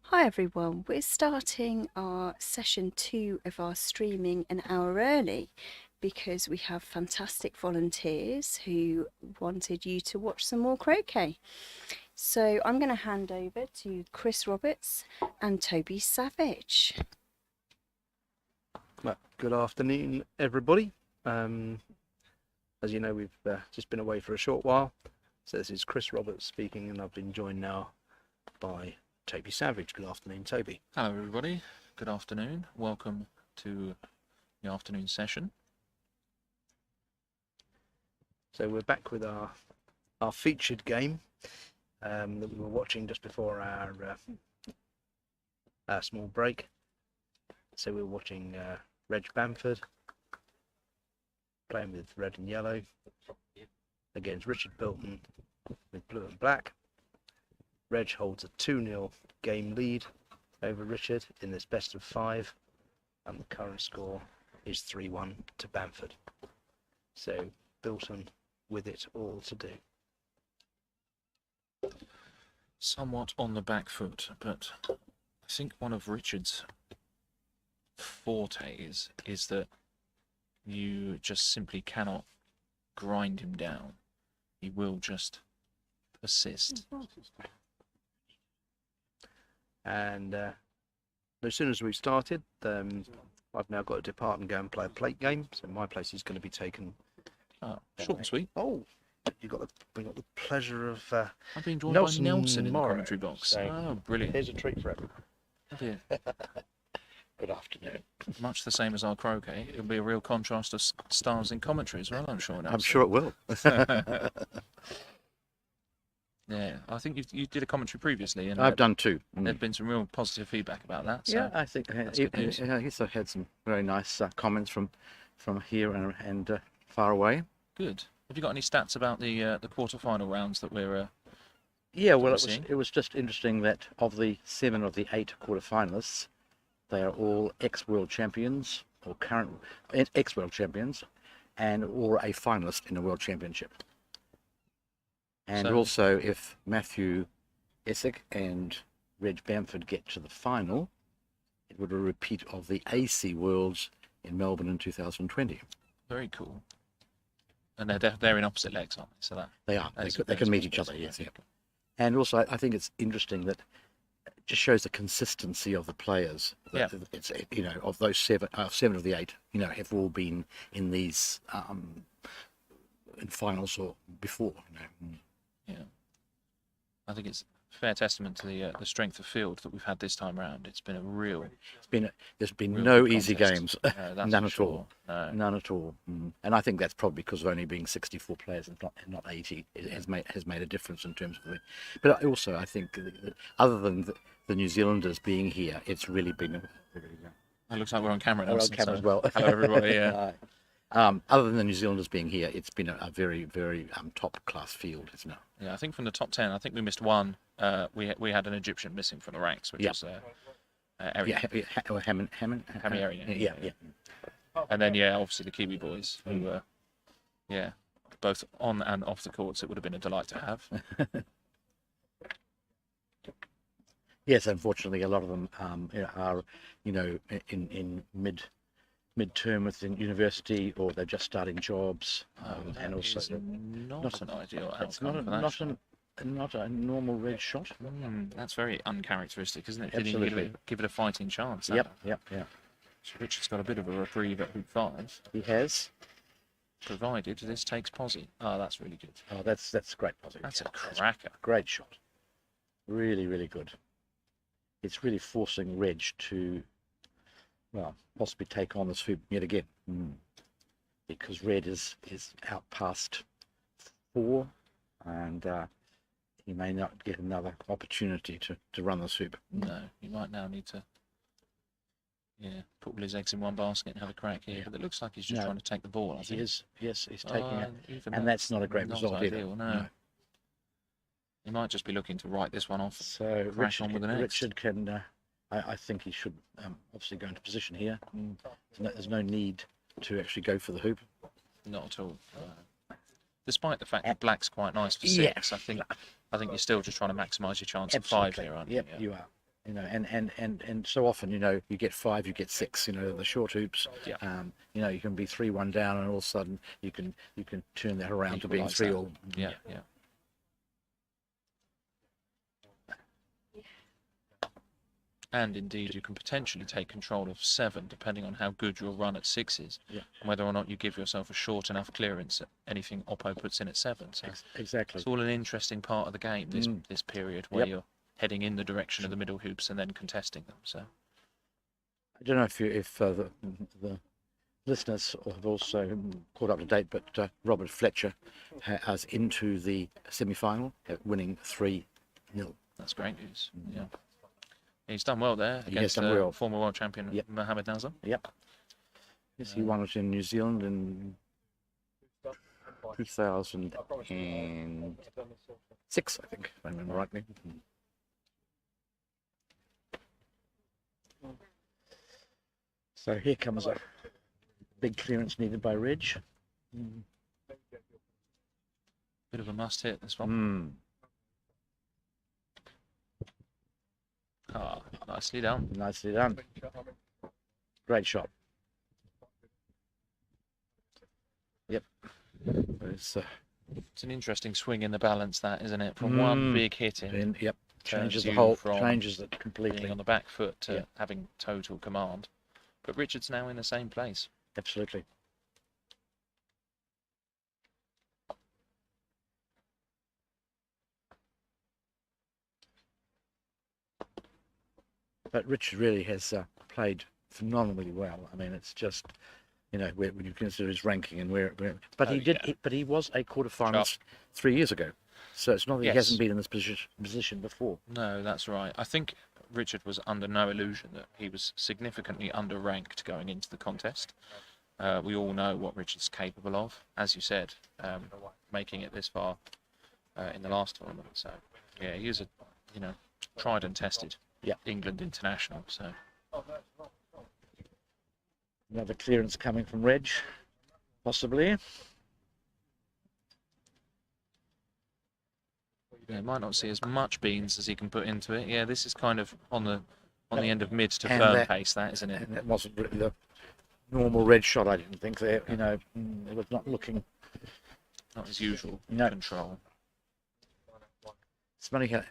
Hi everyone, we're starting our session 2 of our streaming an hour early because we have fantastic volunteers who wanted you to watch some more croquet. So I'm going to hand over to Chris Roberts and Toby Savage. Well, good afternoon everybody. As you know, we've just been away for a short while. So this is Chris Roberts speaking, and I've been joined now by Toby Savage. Good afternoon, Toby. Hello everybody, good afternoon. Welcome to the afternoon session. So we're back with our featured game that we were watching just before our small break. So we were watching Reg Bamford playing with red and yellow against Richard Bilton with blue and black. Reg holds a 2-0 game lead over Richard in this best of 5, and the current score is 3-1 to Bamford. So Bilton with it all to do. Somewhat on the back foot, but I think one of Richard's fortes is that you just simply cannot grind him down. He will just persist. And as soon as we started, I've now got to depart and go and play a plate game. So my place is going to be taken. Oh, short and sweet. Oh, we got the pleasure of I've been joined Nelson by Nelson in the Morrow. commentary box. So Oh, brilliant. here's a treat for everyone. Oh, dear. Good afternoon. Much the same as our croquet. It'll be a real contrast of styles in commentary as well, I'm sure. Nelson. I'm sure it will. Yeah, I think you did a commentary previously, and I've done 2. there's been some real positive feedback about that. So Yeah, I think that's good news. I guess I've had some very nice comments from here and far away. Good. Have you got any stats about the quarter-final rounds that we're? Yeah, well, seeing? it was just interesting that of the 7 of the 8 quarterfinalists, they are all ex-world champions or current ex-world champions, and or a finalist in a world championship. And So- also, if Matthew Essick and Reg Bamford get to the final, it would be a repeat of the AC Worlds in Melbourne in 2020. Very cool. And they're in opposite legs, aren't they? So that They are. that's They can meet each other. Yes, yeah. And also, I think it's interesting that it just shows the consistency of the players. Yeah. It's of those 7 of the 8, have all been in these in finals or before. Yeah. I think it's a fair testament to the strength of field that we've had this time round. It's been a real. There's been Real no good easy contest. games. That's None for at sure. all. No. None at all. And I think that's probably because of only being 64 players and not 80 has made a difference in terms of it. But also, I think that other than the New Zealanders being here, it's really been. It looks like we're on camera now. We're on camera as well. Hello, everybody. Yeah. Other than the New Zealanders being here, it's been a very, very top class field, isn't it? Yeah. I think from the top 10, I think we missed one. We had an Egyptian missing from the ranks, which was Eric. Yeah, Hammond. Hammy. Yeah. And then obviously the Kiwi boys who were, both on and off the courts. It would have been a delight to have. Yes, unfortunately, a lot of them are, in mid-term within university, or they're just starting jobs, and also It's not an ideal it's outcome. not a normal red shot. That's very uncharacteristic, isn't it? Absolutely. Didn't you give it a fighting chance? Yep. So Richard's got a bit of a reprieve at hoop 5, He has. provided this takes posse. Oh, that's really good. Oh, that's great positive. That's a cracker. Great shot. Really, really good. It's really forcing Reg to, possibly take on the swoop yet again, because Red is out past 4, and he may not get another opportunity to run the swoop. No, you might now need to, put all his eggs in one basket and have a crack here. But it looks like he's just trying to take the ball. I think. He is, yes, he's taking it, even and that's not a great not result either. ideal, no. He might just be looking to write this one off. So Crash on with the next. Richard can, I think he should obviously go into position here. There's no need to actually go for the hoop. Not at all. Despite the fact that black's quite nice for Yeah. 6, I think you're still just trying to maximise your chance of 5 here, aren't you? Yep, Yeah. you are. You know, and so often, you know, you get 5, you get 6. You know, the short hoops. Yeah. You know, you can be 3-1 down, and all of a sudden you can turn that around to being Equalise 3 that. all. Yeah, yeah. And indeed, you can potentially take control of 7, depending on how good your run at 6 is, Yeah. and whether or not you give yourself a short enough clearance at anything Oppo puts in at 7. So Exactly. it's all an interesting part of the game, this period, where Yep. you're heading in the direction of the middle hoops and then contesting them. So I don't know if the listeners have also caught up to date, but Robert Fletcher has into the semi-final, winning 3-0. that's great news. Yeah. He's done well there He has against done well. former world champion Yep. Mohamed Nazar. Yep. Yes, he won it in New Zealand in 2006, I think, if I remember rightly. So here comes a big clearance needed by Reg. Bit of a must hit, this one. Ah, nicely done. Nicely done. Great shot. Yep. It's, It's an interesting swing in the balance, that, isn't it? From one big hit in, yep. Changes the you whole. from Changes it being completely. on the back foot to Yeah. having total command. But Richard's now in the same place. Absolutely. But Richard really has played phenomenally well. I mean, it's just, you know, when you consider his ranking and where but he did. yeah. But he was a quarterfinalist 3 years ago, so it's not that he Yes. hasn't been in this position before. No, that's right. I think Richard was under no illusion that he was significantly underranked going into the contest. We all know what Richard's capable of, as you said, making it this far in the last tournament. So, yeah, he is a, tried and tested England international. So Another clearance coming from Reg, possibly. yeah, might not see as much beans as he can put into it. Yeah, this is kind of on the end of mid to And firm that- pace, that isn't it? And that wasn't really the normal Reg shot. I didn't think there. You know, it was not looking. Not his usual No. control. It's funny how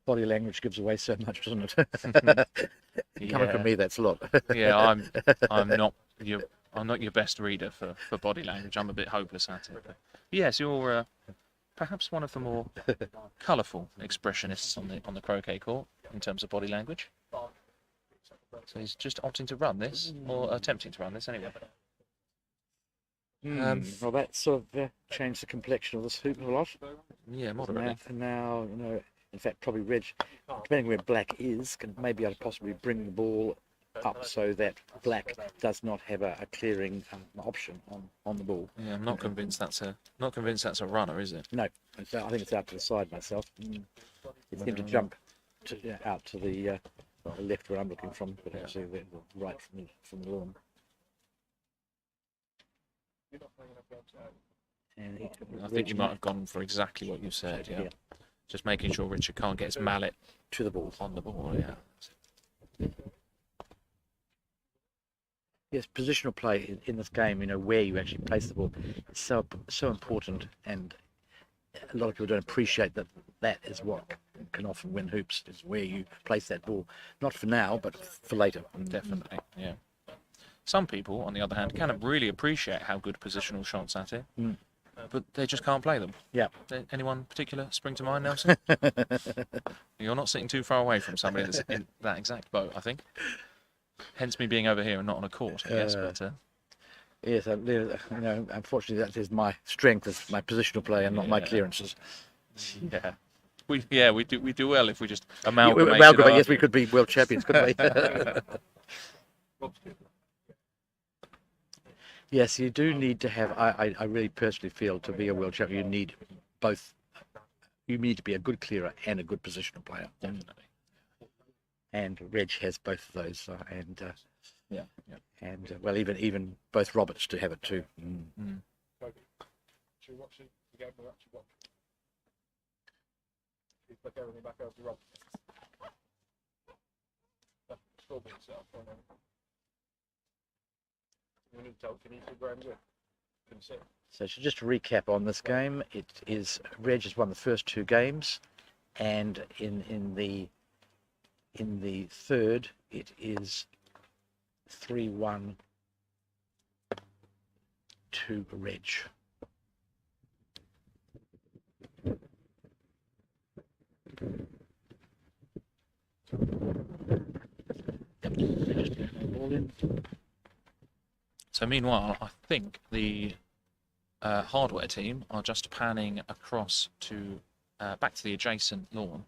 body language gives away so much, doesn't it? Coming Yeah. from me, that's a lot. Yeah, I'm not your best reader for body language. I'm a bit hopeless at it. But yes, you're perhaps one of the more colourful expressionists on the croquet court in terms of body language. So he's just opting to run this, or attempting to run this anyway. Well, that sort of changed the complexion of this hoop a lot. Yeah, moderately. Now, you know, in fact, probably Reg, depending where black is, can maybe able to possibly bring the ball up so that black does not have a clearing option on the ball. Yeah, I'm not convinced that's a runner, is it? No, I think it's out to the side myself. It's him to jump out to the left where I'm looking from, but actually the right from the lawn. And I think you might have gone for exactly what you said. Yeah. Just making sure Richard can't get his mallet to the ball. on the ball. Yeah. Yes, positional play in this game, you know, where you actually place the ball, is so important, and a lot of people don't appreciate that is what can often win hoops, is where you place that ball. Not for now, but for later. Definitely. Yeah. Some people, on the other hand, can really appreciate how good positional shots at it, but they just can't play them. Yeah. Anyone particular spring to mind, Nelson? You're not sitting too far away from somebody that's in that exact boat, I think. Hence me being over here and not on a court, I guess. But Yes, you know, unfortunately, that is my strength, is my positional play and not my clearances. yeah, we do well if we just amalgamate. Yes, we could be world champions, couldn't we? Yes, you do need to have. I really personally feel, to be a world champion, you need both. You need to be a good clearer and a good positional player. Definitely. And Reg has both of those, and Yeah. Yeah. And well, even both Roberts to have it too. Mm. Should we watch it again? We'll actually watch. He's back over to Rob. Strawberry itself. We need to tell. Can you see Graham's in? Can you see it? So just to recap on this game, it is Reg has won the first 2 games, and in the third it is 3-1 to Reg. Yep, Reg just got the ball in. So meanwhile, I think the hardware team are just panning across to back to the adjacent lawn,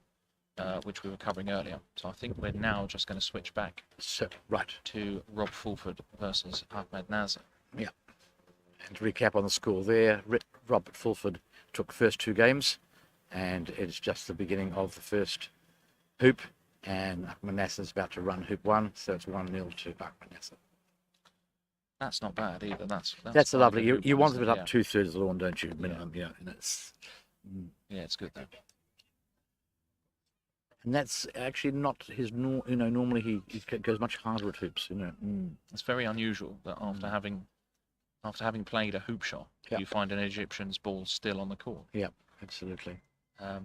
which we were covering earlier. So I think we're now just going to switch back So right. to Rob Fulford versus Ahmed Nazar. And to recap on the score there, Robert Fulford took first 2 games, and it's just the beginning of the first hoop, and Manasseh is about to run hoop 1, so it's 1-0 to Manasseh. That's not bad either. That's That's quite a lovely. good You, hoop you one, want isn't it it? up 2/3 of the lawn, don't you? Minimum, yeah. And it's Yeah, it's good though. and that's actually not his normally he goes much harder at hoops, It's very unusual that after having played a hoop shot, Yeah. you find an Egyptian's ball still on the court. Yeah, absolutely. I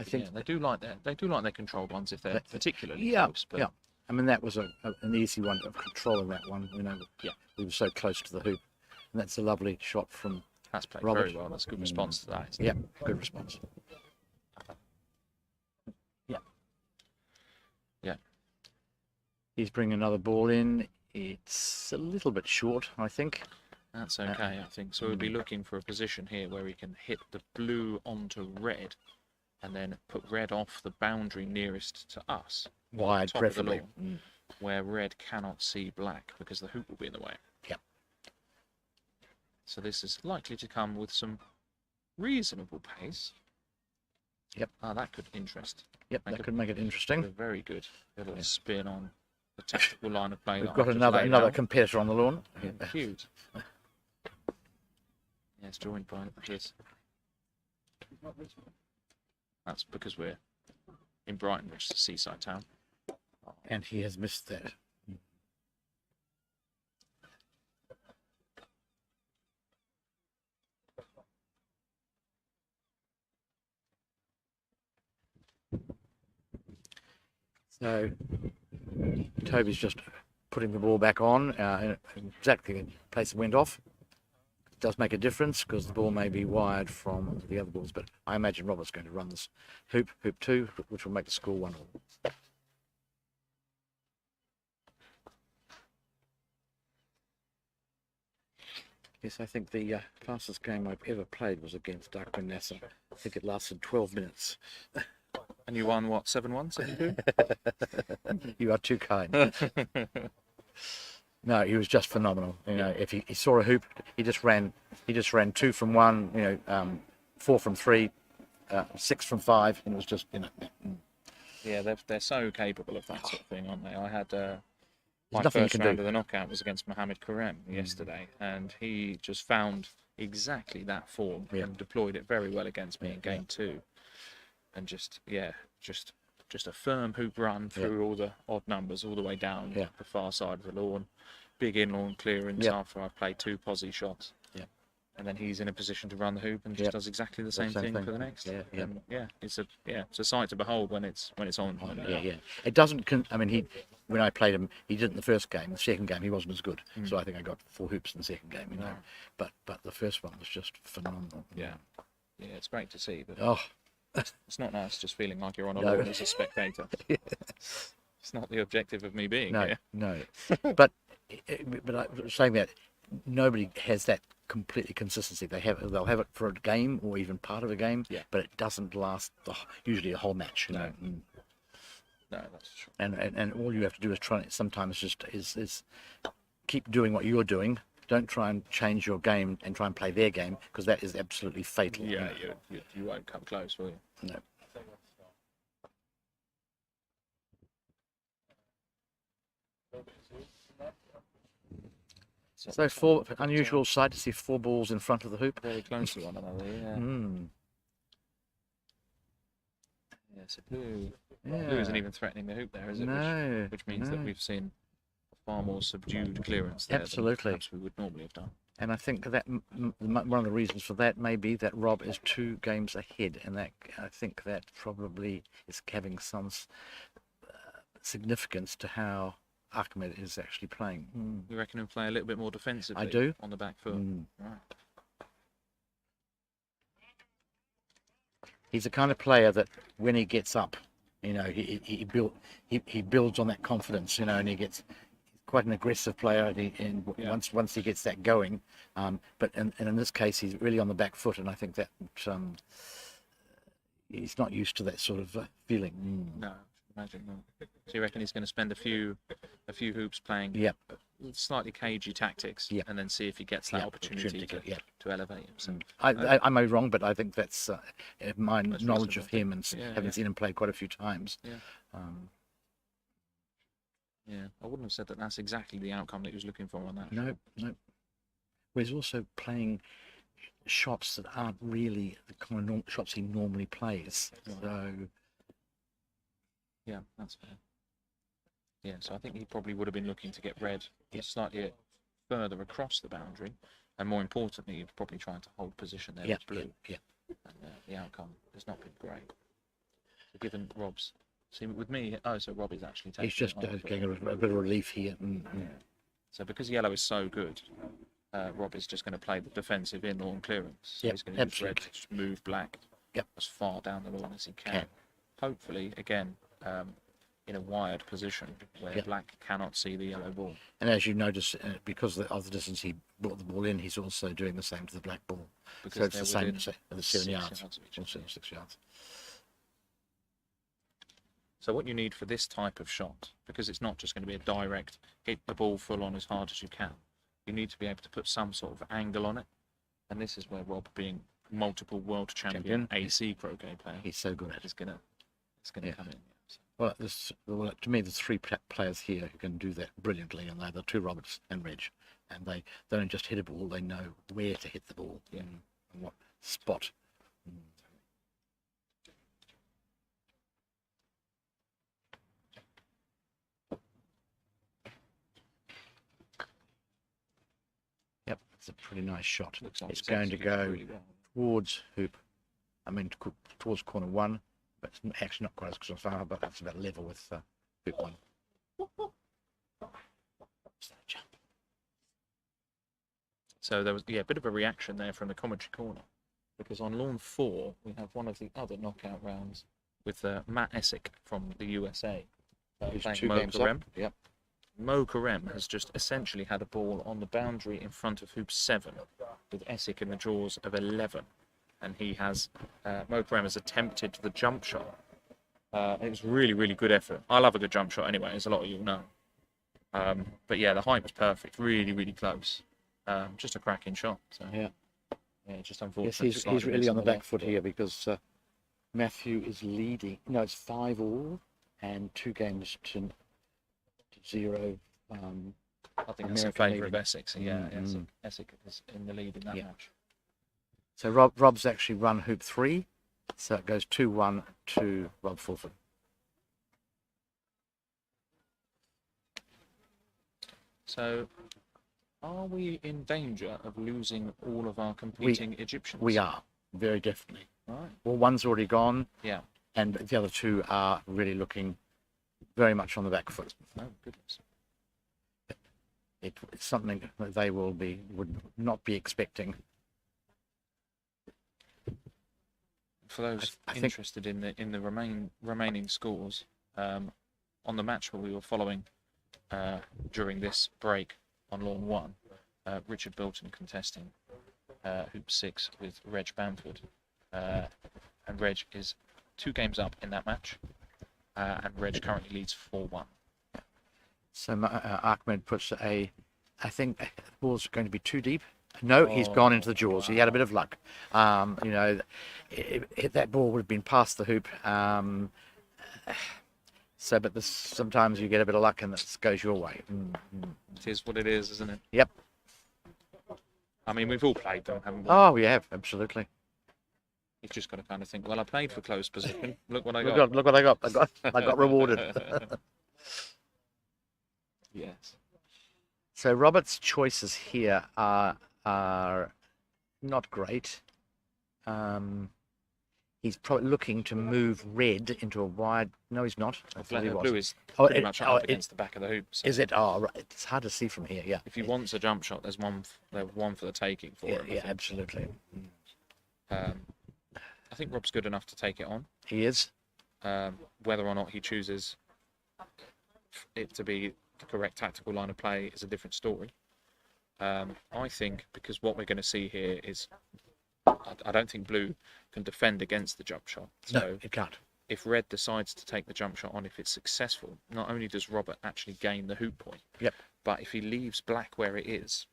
think Yeah, they do like their controlled ones if they're particularly yeah, close. But yeah. I mean, that was an easy one of controlling that one. Yeah. We were so close to the hoop, and that's a lovely shot from. that's played Robert. very well. That's a good response to that. Isn't it? Yeah, good response. Yeah. Yeah. He's bringing another ball in. It's a little bit short, I think. That's okay, I think. So we'll be looking for a position here where we can hit the blue onto red, and then put red off the boundary nearest to us, Wide, top of the preferably. lawn, where red cannot see black because the hoop will be in the way. Yep. So this is likely to come with some reasonable pace. Yep. Ah, that could interest. Yep, that could make it interesting. A very good little spin on the tactical line of play. We've that got I've just laid another out. competitor on the lawn. Cute. Yeah, it's joined by this. That's because we're in Brighton, which is a seaside town. And he has missed that. So Toby's just putting the ball back on exactly the place it went off. It does make a difference because the ball may be wired from the other balls, but I imagine Robert's going to run this hoop 2, which will make the score 1-1. Yes, I think the fastest game I've ever played was against Darkwing Nasser. I think it lasted 12 minutes. And you won what, 7-1, 7-2? You are too kind. No, he was just phenomenal. If he saw a hoop, he just ran 2 from 1, 4 from 3, 6 from 5, and it was just, Yeah, they're so capable of that sort of thing, aren't they? I had my nothing you first can round do. of the knockout was against Mohammed Karem yesterday, and he just found exactly that form and deployed it very well against me in game 2, and just a firm hoop run through all the odd numbers all the way down the far side of the lawn, big in-lawn clearance after I've played 2 posi shots. And then he's in a position to run the hoop and just does exactly the same thing for the next. And it's a sight to behold when it's on. It doesn't. When I played him, he did it in the first game. The second game, he wasn't as good. So I think I got 4 hoops in the second game. But the first one was just phenomenal. Yeah, it's great to see. But Oh, it's not nice just feeling like you're on a No. lawn as a spectator. It's not the objective of me being no, here. no. But I was saying that nobody has that completely consistency. They'll have it for a game or even part of a game, but it doesn't last usually a whole match. No, that's true. And all you have to do is try. Sometimes just is keep doing what you're doing. Don't try and change your game and try and play their game, because that is absolutely fatal. Yeah, you won't come close, will you? No. So four unusual sight to see 4 balls in front of the hoop. Very close to one another, yeah. Mm. Yeah, so blue Yeah. isn't even threatening the hoop there, is it? No. Which means that no. we've seen a far more subdued clearance there Absolutely. than perhaps we would normally have done. And I think that one of the reasons for that may be that Rob is 2 games ahead, and that I think that probably is having some significance to how Ahmed is actually playing. Mm. You reckon he'll play a little bit more defensively I do. on the back foot? Mm. Right. He's the kind of player that when he gets up, you know, he builds on that confidence, you know, and he gets quite an aggressive player. And once he gets that going, but in this case, he's really on the back foot, and I think that he's not used to that sort of feeling. Mm. No, imagine not. So you reckon he's going to spend a few hoops playing Yep. slightly cagey tactics, Yep. and then see if he gets that Yep, opportunity yep. to elevate himself. I may be wrong, but I think that's my That's knowledge reasonable. of him and Yeah, having yeah. seen him play quite a few times. Yeah. Yeah, I wouldn't have said that that's exactly the outcome that he was looking for on that. No. Well, he's also playing shots that aren't really the kind of shots he normally plays. Right. So Yeah, that's fair. Yeah, so I think he probably would have been looking to get red slightly further across the boundary, and more importantly, he was probably trying to hold position there with blue. Yeah. And the outcome has not been great. So given Rob's, see with me, so Rob is actually taking. He's just it off, getting a bit of relief here. Yeah. So because yellow is so good, Rob is just going to play the defensive in-lawn clearance. So Yep, he's going to use red absolutely. to just move black as far down the lawn as he can. Hopefully, again, in a wired position where black cannot see the yellow ball. And as you notice, because of the distance he brought the ball in, he's also doing the same to the black ball. Because So it's they're the same within at the 7 6 yards. yards of each other. Also 6 yards. So what you need for this type of shot, because it's not just going to be a direct hit the ball full on as hard as you can, you need to be able to put some sort of angle on it. And this is where Rob, being multiple world champion AC croquet player, He's so good at it. it's gonna come in. So, Well, to me, there's 3 players here who can do that brilliantly, and they're the 2 Roberts and Reg. And they don't just hit a ball; they know where to hit the ball and what spot. Yep, it's a pretty nice shot. looks like It's going to executed go really well. towards hoop. I mean, towards corner 1, but it's actually not quite as far, but that's about level with hoop 1. Jump. So there was a bit of a reaction there from the commentary corner, because on lawn 4 we have one of the other knockout rounds with Matt Essick from the USA Who's playing 2 Mo games Karem. up. Yep. Mo Karem has just essentially had a ball on the boundary in front of hoop 7 with Essick in the jaws of 11, and he has Mo Karem has attempted the jump shot. It was really, really good effort. I love a good jump shot anyway, as a lot of you will know. But yeah, the height was perfect, really, really close. Just a cracking shot. So, Yeah. just unfortunate. Yes, he's really on the back foot here because Matthew is leading. No, it's 5-all and 2 games to 0. I think that's in American favour of leading. Essex. Yeah, Essick is in the lead in that match. So Rob's actually run hoop 3, so it goes 2-1 to Rob Fulford. So, are we in danger of losing all of our competing Egyptians? We are, very definitely. Right. Well, one's already gone, Yeah. and the other 2 are really looking very much on the back foot. Oh goodness. It's something that they would not be expecting. For those I think- interested in the remaining scores, on the match where we were following during this break on lawn 1, Richard Bilton contesting hoop 6 with Reg Bamford, and Reg is 2 games up in that match, and Reg currently leads 4-1. So Ahmed puts I think the ball's going to be too deep. No, he's gone into the jaws. He had a bit of luck. That ball would have been past the hoop. Sometimes you get a bit of luck and it goes your way. It is what it is, isn't it? Yep. I mean, we've all played them, haven't we? Oh, we have, absolutely. You've just got to kind of think, well, I played for close position. Look what I Look, got. look what I got. I got rewarded. Yes. So Robert's choices here are not great. He's probably looking to move red into a wide. No, he's not. I thought he was. Blue is Oh, pretty much up against the back of the hoop. So Is it? Oh, right. It's hard to see from here. Yeah. if he wants a jump shot, there's one for the taking for Yeah, him. I yeah, think. absolutely. I think Rob's good enough to take it on. He is. Whether or not he chooses it to be the correct tactical line of play is a different story. I think because what we're going to see here is, I don't think Blue can defend against the jump shot. So No, it can't. if Red decides to take the jump shot on, if it's successful, not only does Robert actually gain the hoop point, Yep. but if he leaves Black where it is,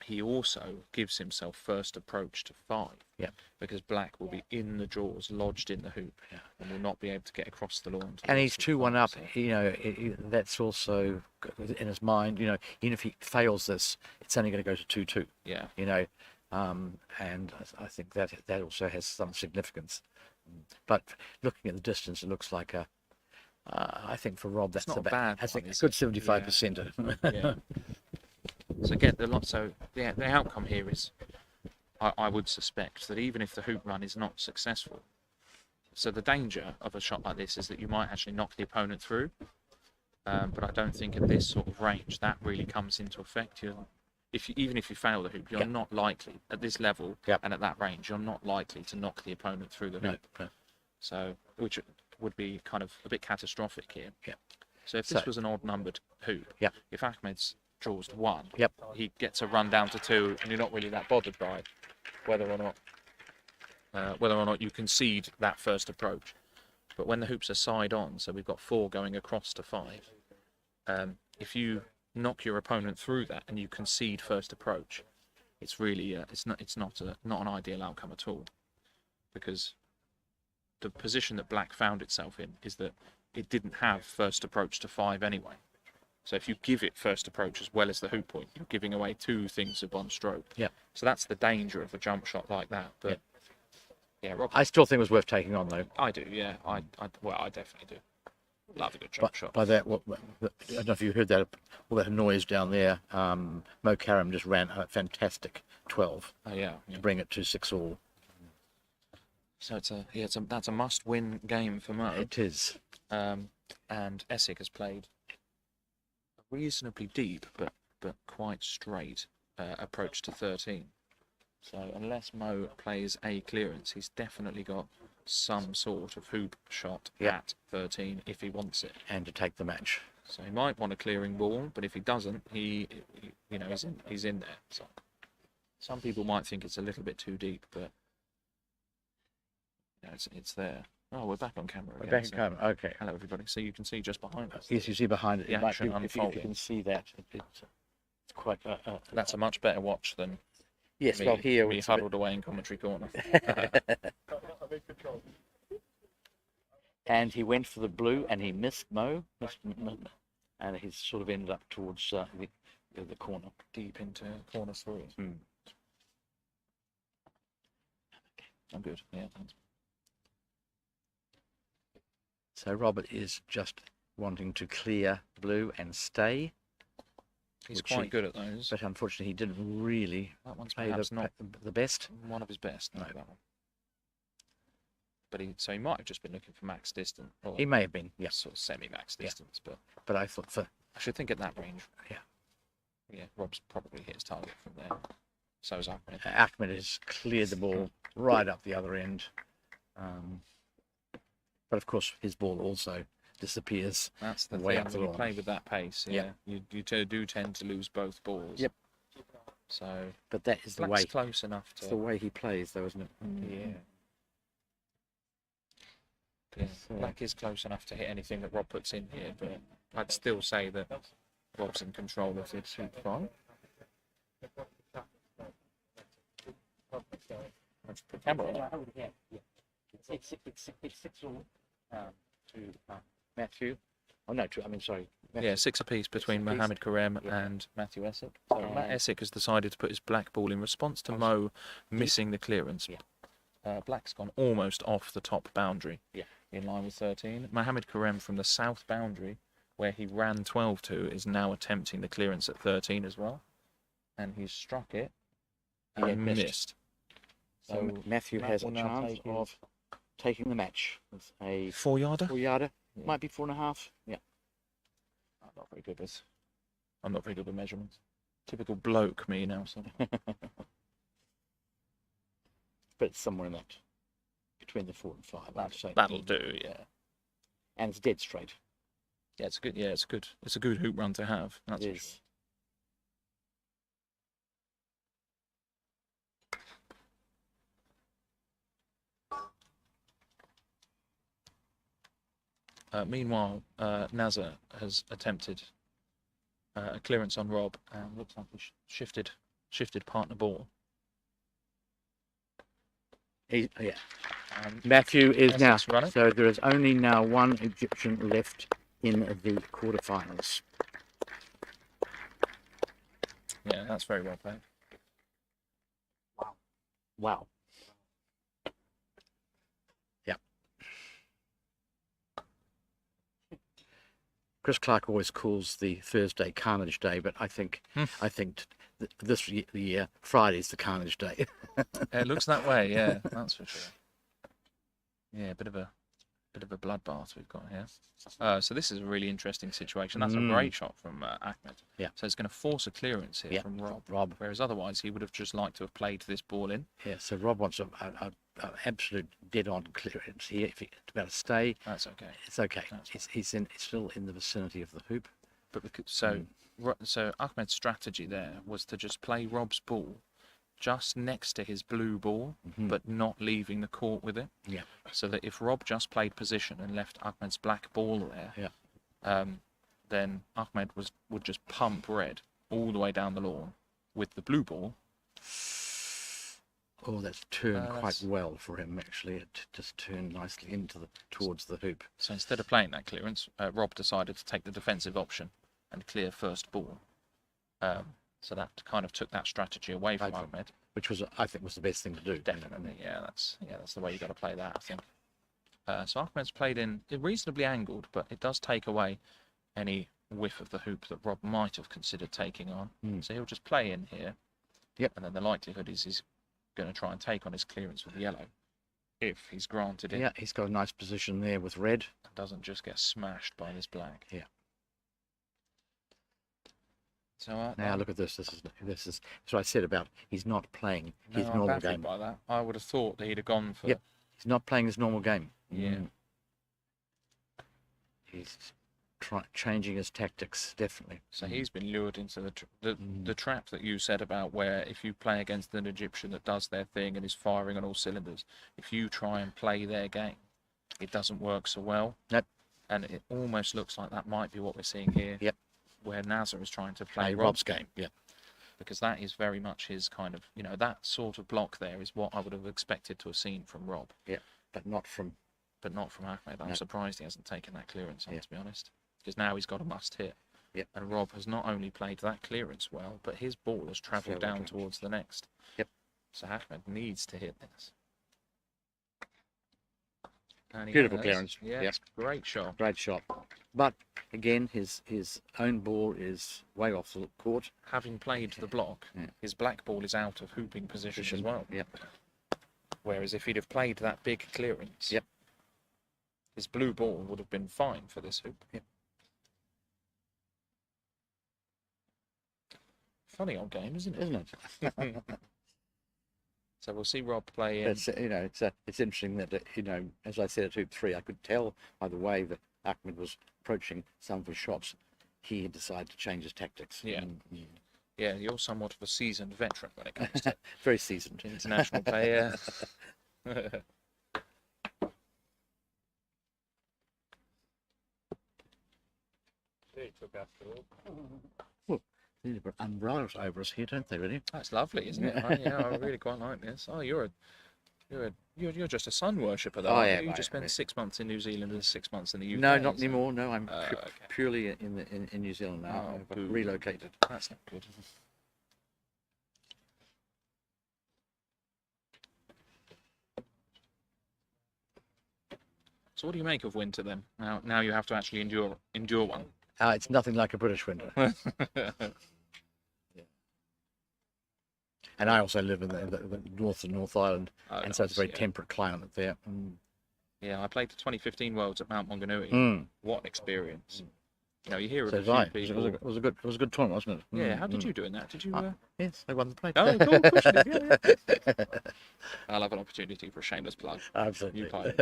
he also gives himself first approach to 5. Yep. Because Black will be in the jaws, lodged in the hoop, Yeah. and will not be able to get across the lawn. And towards he's the 2-1 five, up. so- You know, that's also in his mind. You know, even if he fails this, it's only going to go to 2-2. Yeah. You know, and I think that also has some significance. But looking at the distance, it looks like I think for Rob, that's not a about, bad I think one, a is good it? 75%. Yeah. So get the lot. So the outcome here is, I would suspect that even if the hoop run is not successful, so the danger of a shot like this is that you might actually knock the opponent through. But I don't think at this sort of range that really comes into effect. Even if you fail the hoop, you're Yeah. not likely at this level Yep. and at that range, you're not likely to knock the opponent through the No, hoop. no. So, which would be kind of a bit catastrophic here. Yep. So if this So- was an odd numbered hoop, Yep. if Ahmed's draws to 1, Yep. he gets a run down to 2, and you're not really that bothered by it, whether or not you concede that first approach. But when the hoops are side on, so we've got 4 going across to 5, if you knock your opponent through that and you concede first approach, it's really it's not an ideal outcome at all, because the position that Black found itself in is that it didn't have first approach to 5 anyway. So if you give it first approach as well as the hoop point, you're giving away 2 things of one stroke. Yeah. So that's the danger of a jump shot like that. But yeah, Rob, I still think it was worth taking on, though. I do. Yeah, I definitely do. Love a good jump shot. By that, I don't know if you heard that, all that noise down there. Mo Karam just ran a fantastic 12 Oh yeah. to bring it to 6-all. So that's a must-win game for Mo. It is. And Essig has played a reasonably deep but quite straight approach to 13. So unless Mo plays a clearance, he's definitely got some sort of hoop shot Yeah. at 13 if he wants it. And to take the match. So he might want a clearing ball, but if he doesn't, he's in there. So some people might think it's a little bit too deep, but it's there. Oh, we're back on camera again. Back in so- camera. Okay. Hello, everybody. So you can see just behind us. Yes, you see behind it. The It might action be- if you unfolding. can see that, it's quite. That's a much better watch than Yes, me, well, here me it's a bit- huddled away in commentary corner. and he went for the blue, and he missed Mo, and he sort of ended up towards the corner. Deep into corner 3. Hmm. I'm good. Yeah, thanks. So Robert is just wanting to clear blue and stay, He's Which quite he- good at those. but unfortunately he didn't really That one's play perhaps not the best. one of his best. No, No. that one. But he might have just been looking for max distance, or He may have been, yes, sort of semi-max Yeah. distance. But but I thought for I should think at that range. Yeah. Yeah, Rob's probably hit his target from there. So is Ahmed. Ahmed has cleared the ball right up the other end. But of course, his ball also disappears. That's the way thing. up the When you lawn. play with that pace, Yeah. you do tend to lose both balls. Yep. So But that is the Black's way. close enough It's to. the way he plays, though, isn't it? Yeah. Yeah. So- Black is close enough to hit anything that Rob puts in here, but I'd still say that Rob's in control of the 2-5. That's the camera on. It's 6-all to Matthew. Oh no, sorry, Yeah, 6 apiece between apiece. Mohammed Karem Yeah. and Matthew Essick. So Matt And- Essick has decided to put his black ball in response to Oh, Mo missing the clearance. Yeah. Black's gone almost off the top boundary. Yeah. In line with 13. Mohammed Karem from the south boundary, where he ran 12 to, is now attempting the clearance at 13 as well. And he's struck it Yeah, and missed. missed. So Matthew Matt has will a now chance take his of taking the match with a 4-yarder. 4-yarder. Yeah. Might be 4.5. Yeah. I'm not very good with. I'm not very good with measurements. Typical bloke, me now. So. But it's somewhere in that, between the 4 and 5. I'd say. That'll do. Yeah. And it's dead straight. Yeah, it's good. Yeah, it's good. It's a good hoop run to have. That's It for is. sure. Meanwhile, Nazar has attempted a clearance on Rob and looks like he shifted partner ball. Yeah. And Matthew is now. Essex running. So there is only now one Egyptian left in the quarterfinals. yeah, that's very well played. Wow. Yeah. Chris Clark always calls the Thursday Carnage Day, but I think this year Friday's the Carnage Day. It looks that way. Yeah, that's for sure. Yeah, bit of a bloodbath we've got here. So this is a really interesting situation. That's a great shot from Ahmed. Yeah. So it's going to force a clearance here from Rob. Whereas otherwise he would have just liked to have played this ball in. Yeah. So Rob wants an absolute dead-on clearance here. If it's about to stay, That's okay. it's okay. That's He's still in the vicinity of the hoop. But so Ahmed's strategy there was to just play Rob's ball just next to his blue ball, but not leaving the court with it. Yeah. So that if Rob just played position and left Ahmed's black ball there, then Ahmed would just pump red all the way down the lawn with the blue ball. Oh, that's turned quite That's- well for him, actually. It just turned nicely towards the hoop. So instead of playing that clearance, Rob decided to take the defensive option and clear first ball. So that kind of took that strategy away from Right. Ahmed. Which I think was the best thing to do. Definitely, that's the way you got to play that, I think. So Ahmed's played in reasonably angled, but it does take away any whiff of the hoop that Rob might have considered taking on. So he'll just play in here. Yep. And then the likelihood is he's going to try and take on his clearance with yellow, if he's granted it. Yeah, he's got a nice position there with red. And doesn't just get smashed by this black. Yeah. So Now look at this. This is what I said about he's not playing his I'm normal baffled game. by that. I would have thought that he'd have gone for. Yep. He's not playing his normal game. Yeah. He's changing his tactics, definitely. So he's been lured into the trap that you said about where if you play against an Egyptian that does their thing and is firing on all cylinders, if you try and play their game, it doesn't work so well. Nope. And it almost looks like that might be what we're seeing here. Yep. Where Nazar is trying to play Rob's game. Yeah. Because that is very much his kind of, that sort of block there is what I would have expected to have seen from Rob. Yeah. But not from. Ahmed. I'm No. surprised he hasn't taken that clearance on, Yeah. to be honest. Because now he's got a must hit. Yep. And Rob has not only played that clearance well, but his ball has travelled Very down well. towards the next. Yep. So Ahmed needs to hit this. And he Beautiful has. clearance. Yeah, Yep. it's a great shot. Great shot. But again, his own ball is way off the court. Having played the block, his black ball is out of hooping position as well. Yep. Whereas if he'd have played that big clearance, Yep. his blue ball would have been fine for this hoop. Yep. Funny old game, isn't it? Isn't it? So we'll see Rob play in. It's it's interesting that as I said at hoop 3, I could tell by the way that Ahmed was approaching some of his shots, he had decided to change his tactics. Yeah. Yeah, you're somewhat of a seasoned veteran when it comes to Very seasoned. international player. They took after all. They need to put umbrellas over us here, don't they, really? That's lovely, isn't it? Yeah, I really quite like this. Oh, you're You're just a sun worshipper, though. Oh, aren't yeah, you? You right, just spent yeah. 6 months in New Zealand and 6 months in the UK. No, not so- anymore. No, I'm Okay. purely in New Zealand now. Oh, I've boo. relocated. That's not good. So what do you make of winter then? Now you have to actually endure one. It's nothing like a British winter. And I also live in the north of North Island, Oh, and so it's a very nice, yeah. temperate climate there. Yeah, I played the 2015 Worlds at Mount Maunganui. Mm. What an experience! You know, you hear of So a did few I. people. It was a good tournament, wasn't it? Yeah, how did you do in that? Did you? Yes, I won the plate. Oh, cool, of course you did. Yeah. I'll have an opportunity for a shameless plug. Absolutely. You play.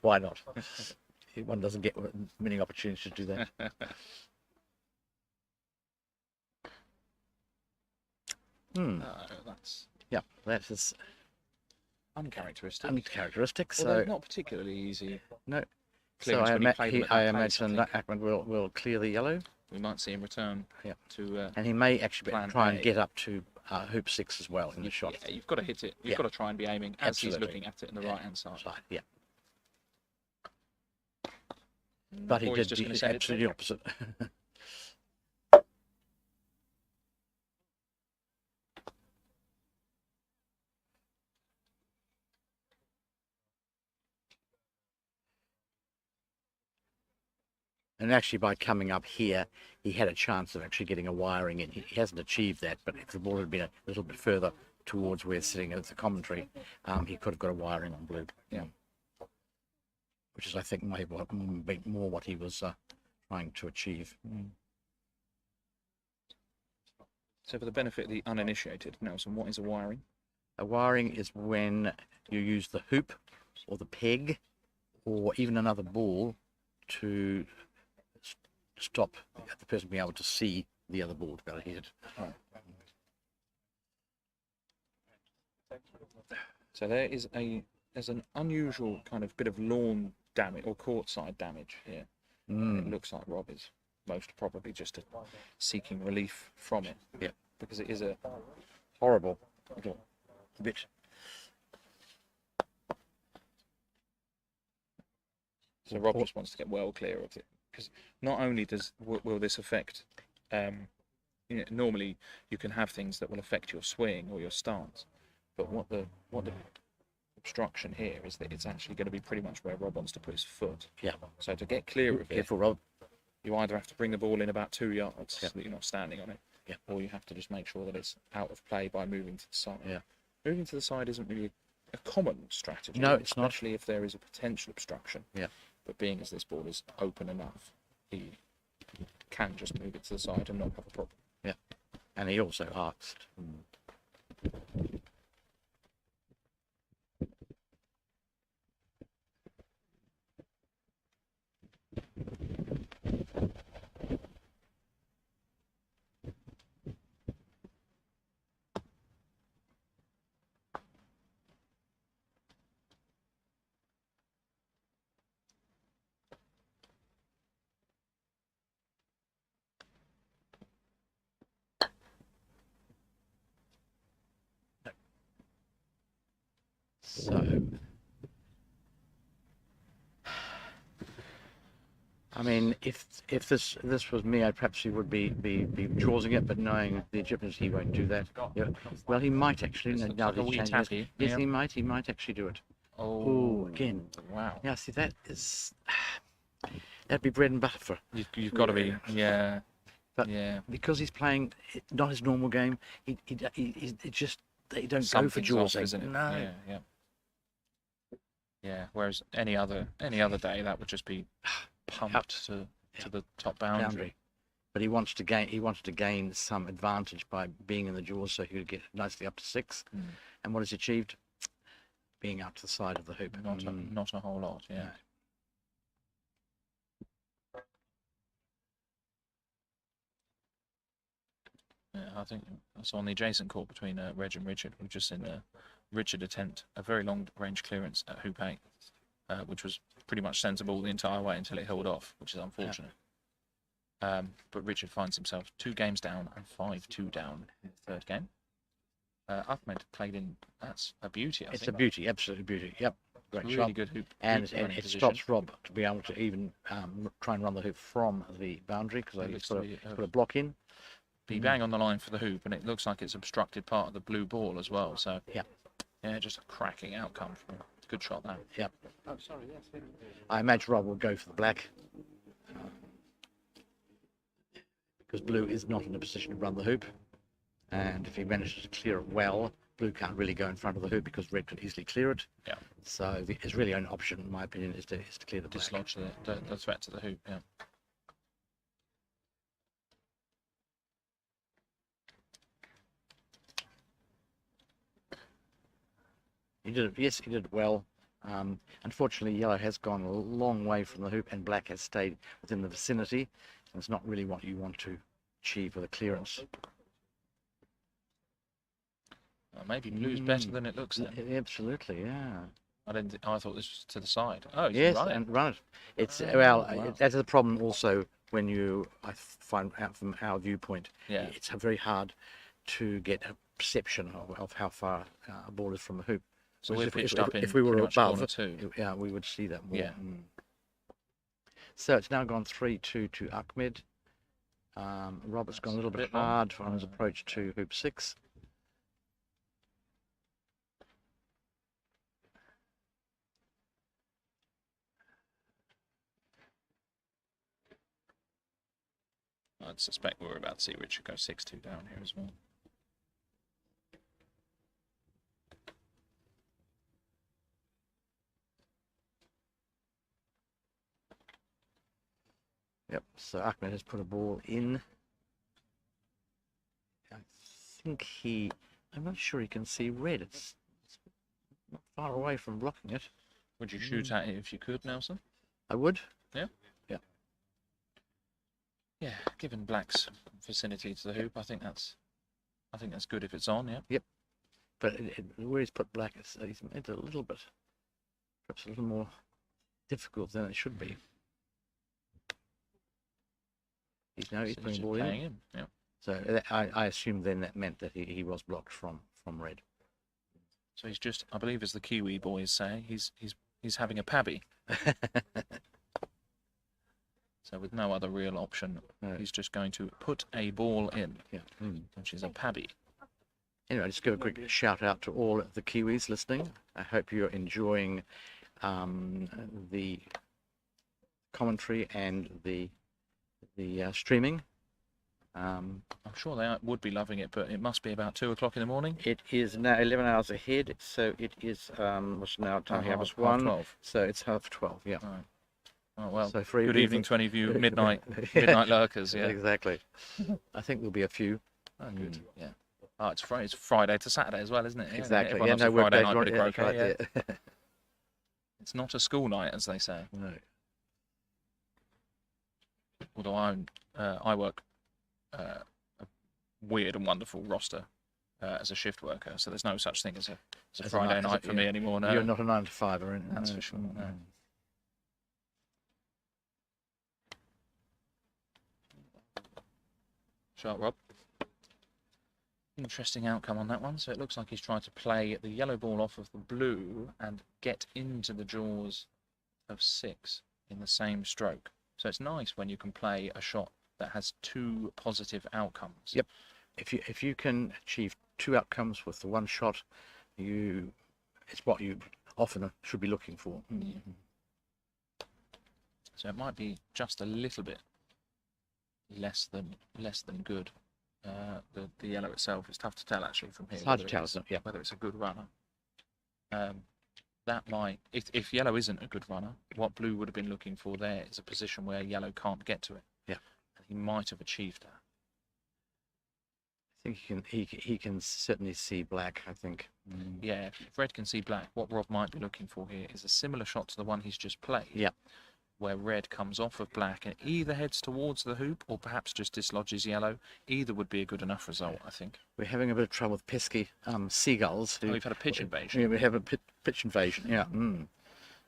Why not? One doesn't get many opportunities to do that. That's That is uncharacteristic. uncharacteristic. Although So not particularly easy. no. Clearance So when he played them at I that pace, I imagine think. that Ackman will clear the yellow, We might see him return Yeah. to. and he may actually Plan try A. and get up to hoop 6 as well in the shot. Yeah, you've got to hit it. You've Yeah. got to try and be aiming as he's Absolutely. looking at it in the Yeah. right hand side. Side, yeah. But he Or he's did just gonna the send it to absolutely opposite. And actually, by coming up here, he had a chance of actually getting a wiring in. He hasn't achieved that, but if the ball had been a little bit further towards where it's sitting at the commentary, he could have got a wiring on blue. Yeah. Which is, I think, maybe more what he was trying to achieve. So, for the benefit of the uninitiated, Nelson, what is a wiring? A wiring is when you use the hoop or the peg or even another ball to stop the person being able to see the other ball to be able to hit it. So there's an unusual kind of bit of lawn damage or courtside damage here. It looks like Rob is most probably just seeking relief from it. Yeah. Because it is a Horrible little bit. So Rob just wants to get well clear of it, because not only will this affect, normally you can have things that will affect your swing or your stance, but what the obstruction here is that it's actually going to be pretty much where Rob wants to put his foot. Yeah. So to get clear of it, Careful, Rob. you either have to bring the ball in about 2 yards Yeah. so that you're not standing on it, Yeah. or you have to just make sure that it's out of play by moving to the side. Yeah. Moving to the side isn't really a common strategy. No, it's not. Especially if there is a potential obstruction. Yeah. But being as this ball is open enough, he can just move it to the side and not have a problem. Yeah. And he also asked. So, I mean, if this was me, I perhaps he would be drawing it, but knowing the Egyptians, he won't do that. Yeah. Well, he might actually. This looks Now like a that he's wee changed tappy, it. Yes, yeah. he might actually do it. Oh, again. Wow. Yeah, see, that is that'd be bread and butter for. You've got to be, yeah. But yeah. because he's playing not his normal game, he just they don't go for Something's jaws, off, isn't it? No. Yeah, yeah. Yeah. Whereas any other day that would just be pumped to the top boundary. But he wants to gain some advantage by being in the jaws, so he would get nicely up to 6. And what has he achieved? Being out to the side of the hoop. Not a whole lot. Yeah. No. Yeah, I think so. On the adjacent court between Reg and Richard, we've just seen Richard attempt a very long range clearance at hoop 8, which was pretty much sensible the entire way until it held off, which is unfortunate. But Richard finds himself 2 games down and 5-2 down in the third game. Ahmed played in. That's a beauty. I It's a think. beauty, absolute beauty. Yep, great Really shot. good hoop. And hoop running it position. stops Rob to be able to even try and run the hoop from the boundary It because looks he's to be, put a block in. be bang on the line for the hoop, and it looks like it's obstructed part of the blue ball as well. So yeah, just a cracking outcome. Good shot that. Yep. Oh, sorry, yes. I imagine Rob will go for the black because blue is not in a position to run the hoop, and if he manages to clear it well, blue can't really go in front of the hoop because red could easily clear it. Yeah. So his really only option, in my opinion, is to clear the black. Dislodge the threat to the hoop. Yeah. He did it. Yes, he did it well. Unfortunately, yellow has gone a long way from the hoop, and black has stayed within the vicinity. And it's not really what you want to achieve with a clearance. Maybe blue's better than it looks. Then. Absolutely, yeah. I didn't. I thought this was to the side. Oh, you Yes, can run it. and run it. It's Oh, well, wow. that's the problem also when I find out from our viewpoint. Yeah. It's very hard to get a perception of how far a ball is from the hoop. So Whereas we're pitched up in if we were pretty much above, corner two. yeah, we would see that more. Yeah. So it's now gone 3-2 to Ahmed. Robert's gone a little bit bit long. hard on his approach to hoop 6. I'd suspect we're about to see Richard go 6-2 down here as well. Yep, so Ahmed has put a ball in. I think I'm not sure he can see red. It's not far away from blocking it. Would you shoot at it if you could, Nelson? I would. Yeah, given black's vicinity to the hoop, I think that's good if it's on. Yeah. But where he's put black, he's made it a little bit, perhaps a little more difficult than it should be. He's So putting the ball playing in. Yeah. So I assume then that meant that he was blocked from red. So he's just, I believe, as the Kiwi boys say, he's having a pabby. So with no other real option, No. he's just going to put a ball in, Yeah. which is a pabby. Anyway, just give a quick shout out to all the Kiwis listening. I hope you're enjoying the commentary and the streaming. I'm sure they would be loving it, but it must be about 2 o'clock in the morning. It is now 11 hours ahead, so it is what's now time here? It's 1. 12. So it's 12. Yeah. Right. Oh well. So for Good evening to any of you midnight lurkers. Yeah. Exactly. I think there'll be a few. Oh, good. Yeah. Oh, it's Friday to Saturday as well, isn't it? Yeah, Exactly. everyone Yeah, loves a no work Friday days. night Right, bit of yeah, that's croquet, right, yeah. yeah. It's not a school night, as they say. No. Although I work a weird and wonderful roster as a shift worker, so there's no such thing as a As a Friday night- as a- night for me yeah. anymore. No. You're not a 9 to 5 or anything. That's no. for sure, no. Shot, Rob. Interesting outcome on that one. So it looks like he's trying to play the yellow ball off of the blue and get into the jaws of 6 in the same stroke. So it's nice when you can play a shot that has 2 positive outcomes. Yep. If you can achieve 2 outcomes with the one shot, it's what you often should be looking for. So it might be just a little bit less than good. The yellow itself is tough to tell actually from here. It's hard to whether tell, it's- isn't it? Yeah. Whether it's a good runner. That might, if yellow isn't a good runner, what blue would have been looking for there is a position where yellow can't get to it. Yeah. And he might have achieved that. I think he can certainly see black, I think. Yeah, if red can see black, what Rob might be looking for here is a similar shot to the one he's just played. Yeah. Where red comes off of black and either heads towards the hoop or perhaps just dislodges yellow. Either would be a good enough result, I think. We're having a bit of trouble with pesky seagulls. Oh, we've had a pitch invasion. Yeah, we have a pitch invasion, yeah.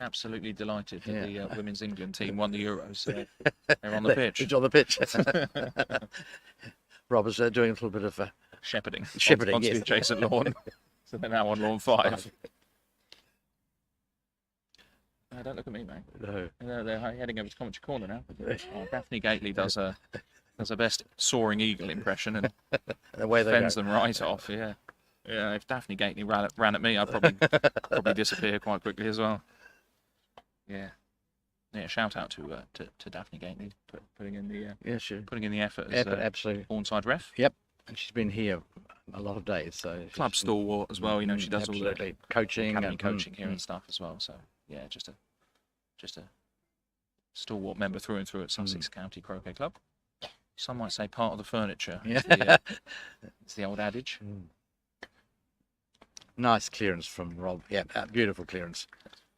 Absolutely delighted that Yeah. the Women's England team won the Euros. So they're on the pitch. It's on the pitch. Rob is doing a little bit of shepherding. Shepherding, onto yes. the adjacent lawn. So they're now on lawn 5. Don't look at me, mate. No. They're heading over to commentary corner now. Oh, Daphne Gately does her best soaring eagle impression and Away they fends go. them right off. Yeah, yeah. If Daphne Gately ran at me, I'd probably disappear quite quickly as well. Yeah, yeah. Shout out to Daphne Gately putting in the Yeah, sure. putting in the effort as Absolutely. onside ref. Yep. And she's been here a lot of days, so Club she's- stalwart as well. You know, she does all absolutely. the coaching academy and coaching here and stuff as well. So yeah, just a stalwart member through and through at Sussex County Croquet Club. Some might say part of the furniture. Yeah. It's the old adage. Nice clearance from Rob. Yeah, beautiful clearance.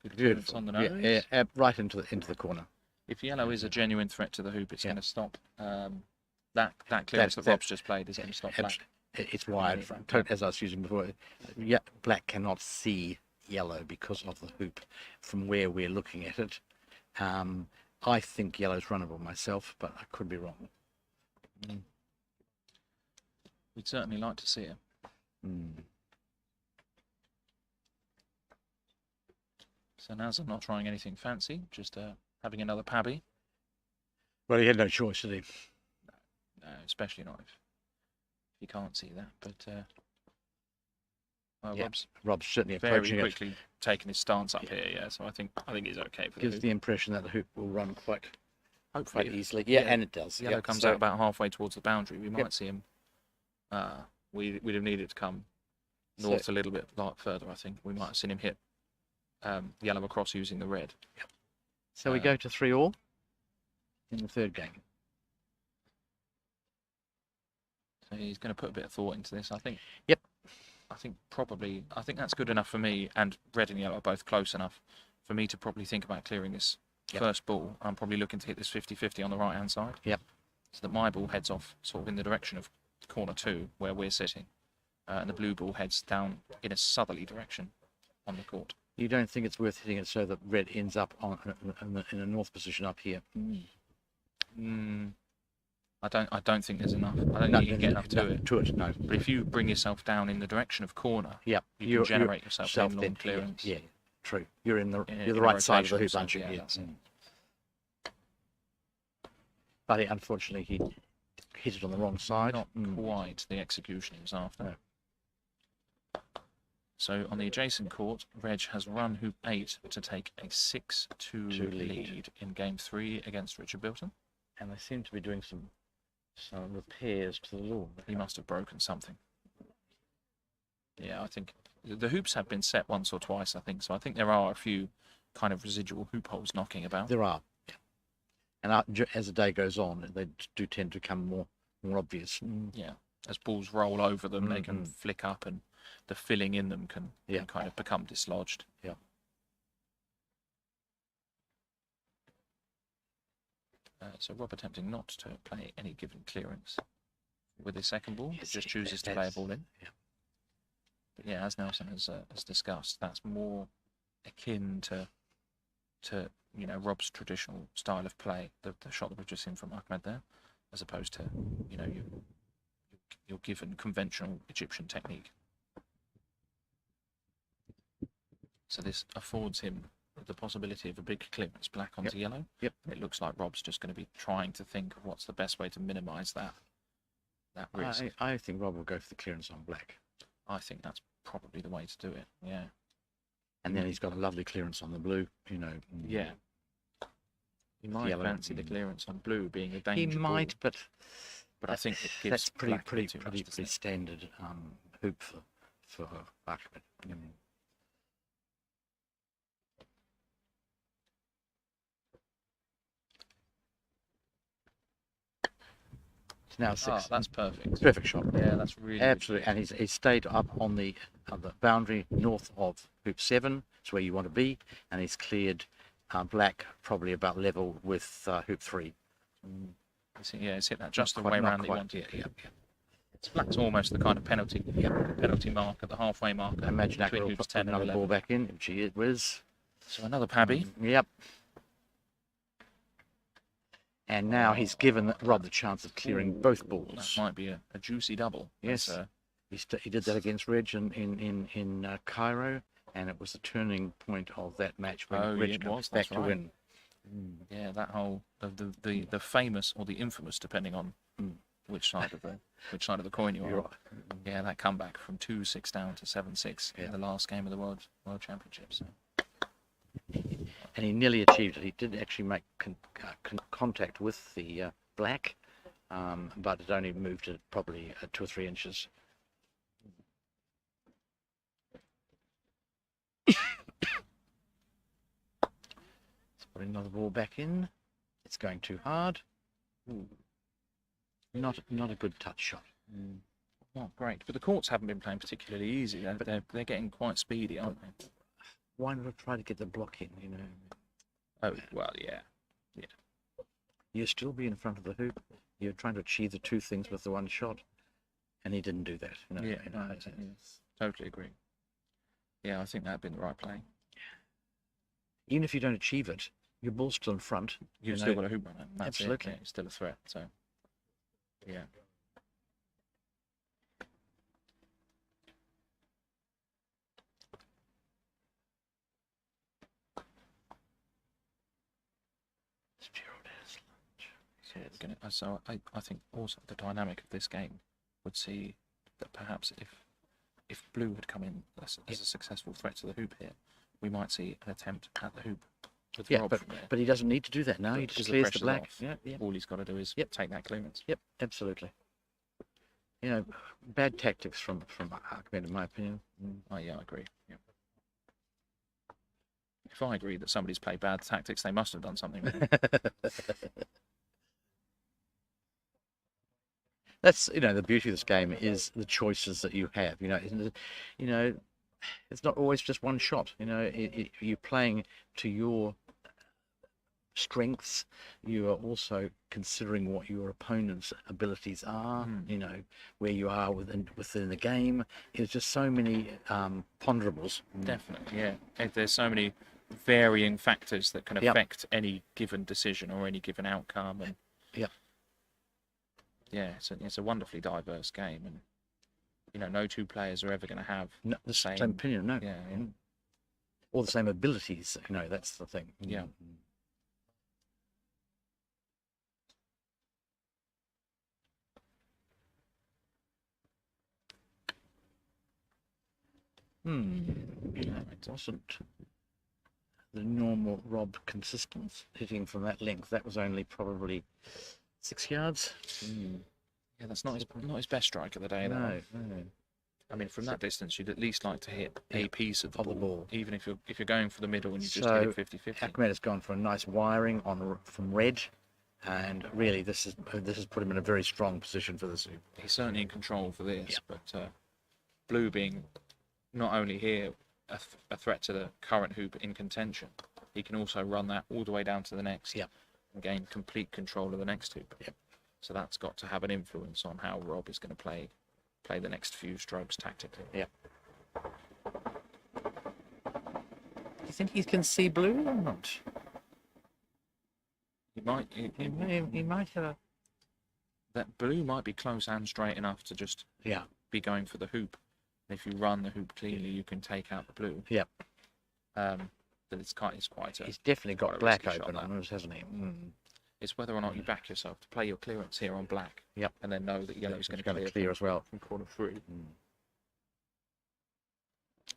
Good clearance Beautiful. on the nose. Yeah, right into the corner. If yellow is a genuine threat to the hoop, it's Yeah. going to stop that clearance that Rob's just played is going to stop black. It's wide, as I was using before. Yeah, black cannot see yellow because of the hoop from where we're looking at it. I think yellow's runnable myself, but I could be wrong. We'd certainly like to see it. So now's I'm not trying anything fancy, just having another pabby. Well, he had no choice, did he? No, especially not if you can't see that. But Yeah, Rob's Rob's certainly very approaching it. quickly taking his stance up here. Yeah, so I think he's okay for the Gives hoop. the impression that the hoop will run quite Hopefully, easily. Yeah, yeah, and it does. yellow Yep, comes so- out about halfway towards the boundary. We might see him. We'd have needed to come north So- a little bit further. I think we might have seen him hit yellow across using the red. So we go to 3-all in the third game. So he's going to put a bit of thought into this. I think. Yep. I think that's good enough for me, and red and yellow are both close enough for me to probably think about clearing this first ball. I'm probably looking to hit this 50-50 on the right hand side. Yep. So that my ball heads off sort of in the direction of corner 2 where we're sitting, and the blue ball heads down in a southerly direction on the court. You don't think it's worth hitting it so that red ends up in a north position up here? I don't think there's enough. I don't think you can get enough to it. No. But if you bring yourself down in the direction of corner, Yep. you can generate yourself an in-lawn clearance. Yeah, true. You're in the right side of the hoop, rotation, aren't you? yeah, Yeah. that's it. But unfortunately, he hit it on the wrong side. Not quite the execution he was after. No. So on the adjacent court, Reg has run hoop 8 to take a 6-2 lead in game 3 against Richard Bilton. And they seem to be doing some repairs to the lawn. He must have broken something. Yeah, I think the hoops have been set once or twice, I think. So I think there are a few kind of residual hoop holes knocking about. There are. Yeah. And as the day goes on, they do tend to become more obvious. Yeah, as balls roll over them, they can flick up, and the filling in them can kind of become dislodged. Yeah. So Rob attempting not to play any given clearance with his second ball, but just chooses to play a ball in. Yeah. But yeah, as Nelson has discussed, that's more akin to Rob's traditional style of play, the shot that we've just seen from Ahmed there, as opposed to your given conventional Egyptian technique. So this affords him the possibility of a big clearance, black onto yellow. Yep. It looks like Rob's just going to be trying to think of what's the best way to minimise that risk. I think Rob will go for the clearance on black. I think that's probably the way to do it. Yeah. And then he's got a lovely clearance on the blue, Yeah. He might yellow. fancy the clearance on blue being a He danger might, ball, but I think it gives that's black a bit too much, doesn't pretty it? standard hoop for Ahmed. It's now 6. Oh, that's perfect. Perfect shot. Yeah, that's really Absolutely, and he's stayed up on the boundary north of hoop 7. It's where you want to be, and he's cleared black probably about level with hoop 3. It's hit that just the Not way quite- around that not you wanted. quite, yeah. Black's almost the kind of penalty mark at the halfway mark. I imagine that between will hoops put 10 and another 11. ball back in. Gee, it was. So another pabby. Yep. And now he's given Rob the chance of clearing both That balls. might be a juicy double. Yes. He did that against Reg in Cairo, and it was the turning point of that match when Oh, Reg it comes was, back that's to right. win. Yeah, that whole the famous or the infamous, depending on which side of the coin you're You're on. Yeah, that comeback from 2-6 down to 7-6 in the last game of the World Championships. And he nearly achieved it. He did actually make contact with the black, but it only moved it probably 2 or 3 inches. Let's put another ball back in. It's going too hard. Ooh. Not a good touch shot. Not great, but the courts haven't been playing particularly easy. They're getting quite speedy, aren't they? Why not try to get the block in? You know. Oh well, yeah. You'll still be in front of the hoop. You're trying to achieve the 2 things with the 1 shot, and he didn't do that. You know, Yeah, you know, totally agree. Yeah, I think that'd been the right play. even if you don't achieve it, your ball's still in front. You've you still know. got a hoop on it. That's Absolutely. It. Yeah, it's still a threat. So, yeah. Yeah, so I think also the dynamic of this game would see that perhaps if blue had come in as a successful threat to the hoop here, we might see an attempt at the hoop with Yeah, Rob but from there. he doesn't need to do that now. He Because just the clears the pressure's black. off. Yeah, yeah. All he's got to do is take that clearance. Yep, absolutely. You know, bad tactics from Ahmed, in my opinion. Oh yeah, I agree. Yeah. If I agree that somebody's played bad tactics, they must have done something wrong. That's, you know, the beauty of this game is the choices that you have. You know, it's not always just one shot. You know, you're playing to your strengths. You are also considering what your opponent's abilities are. You know, where you are within the game. There's just so many ponderables. Definitely, yeah. There's so many varying factors that can affect any given decision or any given outcome, and yeah, it's a wonderfully diverse game, and you know, no 2 players are ever going to have The same opinion, no. Yeah. Or the same abilities. You know, that's the thing. Yeah. It wasn't the normal Rob consistent hitting from that length. That was only probably 6 yards. Yeah, that's not his best strike of the day. No. I mean, from that distance, you'd at least like to hit a piece of the Of the ball. even if you're going for the middle and you just So, hit it 50-50. Ahmed has gone for a nice wiring from Reg, and really this has put him in a very strong position for this. He's certainly in control for this, but blue being not only here a threat to the current hoop in contention, he can also run that all the way down to the next and gain complete control of the next hoop. So that's got to have an influence on how Rob is going to play the next few strokes tactically. Do you think he can see blue or not? He might. He might have a... That blue might be close and straight enough to just be going for the hoop. And if you run the hoop cleanly, you can take out the blue. But it's quite a... He's definitely got quite a black risky open shot, on us, hasn't he? It's whether or not you back yourself to play your clearance here on black. And then know that yellow's going to clear as well. from corner 3.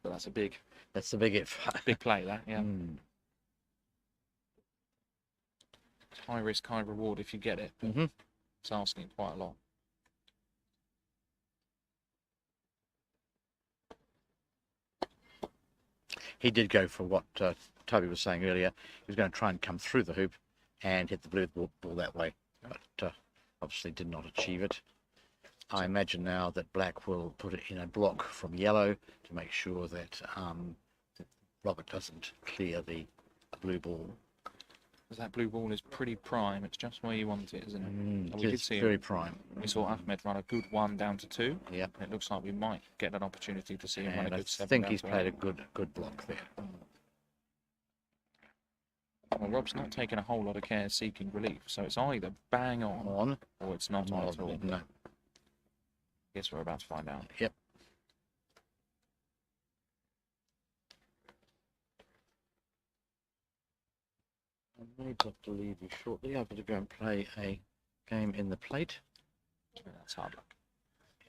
But that's a big That's the big if. big play, that, yeah. It's high risk, high reward if you get it. But it's asking quite a lot. He did go for what Toby was saying earlier. He was going to try and come through the hoop and hit the blue ball that way, but obviously did not achieve it. I imagine now that black will put it in a block from yellow to make sure that Robert doesn't clear the blue ball. Because that blue ball is pretty prime. It's just where you want it, isn't it? And we did It's see very prime. We saw Ahmed run a good 1 down to 2. Yeah. And it looks like we might get an opportunity to see him run a And I good 7 think down he's to played 8. a good block there. Well, Rob's not taking a whole lot of care seeking relief, so it's either bang on or it's not on at all. No. Guess we're about to find out. Yep. I may have to leave you shortly. I've got to go and play a game in the plate. That's hard luck.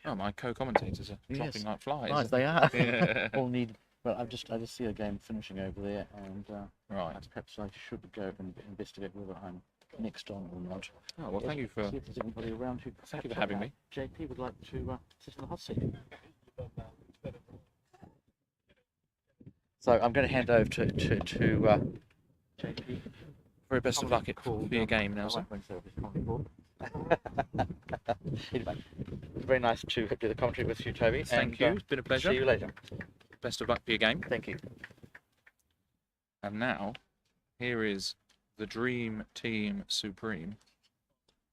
Oh, my co-commentators are dropping Yes. like flies. Nice, they are. Yeah. All need. Well, I just see a game finishing over there, and Right. perhaps I should go and investigate whether I'm next on or not. Oh, well, thank you for See if there's anybody around who. thank you for perhaps, having me. JP would like to sit in the hot seat. So I'm going to hand over to JP. Very best of luck. It will be a game now, I sir. won't bring service commentary board. Anyway, very nice to do the commentary with you, Toby. Thank and, you. It's been a See pleasure. you later. Best of luck for your game. Thank you. And now, here is the Dream Team Supreme,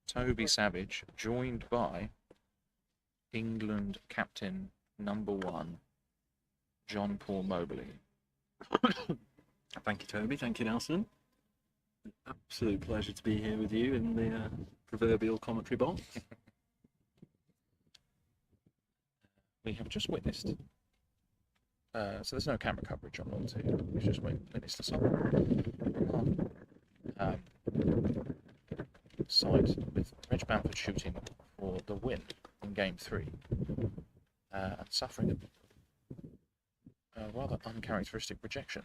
Toby Savage, joined by England captain #1, John Paul Mobley. Thank you, Toby. Thank you, Nelson. An absolute pleasure to be here with you in the proverbial commentary box. We have just witnessed. So there's no camera coverage on Lawns here. We've just witnessed a side with Reg Bamford shooting for the win in Game 3 and suffering a rather uncharacteristic rejection.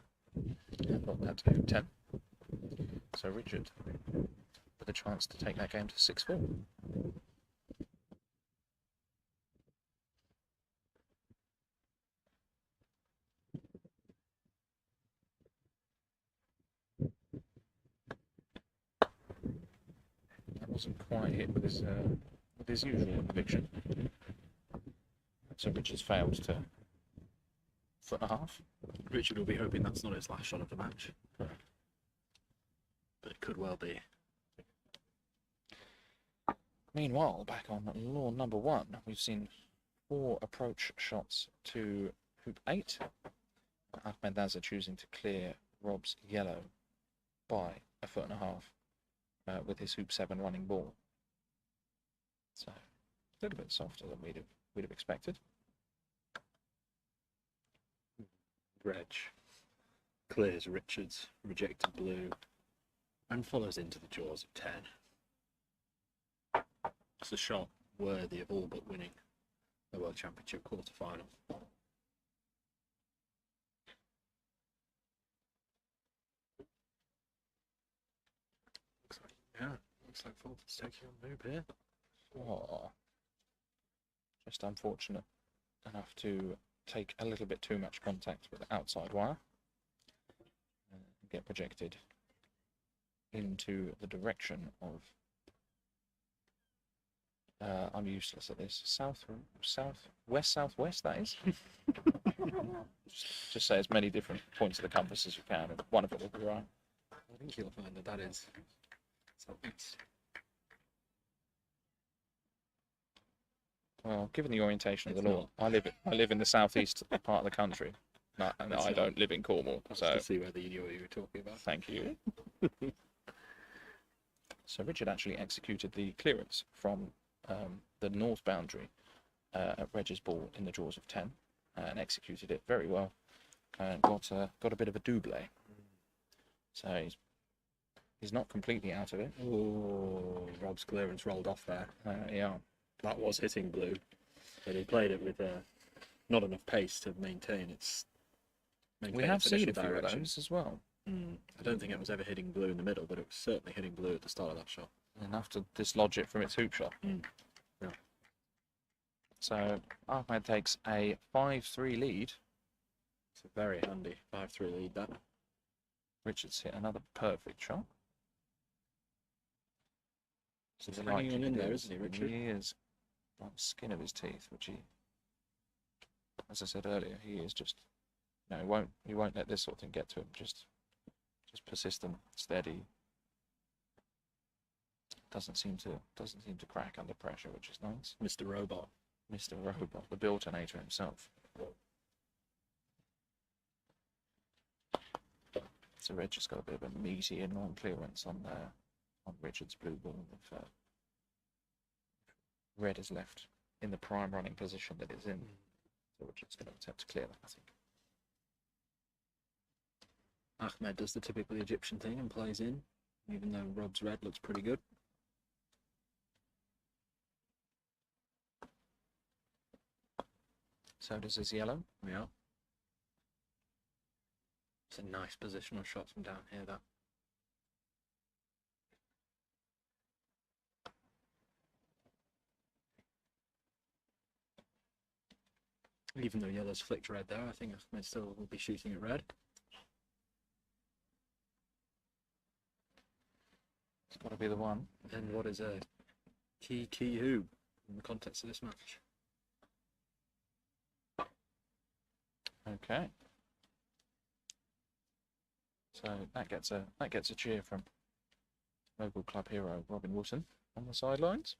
Not that to 10. So Richard with a chance to take that game to 6-4. That wasn't quite hit with his usual conviction. So Richard's failed to 1.5 foot. Richard will be hoping that's not his last shot of the match. But it could well be. Meanwhile, back on lawn #1, we've seen 4 approach shots to hoop 8. Ahmed Daza choosing to clear Rob's yellow by 1.5 foot with his hoop 7 running ball. So a little bit softer than we'd have expected. Reg clears Richard's rejected blue and follows into the jaws of 10. It's a shot worthy of all but winning the World Championship quarter-final. Looks like Fulton's taking on move here. Oh, just unfortunate enough to take a little bit too much contact with the outside wire and get projected into the direction of I'm useless at this. Southwest, that is. just say as many different points of the compass as you can, and one of it will be right. I think you'll find that is southeast. Well, given the orientation of It's the law, I live in the southeast part of the country, and It's I not. don't live in Cornwall. Just So to see whether you knew what you were talking about. thank you. So Richard actually executed the clearance from the north boundary at Reg's ball in the jaws of 10 and executed it very well and got a bit of a double. So he's not completely out of it. Oh, Rob's clearance rolled off there. Yeah. That was hitting blue, but he played it with not enough pace to maintain its. We have seen a few of those as well. I don't think it was ever hitting blue in the middle, but it was certainly hitting blue at the start of that shot. Enough to dislodge it from its hoop shot. Yeah. So Ahmed takes a 5-3 lead. It's a very handy 5-3 lead, that. Richard's hit another perfect shot. He's So hanging on in there, isn't he, Richard? He is by the skin of his teeth, which he, as I said earlier, he is just, no, he won't let this sort of thing get to him. Just persistent, steady. Doesn't seem to crack under pressure, which is nice. Mr. Robot. Mr. Robot, the built-inator himself. So Reg just got a bit of a meaty in-line clearance on Richard's blue ball. If Red is left in the prime running position that it's in. So we're just going to attempt to clear that, I think. Ahmed does the typical Egyptian thing and plays in, even though Rob's red looks pretty good. So does his yellow. Yeah. It's a nice positional shot from down here, that. Even though yellow's flicked red there, I think Ahmed still will be shooting at red. It's got to be the one. And what is a key who in the context of this match? Okay. So that gets a cheer from local club hero Robin Wootton on the sidelines.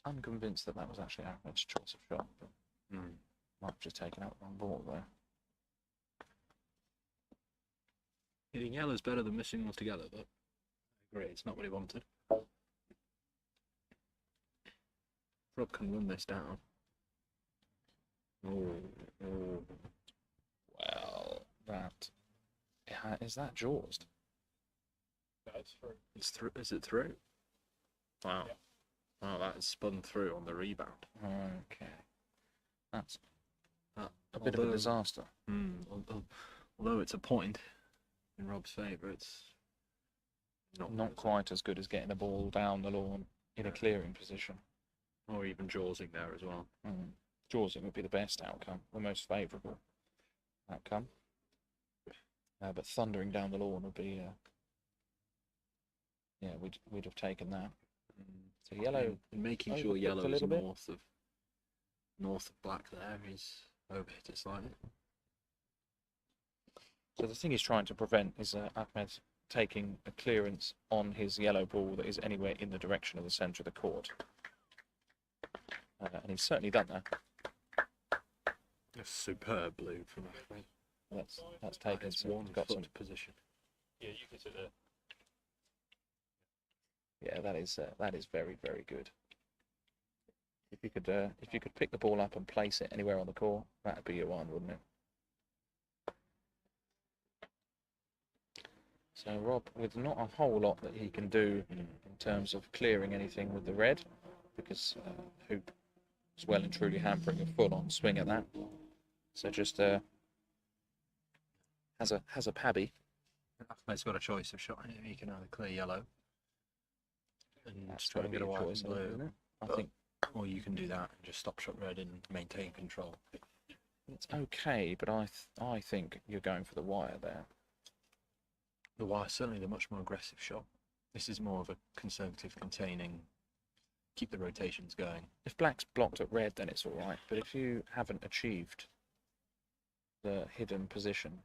I'm convinced that was actually Ahmed's choice of shot, but might have just taken out the wrong ball there. Hitting yellow's better than missing altogether, but I agree, it's not what he wanted. Rob can run this down. Well, is that jaws? It's through. Is it through? Wow. Wow, that is spun through on the rebound. Okay, that's a bit of a disaster. Although it's a point in Rob's favour, it's Not quite as good as getting a ball down the lawn in a clearing position. or even jawsing there as well. Jawsing would be the best outcome, the most favourable outcome. But thundering down the lawn would be, yeah, we'd have taken that. So yellow, And making sure overcooked yellow a is little bit. north of black there. He's overhit it slightly. So the thing he's trying to prevent is Ahmed taking a clearance on his yellow ball that is anywhere in the direction of the centre of the court. And he's certainly done that. A superb blue from Ahmed. That's taken It's some, one got foot some. position. Yeah, you can sit there. Yeah, that is very, very good. If you could pick the ball up and place it anywhere on the court, that'd be your one, wouldn't it? So Rob, with not a whole lot that he can do in terms of clearing anything with the red, because Hoop is well and truly hampering a full-on swing at that. So just has a pabby. Ahmed's got a choice of shot here. He can either clear yellow and That's try got to to be get a away choice, from isn't blue, it? I think or you can do that and just stop shot red and maintain control. it's okay, but I think you're going for the wire there. The wire certainly the much more aggressive shot. This is more of a conservative, containing, keep the rotations going. If black's blocked at red, then it's all right. But if you haven't achieved the hidden position,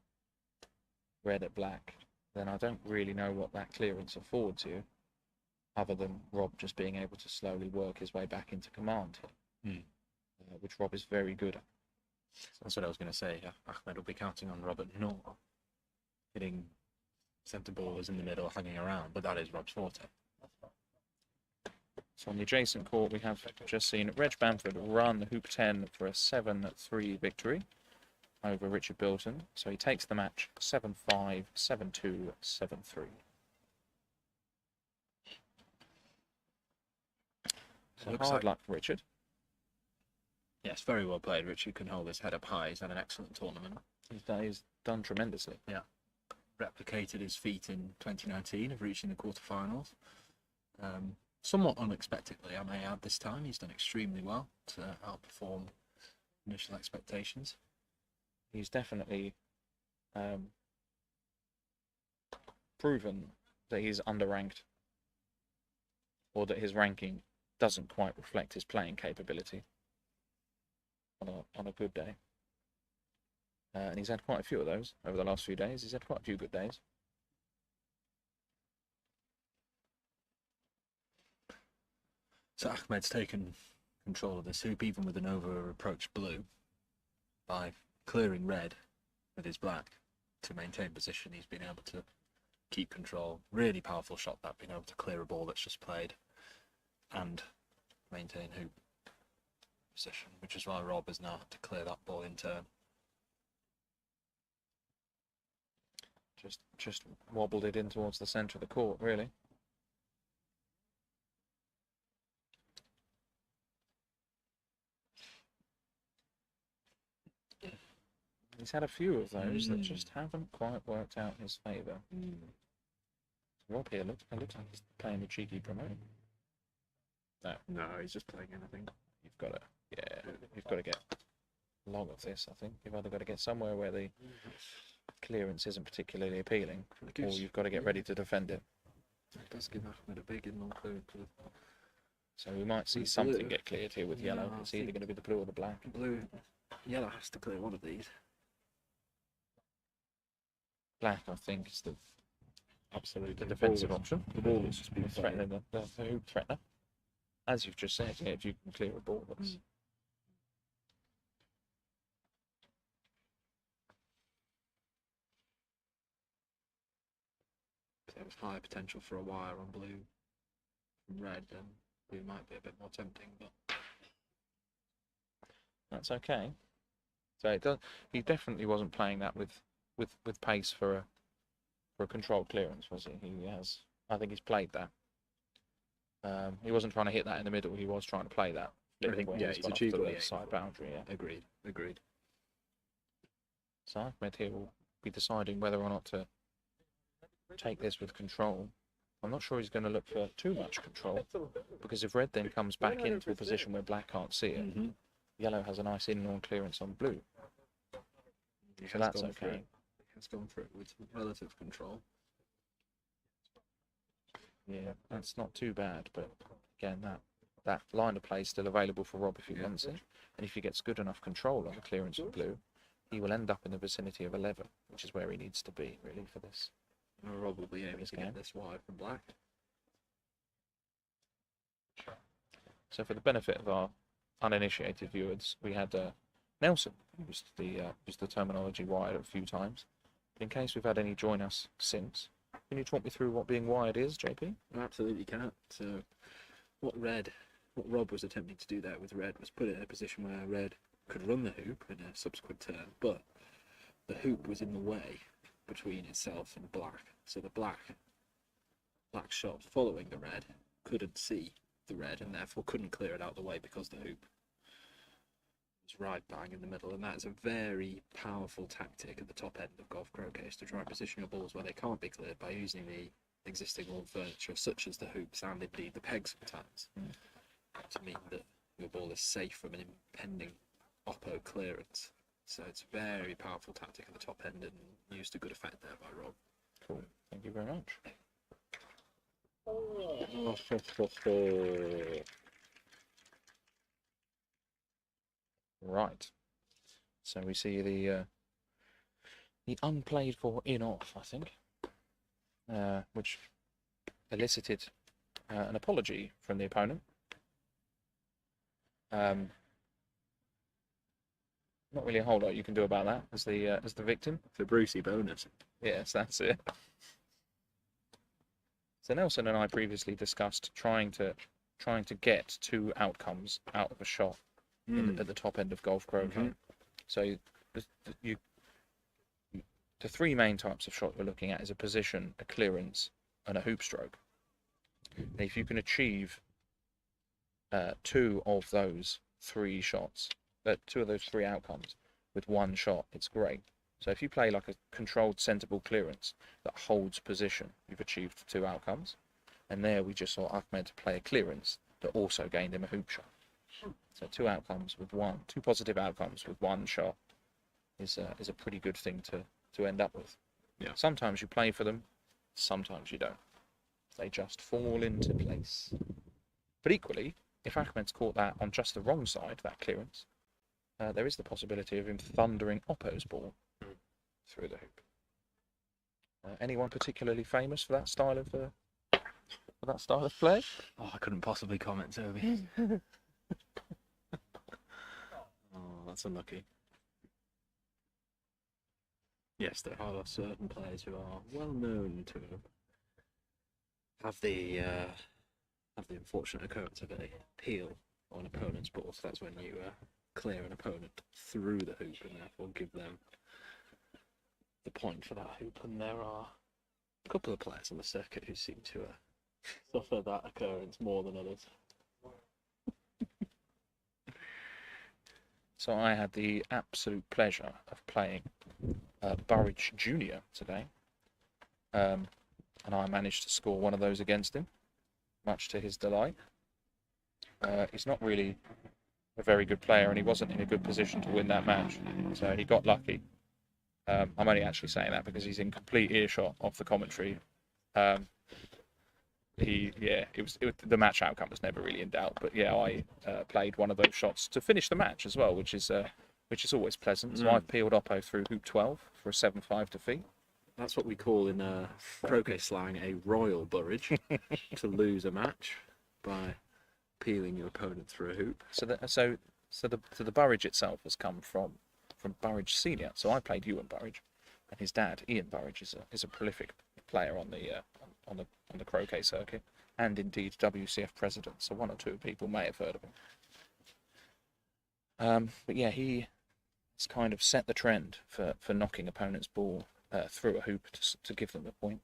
red at black, then I don't really know what that clearance affords you, other than Rob just being able to slowly work his way back into command here, which Rob is very good at. That's what I was going to say. Ahmed will be counting on Robert Noor hitting centre ballers in the middle, hanging around, but that is Rob's forte. So on the adjacent court, we have just seen Reg Bamford run Hoop 10 for a 7-3 victory over Richard Bilton. So he takes the match 7-5, 7-2, 7-3. So Looks hard like- luck for Richard. Yes, very well played. Richard can hold his head up high. He's had an excellent tournament. He's done tremendously. Replicated his feat in 2019 of reaching the quarterfinals. Somewhat unexpectedly, I may add, this time. He's done extremely well to outperform initial expectations. He's definitely proven that he's underranked, or that his ranking doesn't quite reflect his playing capability on a good day. And he's had quite a few of those over the last few days. He's had quite a few good days. So Ahmed's taken control of this hoop, even with an over-approached blue, by clearing red with his black to maintain position. He's been able to keep control. Really powerful shot, that, being able to clear a ball that's just played and maintain hoop. position, which is why Rob has now had to clear that ball in turn. Just wobbled it in towards the centre of the court, really. He's had a few of those that just haven't quite worked out in his favour. Rob here looks like he's playing a cheeky promote. No, he's just playing anything. You've got to get log of this. I think you've either got to get somewhere where the clearance isn't particularly appealing, or you've got to get ready to defend it. It does give Ahmed a big in-long clearance. So we might see With something blue. get cleared here with yellow. No, I It's either think- going to be the blue or the black. Yellow has to clear one of these. Black, I think, is the Absolutely. defensive option. The ball is just being We're threatening the hoop threatener. As you've just said, yeah, if you can clear a ball, that's If there was higher potential for a wire on blue from red, then blue might be a bit more tempting, but that's okay. So it does. He definitely wasn't playing that with pace for a controlled clearance, was he? He has. I think he's played that. He wasn't trying to hit that in the middle. He was trying to play that. I think, where yeah, he's he's gone off achieved to what the he aimed side for. boundary. Yeah. agreed. So Ahmed here will be deciding whether or not to take this with control. I'm not sure he's going to look for too much control, because if red then comes back into a position where black can't see it, yellow has a nice in-lawn clearance on blue. So that's okay. He has gone for it with relative control. Yeah, that's not too bad, but again, that line of play is still available for Rob if he wants it. And if he gets good enough control on the clearance of blue, he will end up in the vicinity of 11, which is where he needs to be, really, for this. Rob will be aiming This to game. get this wide from black. So for the benefit of our uninitiated viewers, we had Nelson used the terminology wired a few times. But in case we've had any join us since, can you talk me through what being wired is, JP? I absolutely can. So, what Rob was attempting to do there with red was put it in a position where red could run the hoop in a subsequent turn, but the hoop was in the way between itself and black. So the black shot following the red couldn't see the red and therefore couldn't clear it out the way because the hoop was right bang in the middle. And that's a very powerful tactic at the top end of golf croquet, is to try and position your balls where they can't be cleared by using the existing lawn furniture such as the hoops and indeed the pegs sometimes, to mean that your ball is safe from an impending oppo clearance. So it's a very powerful tactic at the top end and used to good effect there by Rob. Cool. Thank you very much. Right. So we see the unplayed for in-off, I think, which elicited an apology from the opponent. Not really a whole lot you can do about that as the victim. The Brucey bonus. Yes, that's it. So Nelson and I previously discussed trying to get two outcomes out of a shot at the top end of golf croquet. So the three main types of shot you're looking at is a position, a clearance, and a hoop stroke. And if you can achieve two of those three shots, two of those three outcomes with one shot, it's great. So if you play like a controlled, sensible clearance that holds position, you've achieved two outcomes. And there we just saw Ahmed play a clearance that also gained him a hoop shot. So two positive outcomes with one shot is a pretty good thing to end up with. Yeah. Sometimes you play for them, sometimes you don't. They just fall into place. But equally, if Ahmed's caught that on just the wrong side, that clearance, there is the possibility of him thundering Oppo's ball through the hoop. Anyone particularly famous for that style of play? Oh, I couldn't possibly comment, Toby. Oh, that's unlucky. Yes, there are certain players who are well known to have the unfortunate occurrence of a peel on opponent's ball. So that's when you clear an opponent through the hoop and therefore give them the point for that hoop. And there are a couple of players on the circuit who seem to suffer that occurrence more than others. So I had the absolute pleasure of playing Burridge Junior today, and I managed to score one of those against him, much to his delight. He's not really a very good player, and he wasn't in a good position to win that match, so he got lucky. I'm only actually saying that because he's in complete earshot of the commentary. The match outcome was never really in doubt, but yeah, I played one of those shots to finish the match as well, which is always pleasant. So I've peeled Oppo through hoop 12 for a 7-5 defeat. That's what we call in croquet slang a royal Burridge, to lose a match by peeling your opponent through a hoop. So the Burridge itself has come from Burridge Senior. So I played Ewan Burridge, and his dad Ian Burridge is a prolific player on the croquet circuit, and indeed WCF president. So one or two people may have heard of him. But yeah, he has kind of set the trend for knocking opponents' ball through a hoop to give them the point.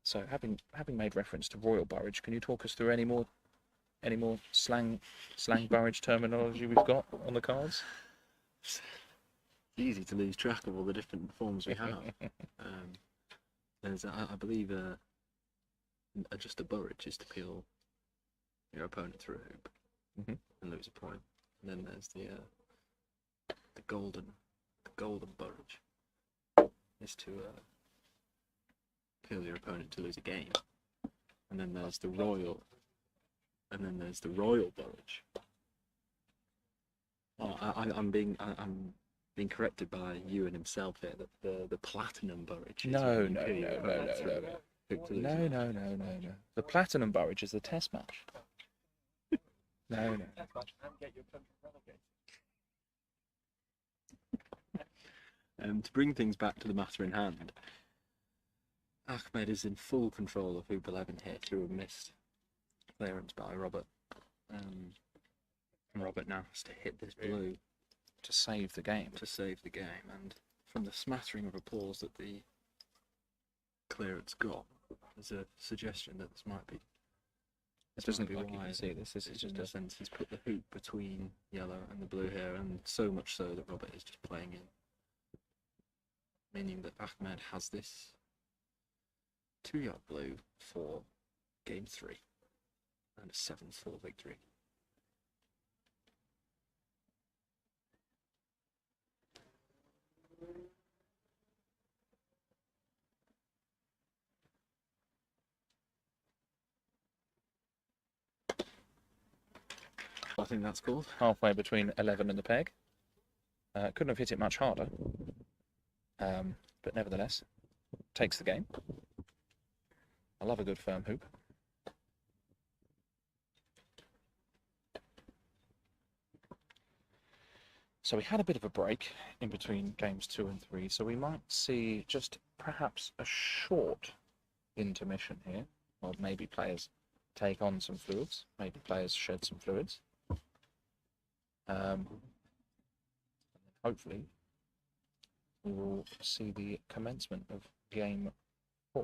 So having made reference to Royal Burridge, can you talk us through any more slang Burridge terminology we've got on the cards? It's easy to lose track of all the different forms we have. There's, I believe, just a Burridge is to peel your opponent through a hoop and lose a point. And then there's the golden Burridge is to peel your opponent to lose a game. And then there's the royal Burridge. Oh, I'm being corrected by Ewan himself here that the platinum Burridge is No. The Platinum Burridge is the test match. No. To bring things back to the matter in hand, Ahmed is in full control of hoop 11 here through a missed clearance by Robert. And Robert now has to hit this blue To save the game. And from the smattering of applause that the clearance got, there's a suggestion that this might be. It doesn't look like you can see this. This is just in a sense he's put the hoop between yellow and the blue here, and so much so that Robert is just playing in, meaning that Ahmed has this 2-yard blue for game 3 and a 7-4 victory. I think that's called. Halfway between 11 and the peg. Couldn't have hit it much harder. But nevertheless, takes the game. I love a good firm hoop. So we had a bit of a break in between games 2 and 3, so we might see just perhaps a short intermission here, or maybe players take on some fluids, maybe players shed some fluids. Hopefully we will see the commencement of game 4.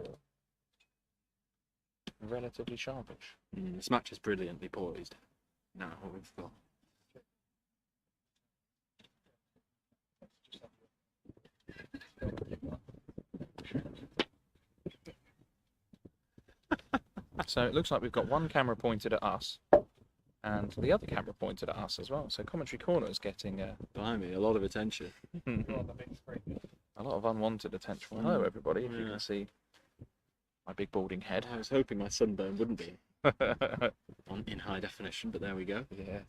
Relatively sharpish. This match is brilliantly poised. Now we've got. So it looks like we've got one camera pointed at us, and the other camera pointed at us as well. So commentary corner is getting Behind me, a lot of attention. a lot of unwanted attention. Well, hello everybody, if you can see my big balding head. I was hoping my sunburn wouldn't be in high definition, but there we go. Yeah.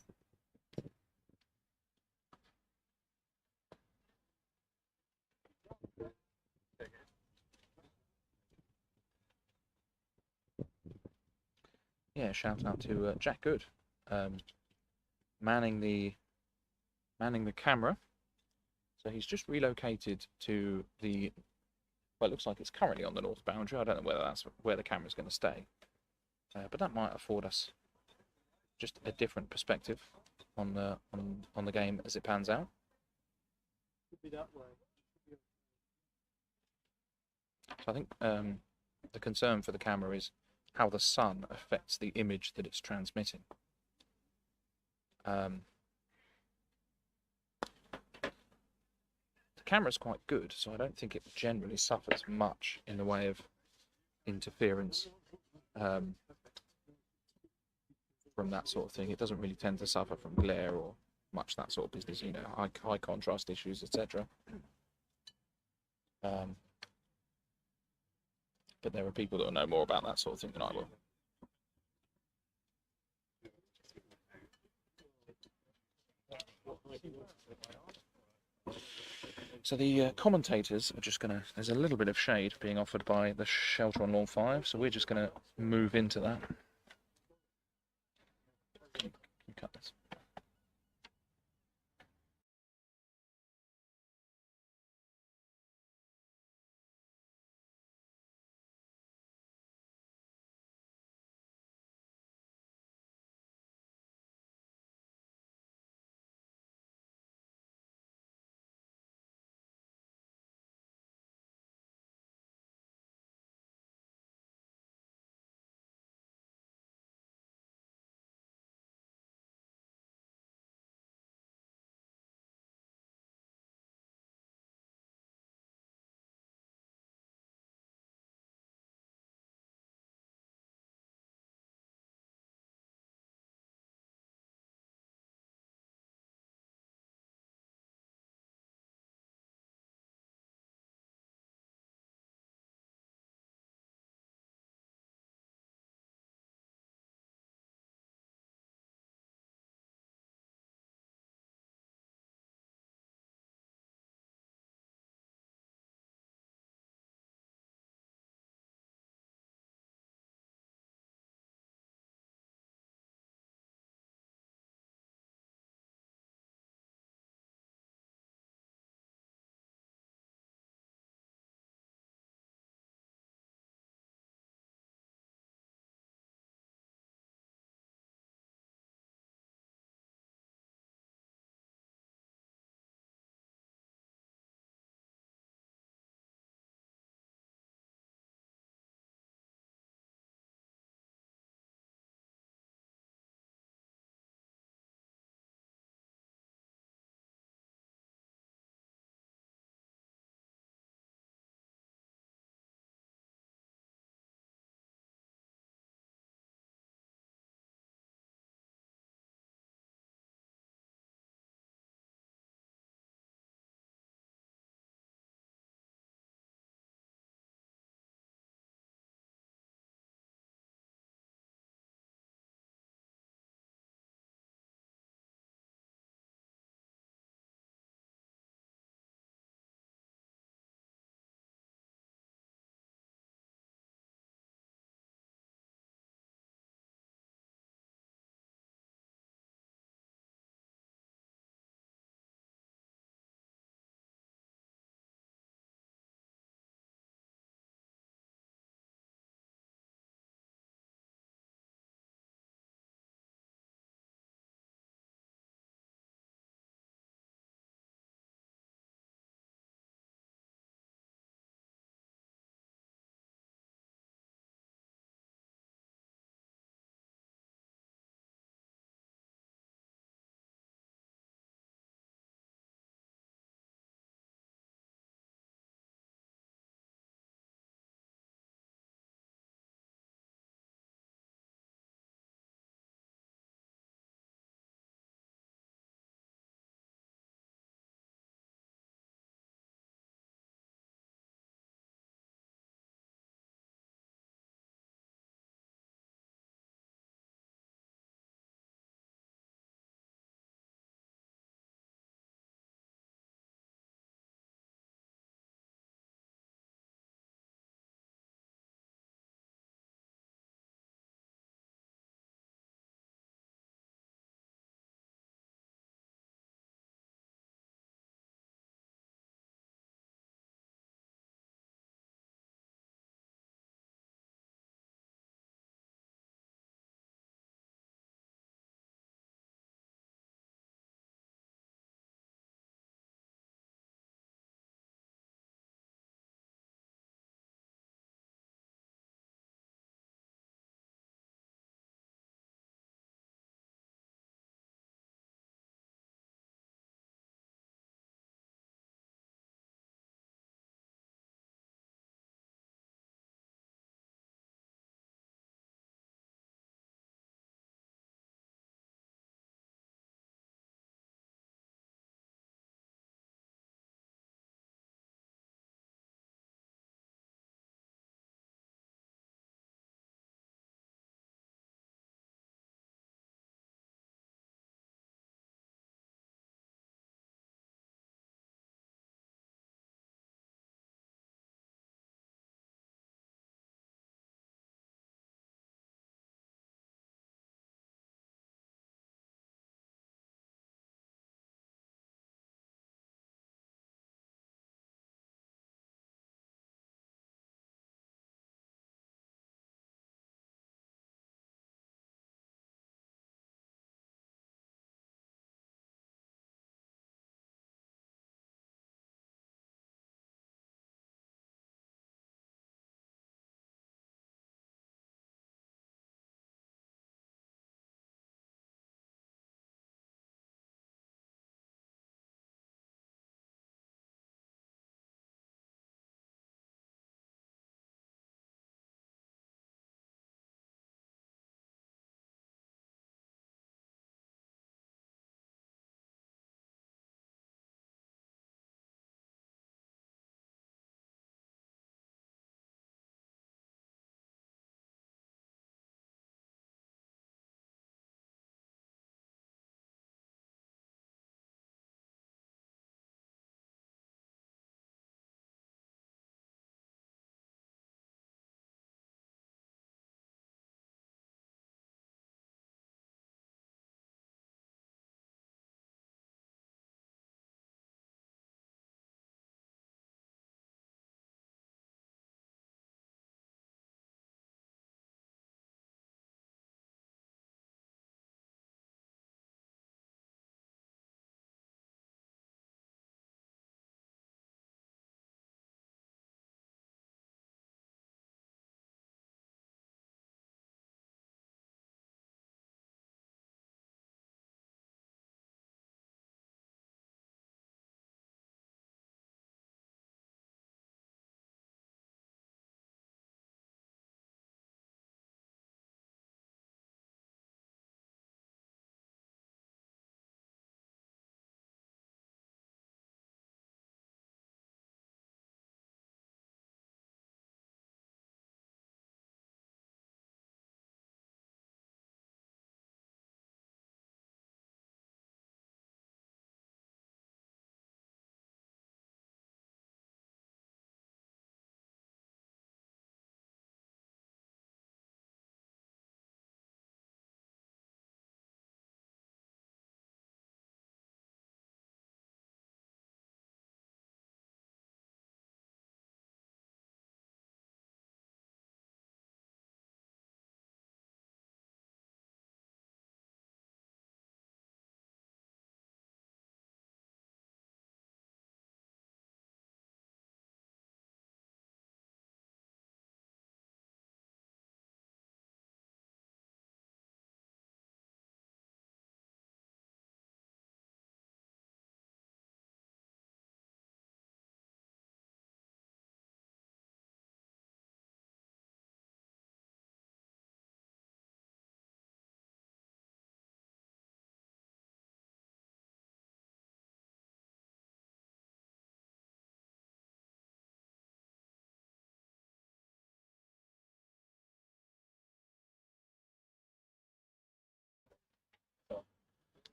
Yeah, shout out to Jack Good, manning the camera. So he's just relocated to the. Well, it looks like it's currently on the north boundary. I don't know whether that's where the camera's going to stay, but that might afford us just a different perspective on the game as it pans out. So I think the concern for the camera is how the sun affects the image that it's transmitting. The camera's quite good, so I don't think it generally suffers much in the way of interference from that sort of thing. It doesn't really tend to suffer from glare or much that sort of business, you know, high contrast issues, etc. But there are people that will know more about that sort of thing than I will. So the commentators are just going to, there's a little bit of shade being offered by the shelter on Lawn 5, so we're just going to move into that. Can you cut this?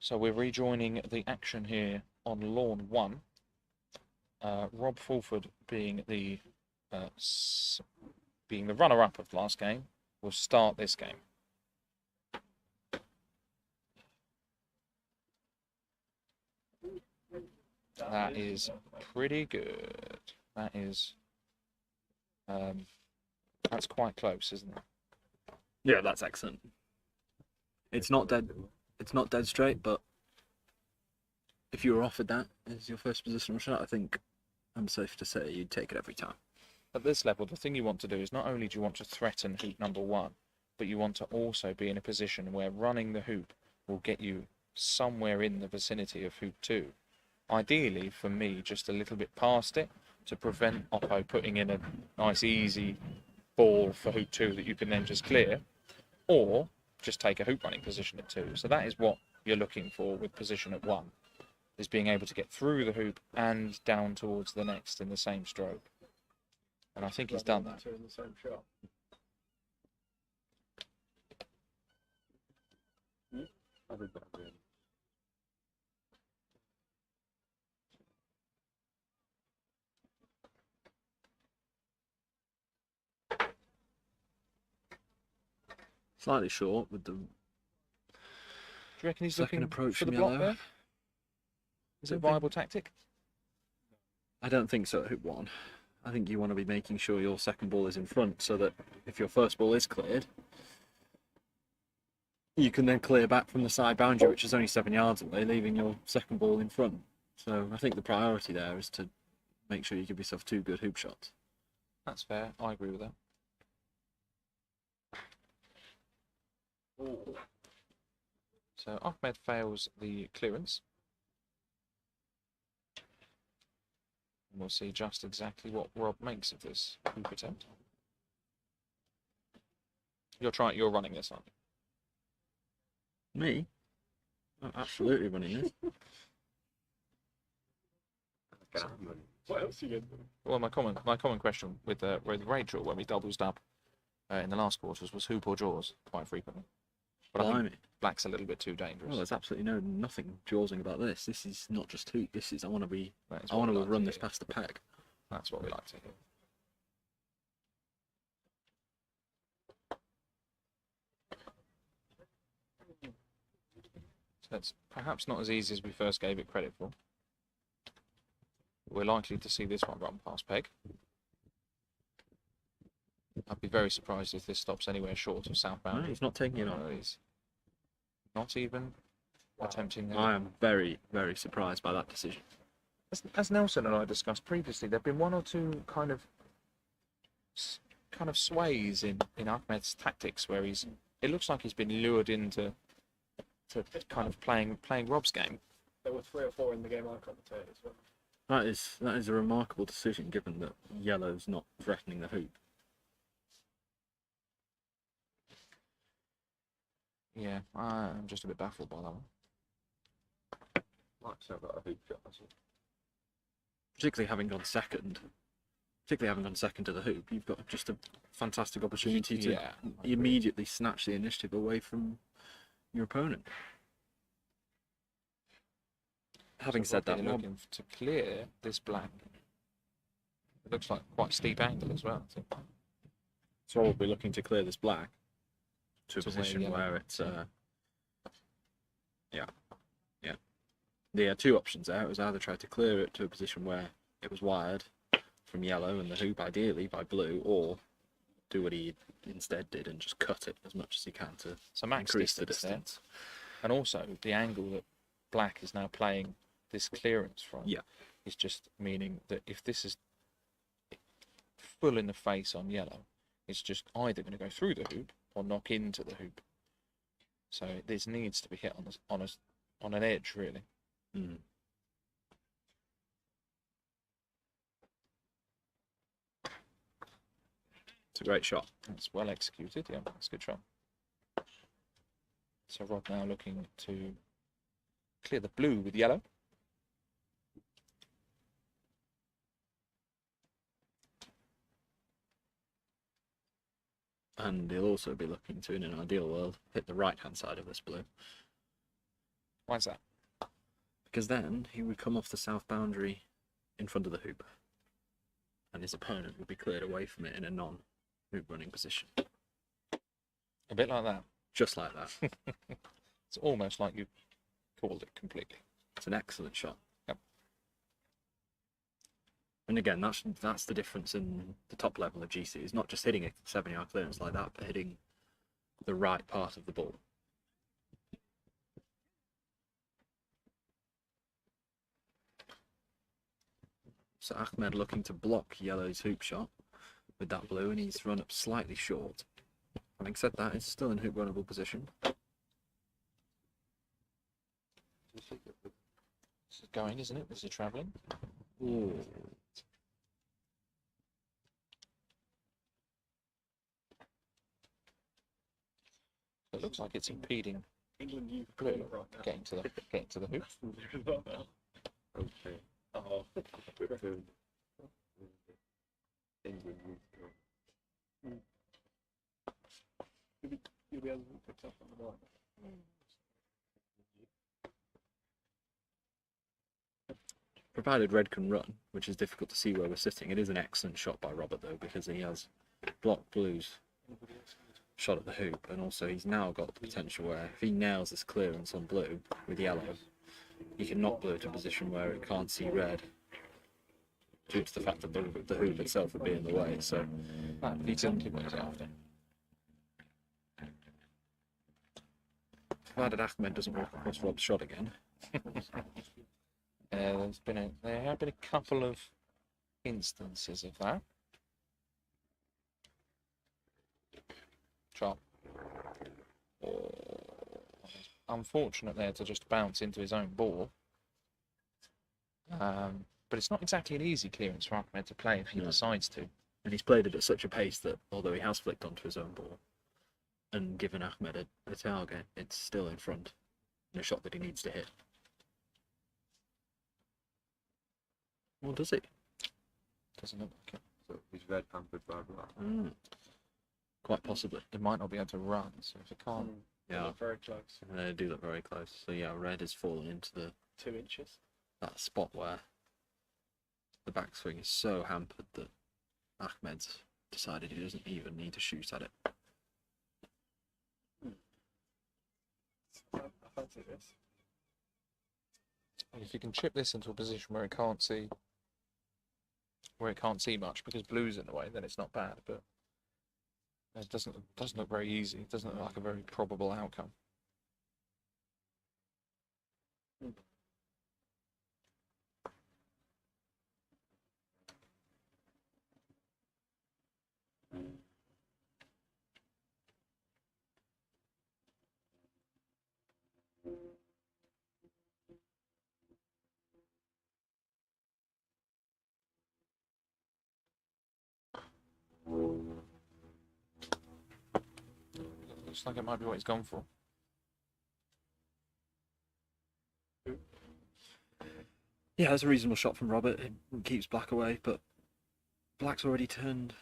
So we're rejoining the action here on lawn 1. Rob Fulford being the runner-up of last game will start this game. That is pretty good. That is that's quite close, isn't it? Yeah, that's excellent. It's not dead. It's not dead straight, but if you were offered that as your first positional shot, I think I'm safe to say you'd take it every time. At this level, the thing you want to do is not only do you want to threaten hoop number 1, but you want to also be in a position where running the hoop will get you somewhere in the vicinity of hoop 2. Ideally, for me, just a little bit past it to prevent Oppo putting in a nice easy ball for hoop 2 that you can then just clear, or just take a hoop running position at 2. So that is what you're looking for with position at 1, is being able to get through the hoop and down towards the next in the same stroke. And I think he's done that. Slightly short with the Do you reckon he's second looking approach for the from block yellow. there? Is it a viable tactic? I don't think so at hoop 1. I think you want to be making sure your second ball is in front so that if your first ball is cleared, you can then clear back from the side boundary, which is only 7 yards away, leaving your second ball in front. So I think the priority there is to make sure you give yourself 2 good hoop shots. That's fair. I agree with that. So Ahmed fails the clearance. And we'll see just exactly what Rob makes of this hoop attempt. You're running this, aren't you? Me? I'm absolutely running this. What else are you going to do? Well, my common question with Rachel when we doubles up in the last quarters was hoop or jaws quite frequently. But I think Blimey. black's a little bit too dangerous. Well, there's absolutely nothing jawsing about this. This is not just hoop. This is I want to That is I what want we to like run to this hear. past the peg. That's what we like to hear. So it's perhaps not as easy as we first gave it credit for. We're likely to see this one run past peg. I'd be very surprised if this stops anywhere short of south No, boundary. he's not taking it on. No, he's not even attempting that. I am very, very surprised by that decision. As Nelson and I discussed previously, there have been 1 or 2 kind of sways in Ahmed's tactics where it looks like he's been lured into kind of playing Rob's game. There were 3 or 4 in the game I commentated as well. That is a remarkable decision given that yellow's not threatening the hoop. Yeah, I'm just a bit baffled by that one. Mike's not got a hoop shot, has he? Particularly having gone second to the hoop, you've got just a fantastic opportunity to Yeah. immediately snatch the initiative away from your opponent. Having So said that, Rob Rob, looking to clear this black. It looks like quite a steep angle as well. so we'll be looking to clear this black to a To where position yellow- where it's There are 2 options there. It was either try to clear it to a position where it was wired from yellow and the hoop ideally by blue, or do what he instead did and just cut it as much as he can to So max increase the distance there. distance. And also the angle that black is now playing this clearance from is just meaning that if this is full in the face on yellow, it's just either going to go through the hoop or knock into the hoop. So this needs to be hit on an edge, really. Mm. It's a great shot. It's well executed. Yeah, that's a good shot. So Rob now looking to clear the blue with yellow. And he'll also be looking to, in an ideal world, hit the right-hand side of this blue. Why's that? Because then he would come off the south boundary in front of the hoop, and his opponent would be cleared away from it in a non-hoop running position. A bit like that. Just like that. It's almost like you called it completely. It's an excellent shot. Yep. And again, that's the difference in the top level of GC. It's not just hitting a 7-yard clearance like that, but hitting the right part of the ball. So Ahmed looking to block Yellow's hoop shot with that blue, and he's run up slightly short. Having said that, it's still in hoop runnable position. This is going, isn't it? This is travelling. Ooh. It looks like it's impeding England youth blue right now. getting to the hoop. Okay. Oh. England youth. You'll be able to pick up on the mic. Provided red can run, which is difficult to see where we're sitting, it is an excellent shot by Robert though, because he has blocked blue's shot at the hoop, and also he's now got the potential where if he nails this clearance on blue with yellow, he can knock blue to a position where it can't see red due to the fact that the hoop itself would be in the way. So That's exactly what he's after. provided Ahmed doesn't walk across Rob's shot again. There have been a couple of instances of that. Chop. Unfortunate there to just bounce into his own ball. But it's not exactly an easy clearance for Ahmed to play if he decides to. And he's played it at such a pace that although he has flicked onto his own ball and given Ahmed a target, it's still in front in a shot that he needs to hit. Well, does he? Doesn't look like it. So he's red pampered by black. Quite possibly. He might not be able to run, so if he can't. Yeah. Very close. They do look very close. So yeah, red has fallen into 2 inches. that spot where the backswing is so hampered that Ahmed's decided he doesn't even need to shoot at it. I fancy this. If you can chip this into a position where it can't see much because blue's in the way, then it's not bad. But it doesn't look very easy. It doesn't look like a very probable outcome. Looks like it might be what he's gone for. Yeah, it's a reasonable shot from Robert. It keeps black away, but Ahmed's already turned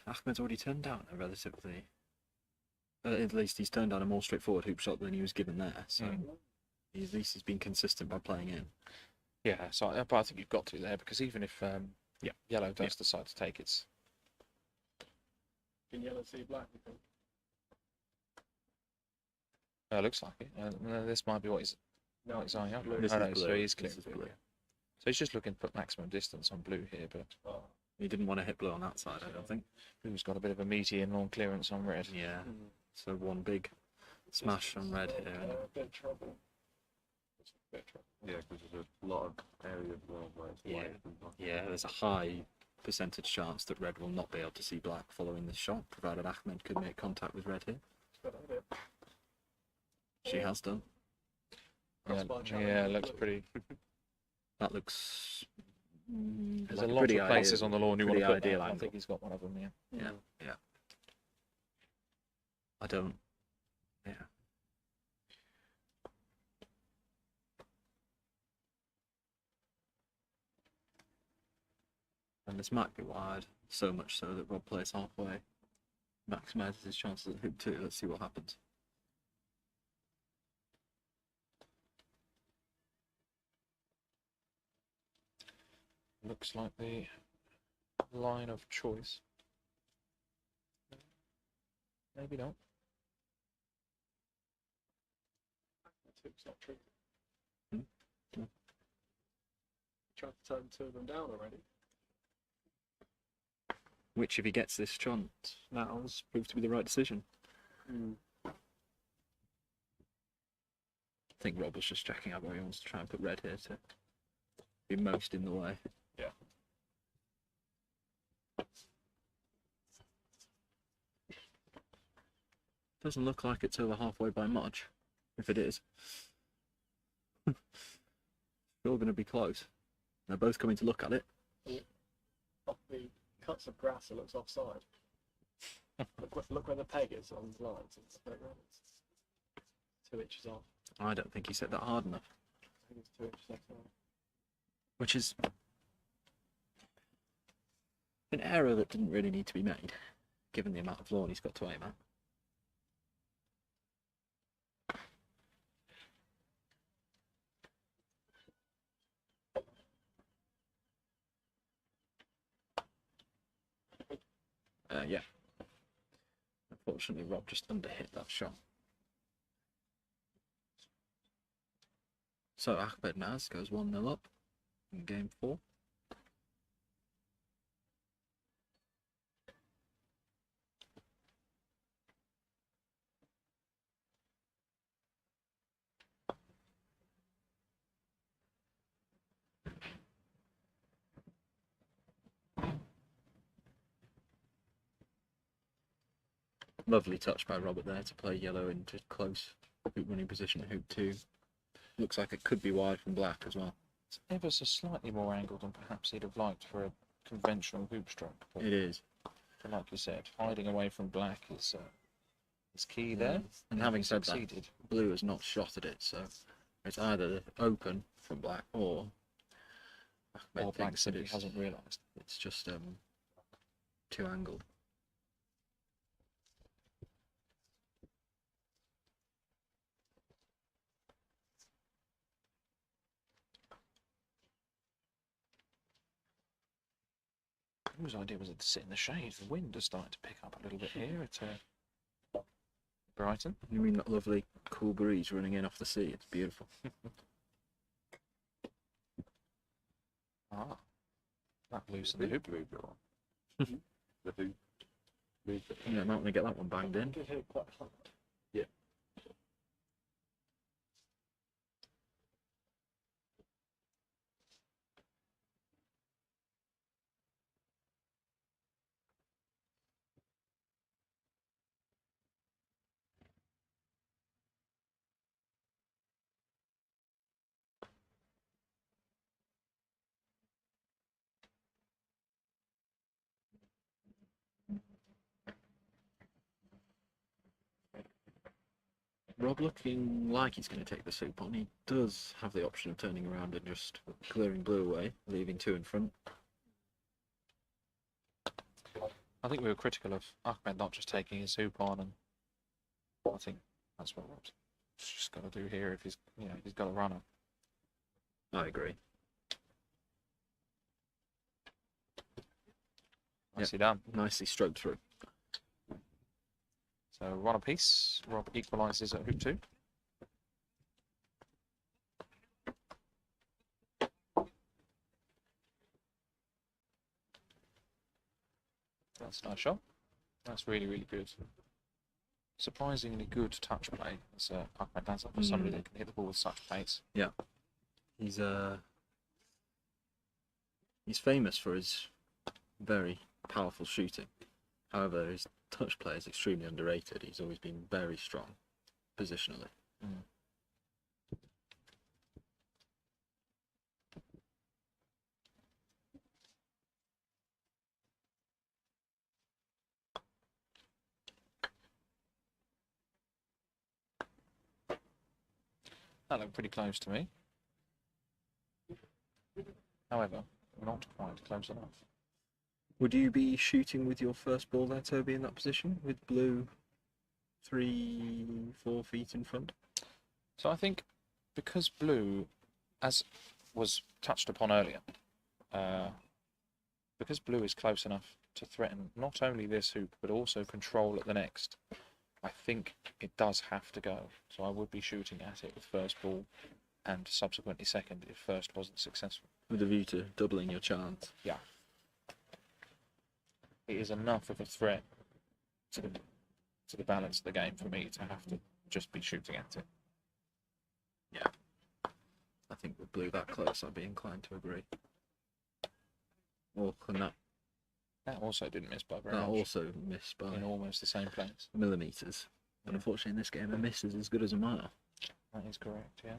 down a relatively, at least he's turned down a more straightforward hoop shot than he was given there. So at least he's been consistent by playing in. Yeah, so but I think you've got to there because even if yellow does decide to take it, Can yellow see black, you think? looks like it. This might be what he's eyeing up. This Oh, is no, blue. so he's This clear. is blue. So he's just looking for maximum distance on blue here, but He didn't want to hit blue on that side, I don't think. blue's got a bit of a meaty and long clearance on red. Yeah. So one big smash on red here. And A bit of trouble. It's a bit of trouble. Yeah, because there's a lot of area of the world where it's Yeah. white and black. yeah, there's a high percentage chance that red will not be able to see black following this shot, provided Ahmed could make contact with red here. It's a good idea. She has done. Crossbar challenge. Yeah, looks pretty. That looks There's like a a lot pretty of places ideal- on the lawn you want to pretty put that. ideal I angle. think he's got one of them. Yeah. yeah. I don't. Yeah. And this might be wide, so much so that Rob plays halfway. Maximises his chances at hoop 2. Let's see what happens. looks like the line of choice. Maybe not. It's not true. Hmm. Tried to turn two of them down already. Which, if he gets this chance, now's proved to be the right decision. I think Rob was just checking out where he wants to try and put red here to be most in the way. Yeah. Doesn't look like it's over halfway by much, if it is. Still going to be close. They're both coming to look at it. Off the cuts of grass, it looks offside. Look where the peg is on the lines. It's 2 inches off. I don't think he set that hard enough. I think it's 2 inches offside. Which is an error that didn't really need to be made, given the amount of lawn he's got to aim at. Yeah. Unfortunately, Rob just underhit that shot. So Ahmed Naz goes 1-0 up in game 4. Lovely touch by Robert there to play yellow into close hoop running position at hoop 2. Looks like it could be wide from black as well. It's ever so slightly more angled than perhaps he'd have liked for a conventional hoop stroke. But It is. like you said, hiding away from black is key there. And having said that, succeeded. blue has not shot at it, so it's either open from black or Ahmed Or black thinks that simply hasn't realised. it's just too angled. Whose idea was it to sit in the shade? The wind has started to pick up a little bit here at Brighton. You mean that lovely cool breeze running in off the sea? It's beautiful. Ah, that loosened the hoop. The hoop. Yeah, might want to get that one banged in. Did hit quite hard. Rob looking like he's going to take the soup on. He does have the option of turning around and just clearing blue away, leaving 2 in front. I think we were critical of Ahmed not just taking his hoop on, and I think that's what Rob's just got to do here if he's got a runner. I agree. Nicely done. Nicely stroked through. So run a piece. Rob equalises at hoop 2. That's a nice shot. That's really, really good. Surprisingly good touch play. As Ahmed Naz for somebody that can hit the ball with such pace. He's famous for his very powerful shooting. However, his touch play is extremely underrated. He's always been very strong positionally. That looked pretty close to me. However, not quite close enough. Would you be shooting with your first ball there, Toby, in that position, with blue 3-4 feet in front? So I think because blue, as was touched upon earlier, because blue is close enough to threaten not only this hoop but also control at the next, I think it does have to go. So I would be shooting at it with first ball and subsequently second if first wasn't successful. With a view to doubling your chance. Yeah. It is enough of a threat to the balance of the game for me to have to just be shooting at it. Yeah. I think with blue that close, I'd be inclined to agree. Or can That also didn't miss by very that much. also missed by In almost the same place. millimetres. But Yeah. unfortunately in this game a miss is as good as a mile. That is correct, yeah.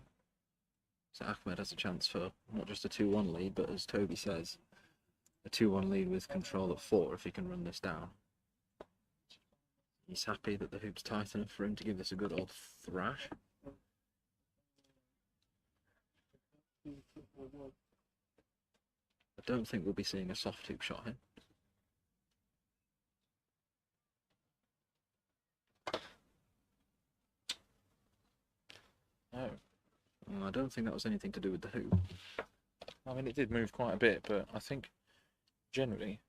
So Ahmed has a chance for not just a 2-1 lead, but as Toby says, a 2-1 lead with control at 4 if he can run this down. He's happy that the hoop's tight enough for him to give this a good old thrash. I don't think we'll be seeing a soft hoop shot here. No. I don't think that was anything to do with the hoop. I mean, it did move quite a bit, but I think generally,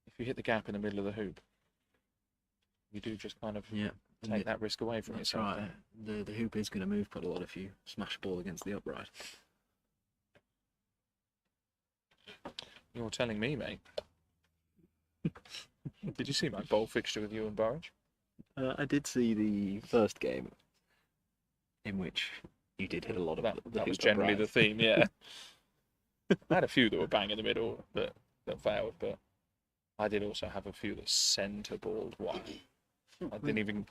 if you hit the gap in the middle of the hoop, you do just kind of Yeah, take that risk away from that's yourself. right. The hoop is going to move quite a lot if you smash a ball against the upright. You're telling me, mate. Did you see my bowl fixture with you and Burridge? I did see the first game in which you did hit a lot of That the was hoop generally upright. the theme, yeah. I had a few that were bang in the middle that failed, but I did also have a few that centre balled wide. I didn't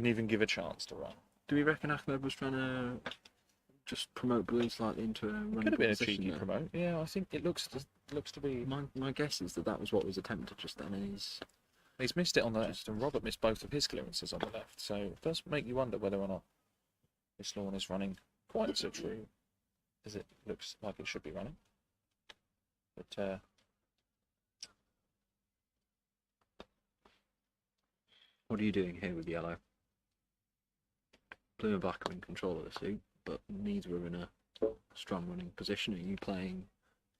even give a chance to run. Do we reckon Ahmed was trying to just promote blue slightly into a running Could have been a position cheeky there? promote. Yeah, I think it looks to be. My guess is that was what was attempted just then, and He's missed it on the left, and Robert missed both of his clearances on the left. So it does make you wonder whether or not this lawn is running quite so true as it looks like it should be running. But what are you doing here with yellow? Blue and black are in control of the suit, but neither are in a strong running position. Are you playing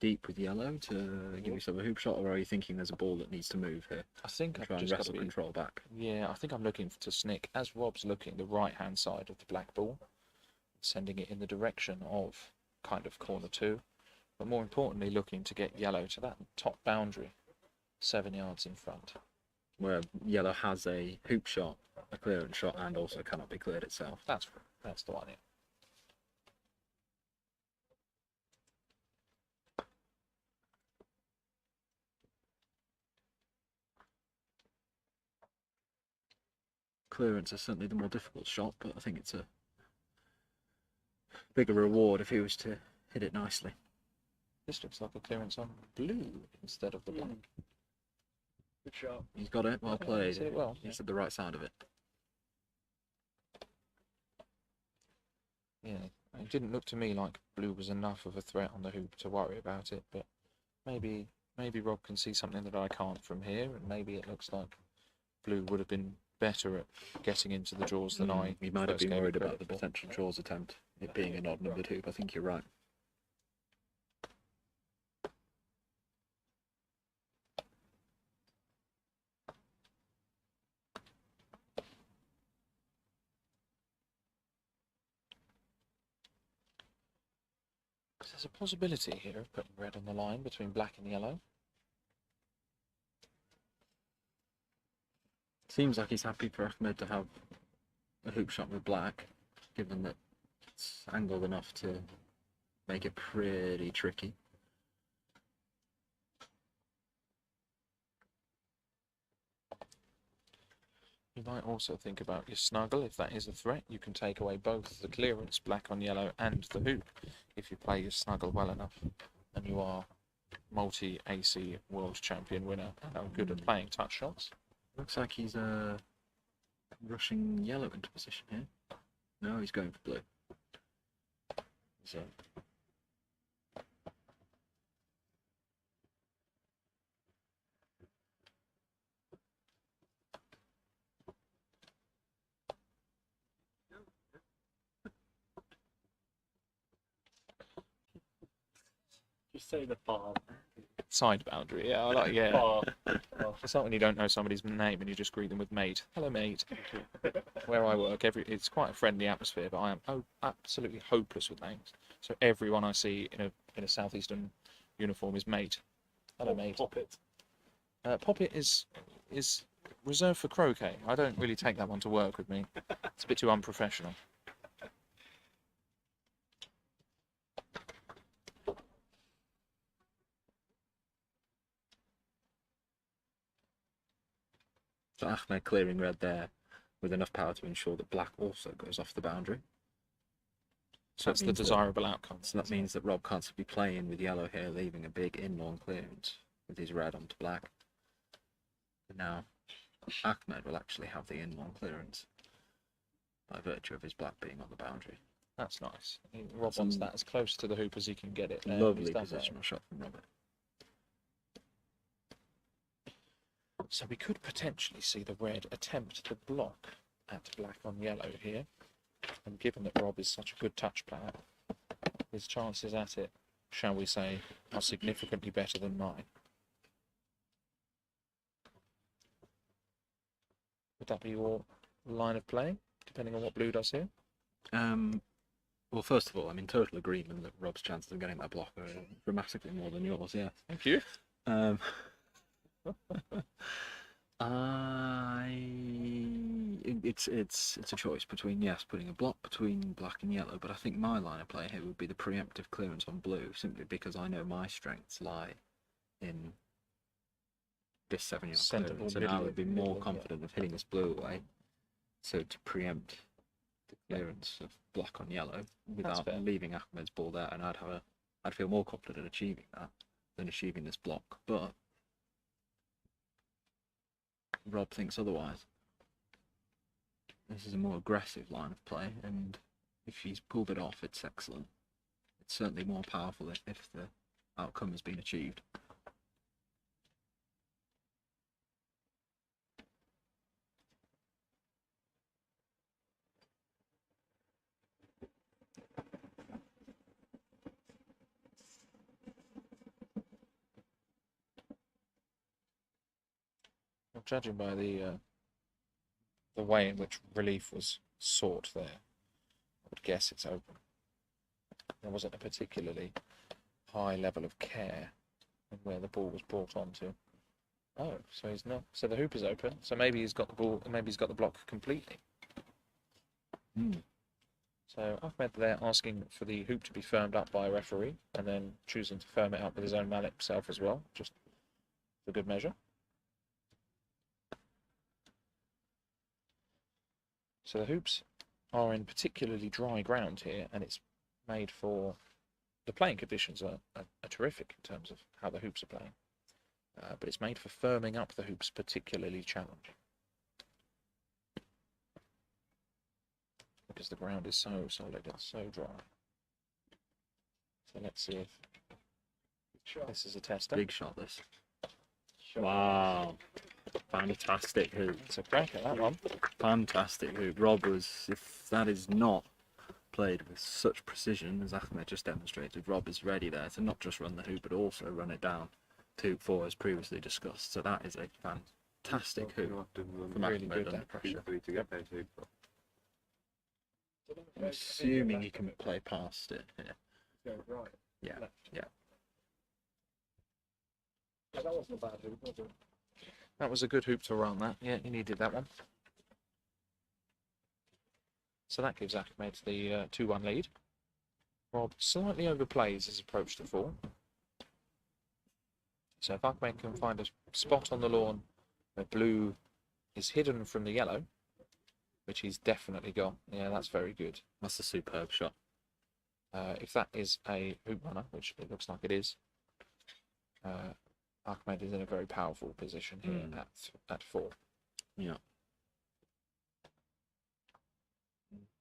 deep with yellow to give yourself a hoop shot, or are you thinking there's a ball that needs to move here? I think Try I've and just got to wrestle be. control back. Yeah, I think I'm looking to snick as Rob's looking the right-hand side of the black ball, sending it in the direction of kind of corner 2, but more importantly looking to get yellow to that top boundary, 7 yards in front. Where yellow has a hoop shot, a clearance shot, and also cannot be cleared itself. That's the one. Yeah. Clearance is certainly the more difficult shot, but I think it's a bigger reward if he was to hit it nicely. This looks like a clearance on blue instead of the black. Good shot. He's got it, well Yeah, played. he's hit it well. He's at the right side of it. Yeah, it didn't look to me like blue was enough of a threat on the hoop to worry about it, but maybe Rob can see something that I can't from here, and maybe it looks like blue would have been better at getting into the draws than I. You might have first been gave it worried about credit the for. potential draws attempt, it being an odd numbered hoop. I think you're right. There's a possibility here of putting red on the line between black and yellow. Seems like he's happy for Ahmed to have a hoop shot with black, given that it's angled enough to make it pretty tricky. You might also think about your snuggle. If that is a threat, you can take away both the clearance, black on yellow, and the hoop if you play your snuggle well enough. And you are multi-AC world champion winner and are good at playing touch shots. Looks like he's rushing yellow into position here. No, he's going for blue. So Just say the far. Side boundary, yeah, I like, yeah. Far. It's like when you don't know somebody's name and you just greet them with mate. Hello, mate. Where I work, it's quite a friendly atmosphere, but I am absolutely hopeless with names. So everyone I see in a southeastern uniform is mate. Hello, mate. Poppet. Poppet is reserved for croquet. I don't really take that one to work with me. It's a bit too unprofessional. So Ahmed clearing red there with enough power to ensure that black also goes off the boundary. So That's the desirable outcome. So that means that Rob can't be playing with yellow here, leaving a big in-lawn clearance with his red onto black. But now Ahmed will actually have the in-lawn clearance by virtue of his black being on the boundary. That's nice. Rob wants that as close to the hoop as he can get it. There. Lovely He's done that. positional shot from Robert. So we could potentially see the red attempt to block at black on yellow here. And given that Rob is such a good touch player, his chances at it, shall we say, are significantly better than mine. Would that be your line of play, depending on what blue does here? Well, first of all, I'm in total agreement that Rob's chances of getting that block are dramatically more than yours, yeah. Thank you. It's a choice between, yes, putting a block between black and yellow, but I think my line of play here would be the preemptive clearance on blue, simply because I know my strengths lie in this 7-yard Centre clearance, or and I middle, would be more yeah. confident of hitting this blue away, so to preempt the clearance of black on yellow without fair. leaving Ahmed's ball there, and I'd feel more confident achieving that than achieving this block, but Rob thinks otherwise. This is a more aggressive line of play, and if he's pulled it off, it's excellent. It's certainly more powerful if the outcome has been achieved. Well, judging by the way in which relief was sought there, I would guess it's open. There wasn't a particularly high level of care in where the ball was brought onto. Oh, so he's not. So the hoop is open. So maybe he's got the ball. Maybe he's got the block completely. So Ahmed there asking for the hoop to be firmed up by a referee, and then choosing to firm it up with his own mallet himself as well, just for good measure. So the hoops are in particularly dry ground here, and it's made for the playing conditions are terrific in terms of how the hoops are playing, but it's made for firming up the hoops particularly challenging because the ground is so solid and so dry. So let's see if this is a tester. Big shot, this. Wow. Fantastic hoop. It's a cracker, that one. Fantastic hoop. Rob was, if that is not played with such precision as Ahmed just demonstrated, Rob is ready there to not just run the hoop but also run it down to hoop 4 as previously discussed. So that is a fantastic hoop from Really Ahmed good under that. pressure. to get those hoops. I'm assuming he can play past it here. Going right. Yeah, Left. yeah. Yeah, that wasn't a bad hoop, was it? That was a good hoop to run, that. Yeah, he needed that one. So that gives Ahmed the 2-1 lead. Rob slightly overplays his approach to 4. So if Ahmed can find a spot on the lawn where blue is hidden from the yellow, which he's definitely got, yeah, that's very good. That's a superb shot. If that is a hoop runner, which it looks like it is, Ahmed is in a very powerful position here at 4. Yeah.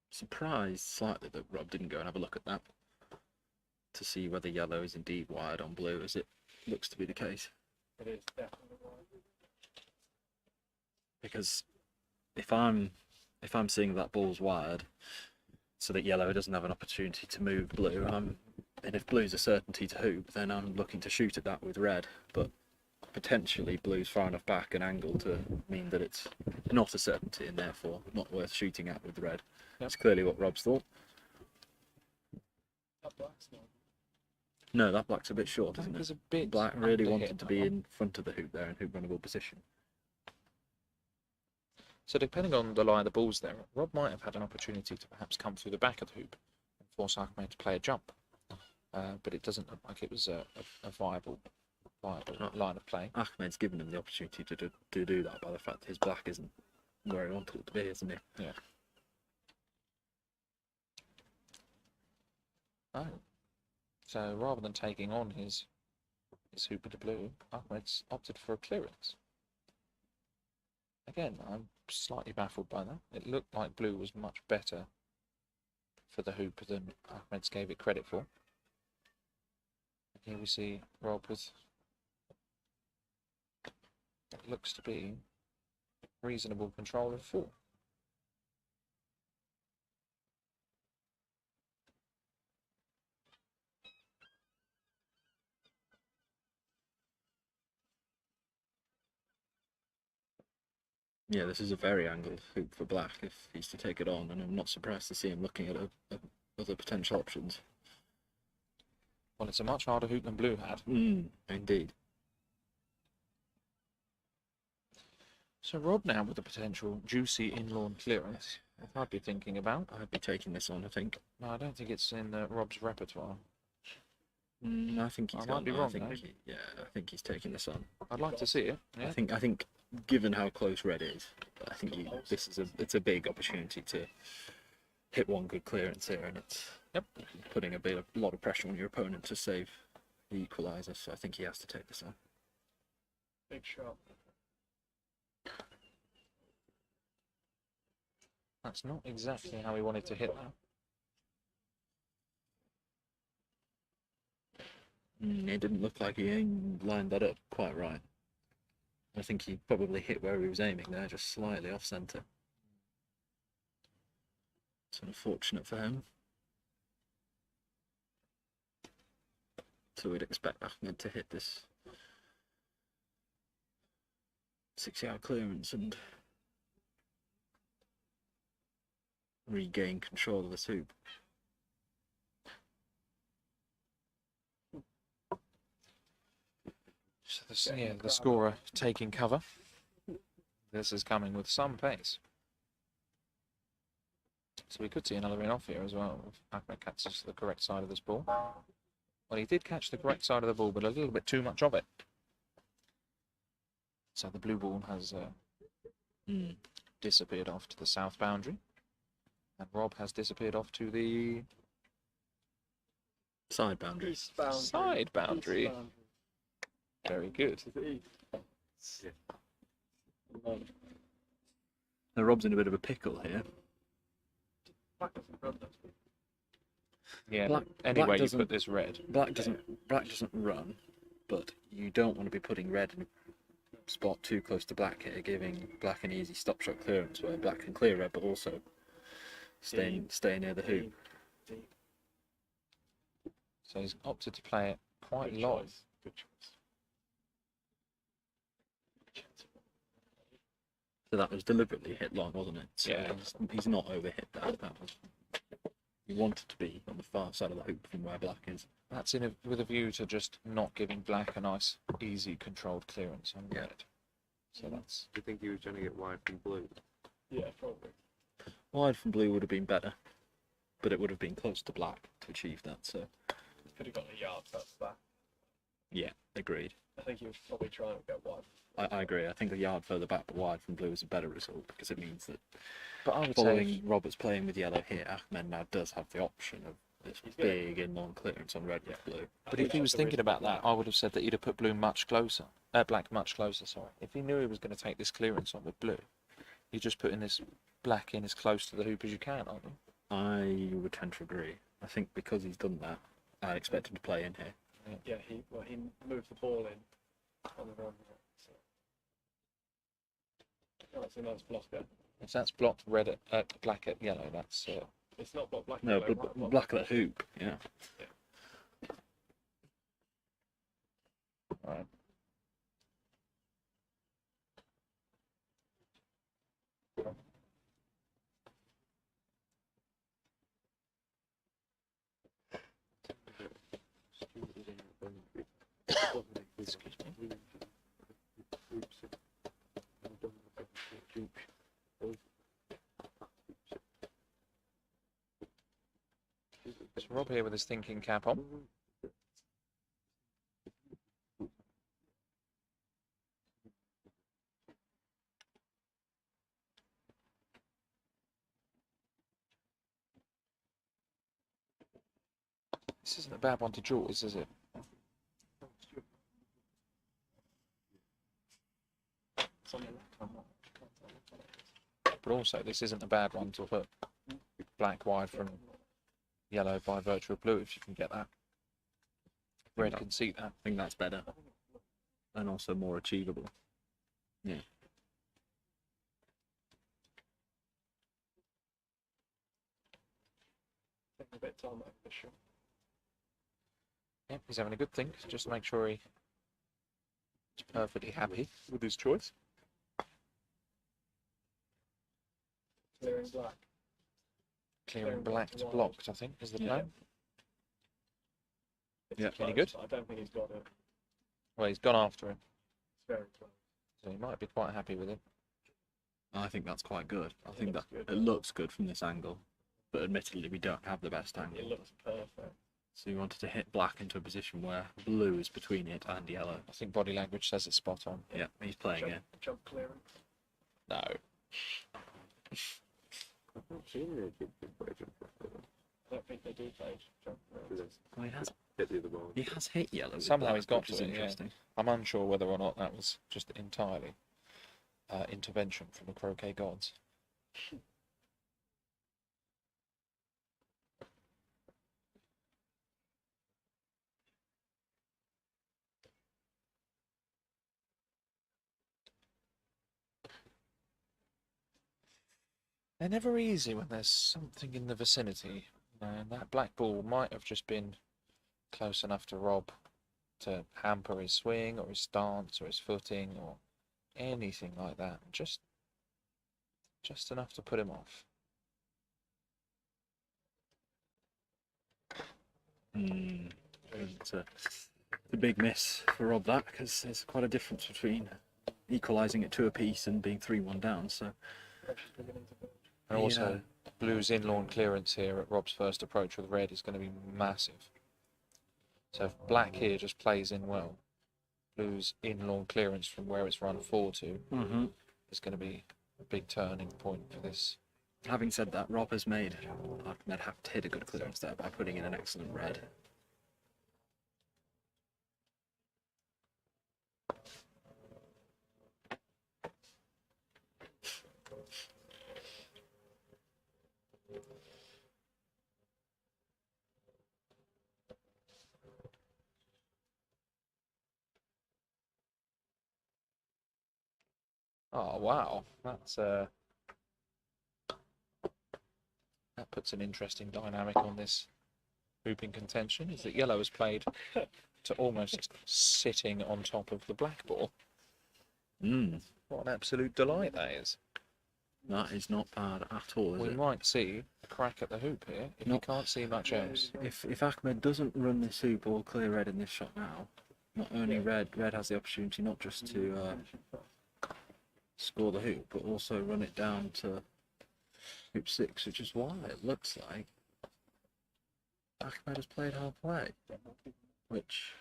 Surprised slightly that Rob didn't go and have a look at that to see whether yellow is indeed wired on blue, as it looks to be the case. It is definitely right. Because if I'm seeing that ball's wired so that yellow doesn't have an opportunity to move blue, I'm And if blue's a certainty to hoop, then I'm looking to shoot at that with red. But potentially blue's far enough back and angle to mean that it's not a certainty and therefore not worth shooting at with red. That's clearly what Rob's thought. That black's not. No, that black's a bit short, I isn't think it? there's a bit Black really underhit wanted to that be one. in front of the hoop there in hoop runnable position. So depending on the lie of the balls there, Rob might have had an opportunity to perhaps come through the back of the hoop and force Ahmed to play a jump. But it doesn't look like it was a viable line of play. Ahmed's given him the opportunity to do that by the fact that his black isn't where he wanted it to be, isn't he? Yeah. Oh. So rather than taking on his hoop into blue, Ahmed's opted for a clearance. Again, I'm slightly baffled by that. It looked like blue was much better for the hoop than Ahmed's gave it credit for. Here we see Rob with what looks to be reasonable control of 4. Yeah, this is a very angled hoop for black if he's to take it on, and I'm not surprised to see him looking at other potential options. Well, it's a much harder hoop than blue had. Indeed. So Rob now with a potential juicy in-lawn clearance, I'd be thinking about. I'd be taking this on, I think. No, I don't think it's in Rob's repertoire. I think he's I got. might be I wrong, think though. yeah, I think he's taking this on. I'd like to see it. Yeah. I think, given how close red is, I think it's a big opportunity to hit one good clearance here, and it's putting a lot of pressure on your opponent to save the equaliser. So I think he has to take this on. Big shot. That's not exactly how he wanted to hit that. It didn't look like he lined that up quite right. I think he probably hit where he was aiming there, just slightly off centre. It's unfortunate for him. So we'd expect Ahmed to hit this 6-yard clearance and regain control of this hoop. So the scorer taking cover. This is coming with some pace. So we could see another in-off here as well if Ahmed catches the correct side of this ball. Well, he did catch the correct side of the ball, but a little bit too much of it. So the blue ball has disappeared off to the south boundary. And Rob has disappeared off to the Side boundary. East boundary. side boundary. East boundary. Very good. To the east. Now Rob's in a bit of a pickle here. Black doesn't run, does it? Yeah. Black Anyway, you doesn't- put this red. Black doesn't run, but you don't want to be putting red in a spot too close to black here, giving black an easy stop shot clearance where black can clear red, but also stay near the hoop. Deep. So he's opted to play it quite Good low. choice. Good choice. So that was deliberately hit long, wasn't it? So Yeah. he's not overhit that. He wanted to be on the far side of the hoop from where black is. That's with a view to just not giving black a nice, easy, controlled clearance on Yeah. red. So that's Do you think he was trying to get wide from blue? Yeah, probably. Wide from blue would have been better, but it would have been close to black to achieve that. So Could have got a yard first back. yeah, agreed. I think he was probably trying to get wide. I agree. I think a yard further back but wide from blue is a better result because it means that But I would following say Roberts playing with yellow here, Ahmed now does have the option of this He's gonna- big in-long clearance on red with blue. But if he was thinking about that, I would have said that he'd have put blue much closer. Black much closer, sorry. If he knew he was going to take this clearance on with blue, you're just putting this black in as close to the hoop as you can, aren't you? I would tend to agree. I think because he's done that, I expect him to play in here. Yeah, he moved the ball in on the run. So. Oh, that's a nice block there. If that's blocked red at black at yellow, that's It's not block black. No, yellow, but white, black at that hoop, yeah. Right. Excuse me. So Rob here with his thinking cap on. This isn't a bad one to Jaws, is it? It's on the left hand. But also, this isn't a bad one to put black wide from yellow by virtue of blue, if you can get that. Red can see that. I think that's better. And also more achievable. Yeah. Taking a bit of time over this shot. Yep, he's having a good think, just to make sure he's perfectly happy with his choice. Clearing black. Clearing black to blocked, I think, is the plan. It's Yeah. close, Any good? but I don't think he's got it. Well, he's gone after him, It's very close. so he might be quite happy with it. I think that's quite good. I It think looks that good. it looks good from this angle. But admittedly, we don't have the best angle. It looks perfect. So you wanted to hit black into a position where blue is between it and yellow. I think body language says it's spot on. Yeah, he's playing Jump, it. jump clearing. No. I've not seen any kid play jump I don't think they do play jump clearing. Well, hit the other ball. he has hit yellow. with Somehow black, he's got which is to it, yeah. interesting. I'm unsure whether or not that was just entirely intervention from the croquet gods. They're never easy when there's something in the vicinity. And that black ball might have just been close enough to Rob to hamper his swing or his stance or his footing or anything like that. Just enough to put him off. It's a big miss for Rob, that, because there's quite a difference between equalising it to a piece and being 3-1 down. So Pressure's beginning to build. And also, blue's in-lawn clearance here at Rob's first approach with red is going to be massive. So if black here just plays in well, blue's in-lawn clearance from where it's run 4-2 is going to be a big turning point for this. having said that, Rob has made Ahmed have to hit a good clearance there by putting in an excellent red. Oh wow, that puts an interesting dynamic on this hooping contention. Is that yellow has played to almost sitting on top of the black ball. What an absolute delight that is. That is not bad at all, is We it? might see a crack at the hoop here if you can't see much else. If Ahmed doesn't run this hoop or clear red in this shot now, not only red has the opportunity not just to score the hoop, but also run it down to hoop 6, which is why it looks like Ahmed has played half play, which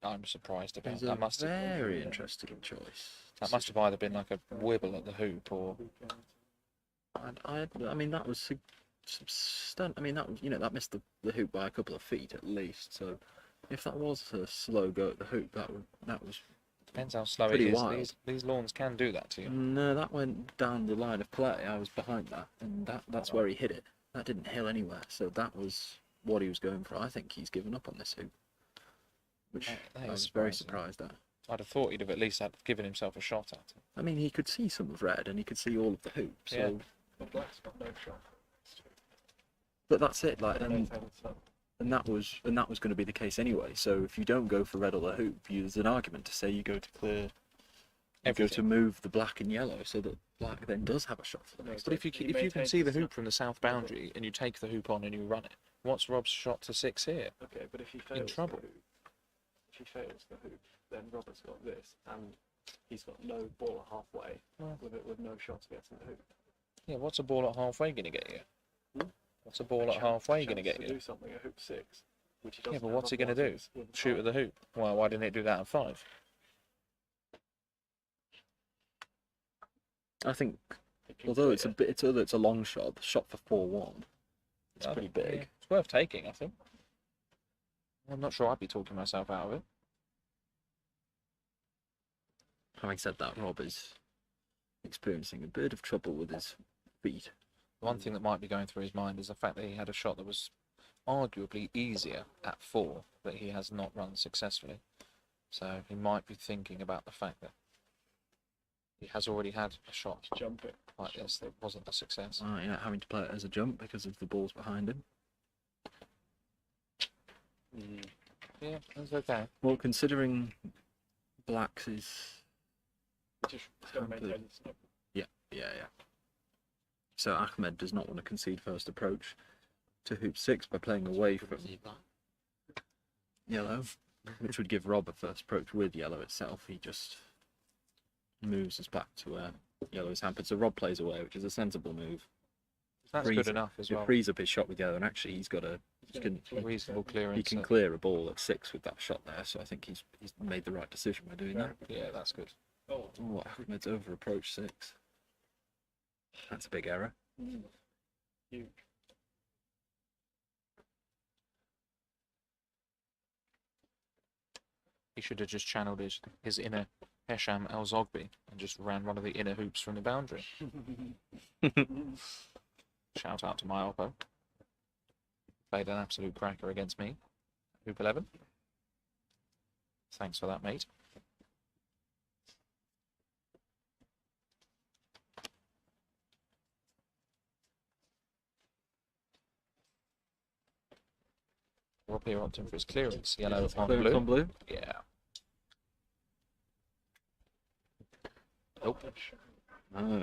I'm surprised about. is a That must have very interesting choice. that must have either been like a wibble at the hoop or I mean, that was stunt. I mean, that was, that missed the hoop by a couple of feet at least. So, if that was a slow go at the hoop, that was. depends how slow it Pretty is. wild. These lawns can do that to you. No, that went down the line of play. I was behind that, and that's where he hit it. That didn't hill anywhere. So that was what he was going for. I think he's given up on this hoop, which That I is was very surprising. surprised at. I'd have thought he'd have at least given himself a shot at it. I mean, he could see some of red, and he could see all of the hoop. So, Yeah. The black's got no shot. but that's it. Like, They and don't have it, so And that was going to be the case anyway. So if you don't go for red or the hoop, there's an argument to say you go to clear, you go to Everything. move the black and yellow, so that black then does have a shot for the No, next. But if you can see the hoop from the south boundary and you take the hoop on and you run it, what's Rob's shot to 6 here? Okay, but if he fails trouble. the hoop, then Robert's got this, and he's got no ball at halfway with no shot to get to the hoop. Yeah, what's a ball at halfway going to get you? Hmm? What's a ball at halfway going to get you? Do something at hoop 6, which he doesn't. Yeah, but have what's he going to do? otherwise with Shoot at the hoop? Well, why didn't it do that at 5? I think, It can although it's clear. a long shot, the shot for 4-1, it's I pretty think, yeah, big. it's worth taking, I think. I'm not sure I'd be talking myself out of it. Having said that, Rob is experiencing a bit of trouble with his feet. One thing that might be going through his mind is the fact that he had a shot that was arguably easier at 4 that he has not run successfully. So he might be thinking about the fact that he has already had a shot Jumping. like this that wasn't a success. Yeah, having to play it as a jump because of the balls behind him. Yeah, that's okay. Well, considering Black's is Just got to maintain the snip. yeah. So Ahmed does not want to concede first approach to hoop 6 by playing away from yellow, which would give Rob a first approach with yellow itself. He just moves us back to where yellow is hampered. So Rob plays away, which is a sensible move. That's Frees good it. enough as It well. frees up his shot with yellow, and actually he can Reasonable clearance. he can clear a ball at 6 with that shot there. So I think he's made the right decision by doing that. Yeah, that's good. Oh, Oh, Ahmed's over approach 6. That's a big error. huge. He should have just channeled his inner Hesham El Zogby and just ran one of the inner hoops from the boundary. Shout out to my oppo. Played an absolute cracker against me. Hoop 11. Thanks for that, mate. Rob here opting for his clearance. Yellow on Clearance blue. on blue. Yeah. Nope. Oh,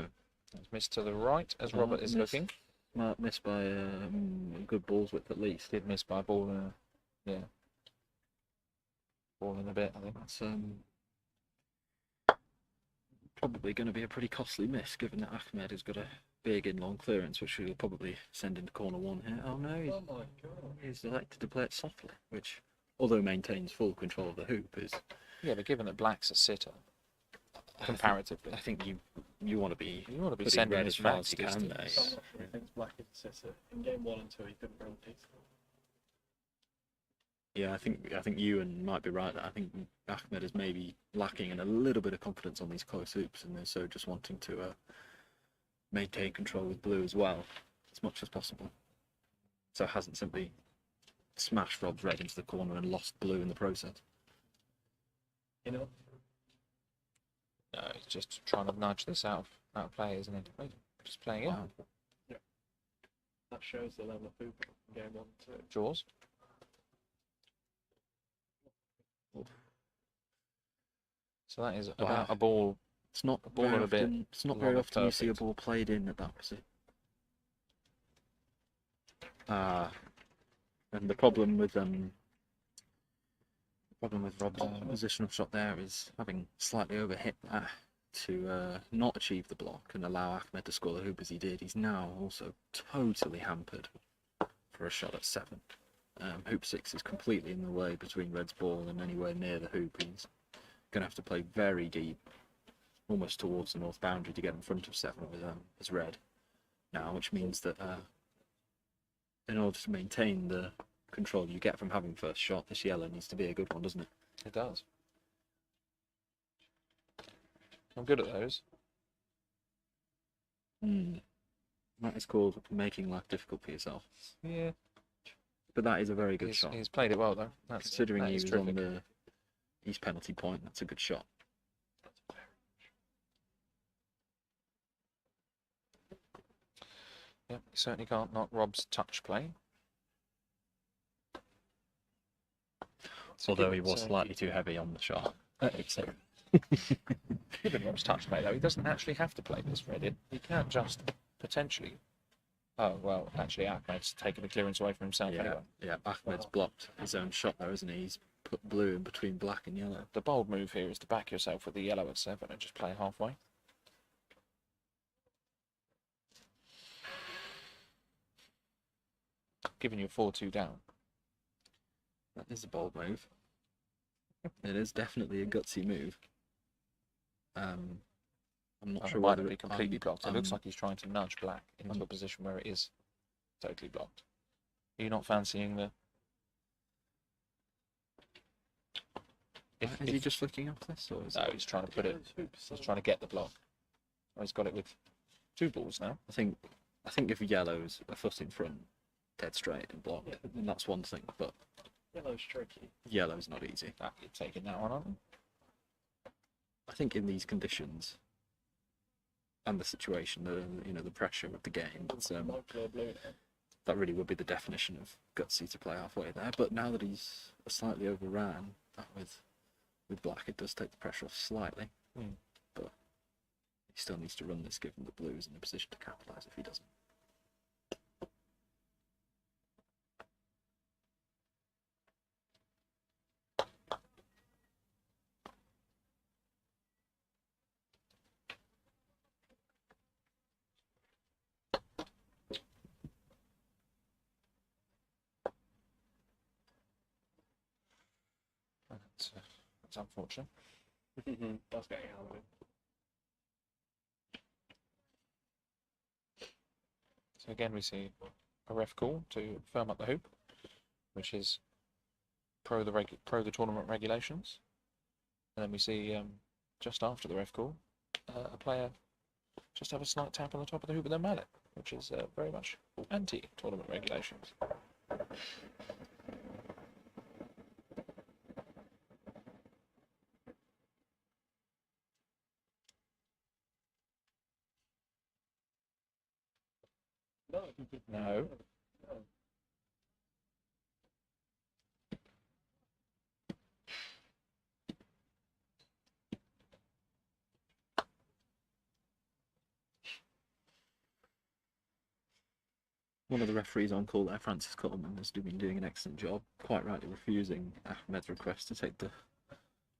It's missed to the right as Oh, Robert is missed. looking. smart miss by good balls width at least. Did miss by a ball and yeah. Ball in a bit, I think. That's probably going to be a pretty costly miss, given that Ahmed has got a big in long clearance, which he'll probably send into corner 1 here. Oh no, Oh my god. he's elected to play it softly, which, although maintains full control of the hoop, is. Yeah, but given that Black's a sitter, comparatively, I think you want to be. you want to be putting sending red as as far max as you can distance. there. I'm not sure he thinks Black is a sitter. In game 1 and 2, he couldn't run decent. Yeah, I think Ewan might be right. I think Ahmed is maybe lacking in a little bit of confidence on these close hoops, and so just wanting to maintain control with blue as well, as much as possible. So hasn't simply smashed Rob's red into the corner and lost blue in the process. You know? No, he's just trying to nudge this out of play, isn't it? Just playing it. Wow. That shows the level of hoop in game 1 and 2. Jaws. So that is about a ball. It's not A ball very and a bit often. It's not long very and often you see a perfect. ball played in at that position. And the problem with Rob's positional shot there is having slightly overhit that to not achieve the block and allow Ahmed to score the hoop as he did. He's now also totally hampered for a shot at 7. Hoop 6 is completely in the way between Red's ball and anywhere near the hoop. He's going to have to play very deep, almost towards the north boundary to get in front of 7 with his Red now, which means that in order to maintain the control you get from having first shot, this yellow needs to be a good one, doesn't it? It does. I'm good at those. That is called making life difficult for yourself. Yeah. But that is a very good shot. He's played it well though. Considering that he is was terrific. on the east penalty point, that's a good shot. Yeah, you certainly can't knock Rob's touch play. Although he was slightly too heavy on the shot. So Given Rob's touch play, though, he doesn't actually have to play this red in. He can't just potentially. Oh, well, actually, Ahmed's taken the clearance away from himself anyway. yeah, Ahmed's blocked his own shot there, isn't he? He's put blue in between black and yellow. The bold move here is to back yourself with the yellow at 7 and just play halfway. Giving you a 4-2 down. That is a bold move. It is definitely a gutsy move. I'm not sure Might whether not be completely blocked. It looks like he's trying to nudge black into a position where it is totally blocked. Are you not fancying the... Is he just flicking off this, or is No, he's trying to put it... He's trying to get the block. Oh, he's got it with 2 balls now. I think if yellow's a foot in front, dead straight and blocked, then that's one thing. But Yellow's tricky. yellow's not easy. You're taking that one on. I think in these conditions and the situation, the pressure of the game, it's, No clear blue now. that really would be the definition of gutsy to play halfway there. But now that he's slightly overran that with black, it does take the pressure off slightly. But he still needs to run this, given the blue is in a position to capitalise if he doesn't. That's unfortunate. That's getting out of it. So again, we see a ref call to firm up the hoop, which is pro the tournament regulations. And then we see just after the ref call, a player just have a slight tap on the top of the hoop with their mallet, which is very much anti-tournament regulations. No. One of the referees on call there, Francis Coleman, has been doing an excellent job, quite rightly refusing Ahmed's request to take the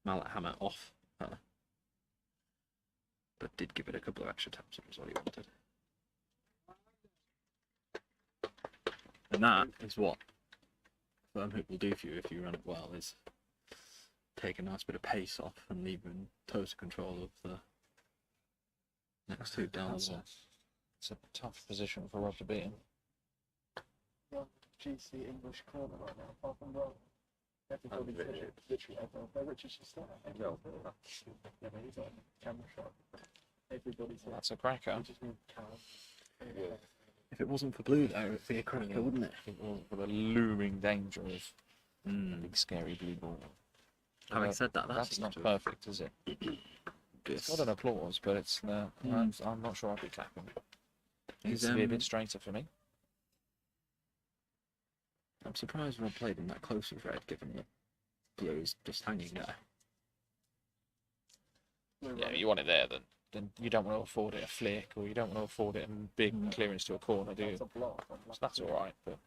mallet hammer off her. But did give it a couple of extra taps, which was what he wanted. And that is what firm hoop will do for you if you run it well, is take a nice bit of pace off and leave you in total control of the next hoop down the wall. It's a tough position for Rob to be in. GC English corner right now, apart from Rob. Everybody's there. Literally everyone. No, Richard's just there. Everyone's there. Yeah, but he's on camera shot. Everybody's there. That's a cracker. We just need Cal. If it wasn't for blue there, it'd be a cracker, wouldn't it? It was for the looming danger of a big scary blue ball. Having said that, That's not perfect, is it? It's got an applause, but it's I'm not sure I'd be clapping. It needs to be a bit straighter for me. I'm surprised Rob played in that close with red, given that blue is just hanging there. Yeah, you want it there, then you don't want to afford it a flick, or you don't want to afford it a big clearance to a corner, do you? That's a block. So that's all right, but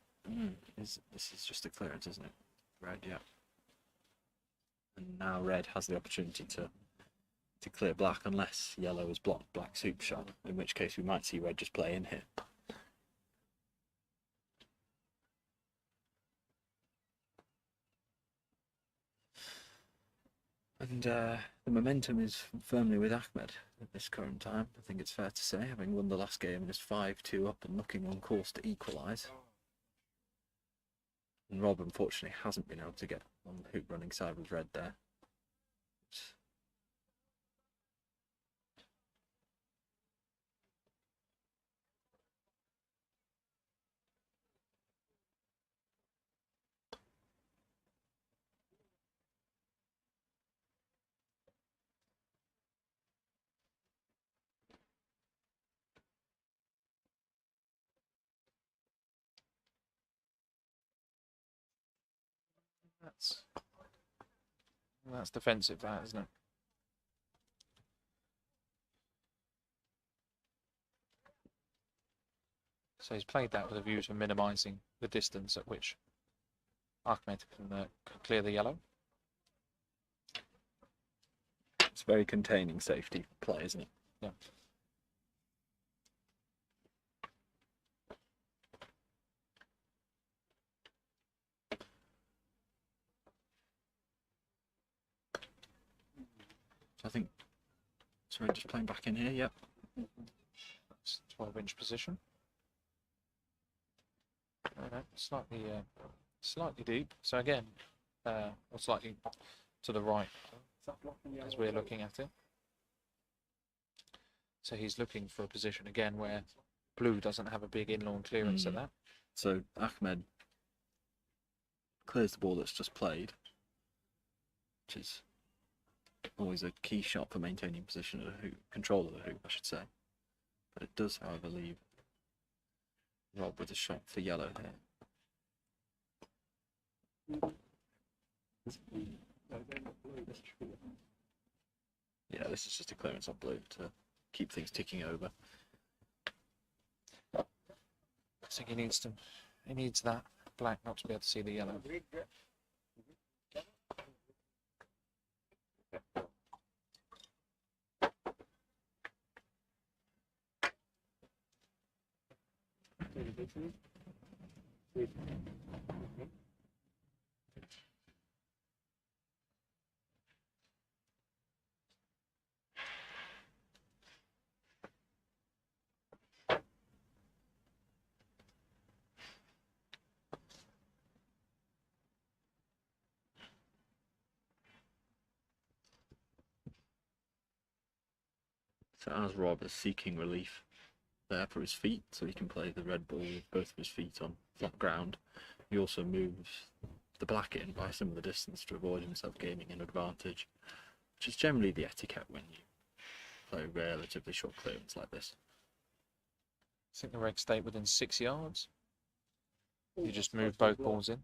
This is just a clearance, isn't it? Red, yeah. And now red has the opportunity to clear black, unless yellow has blocked black's hoop shot, in which case we might see red just play in here. And the momentum is firmly with Ahmed at this current time, I think it's fair to say, having won the last game and is 5-2 up and looking on course to equalise. And Rob, unfortunately, hasn't been able to get on the hoop running side with red there. That's defensive, that, isn't it? So he's played that with a view to minimising the distance at which Ahmed can clear the yellow. It's very containing safety play, isn't it? Yeah. So I think, sorry, just playing back in here, yep. It's 12-inch position. Slightly deep. So again, or slightly to the right as we're looking at it. So he's looking for a position again where blue doesn't have a big in-lawn clearance at that. So Ahmed clears the ball that's just played, which is always a key shot for maintaining position of the hoop, control of the hoop, I should say. But it does, however, leave Rob with a shot for yellow here. Yeah, this is just a clearance on blue to keep things ticking over. I think he needs that black not to be able to see the yellow. So as Rob is seeking relief there for his feet, so he can play the red ball with both of his feet on flat ground, he also moves the black in by some of the distance to avoid himself gaining an advantage, which is generally the etiquette when you play relatively short clearance like this. I think the regs stay within 6 yards. You just move both balls in.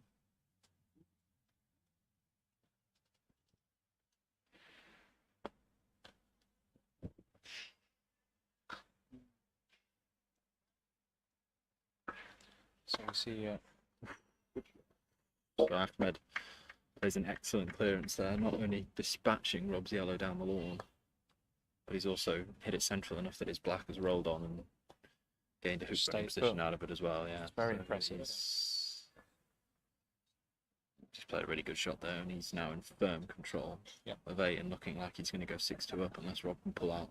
So we see So Ahmed plays an excellent clearance there, not only dispatching Rob's yellow down the lawn, but he's also hit it central enough that his black has rolled on and gained a hoop running Stayed position put. out of it as well. Yeah, It's very So impressive. he's just played a really good shot there, and he's now in firm control of 8 and looking like he's going to go 6-2 up unless Rob can pull out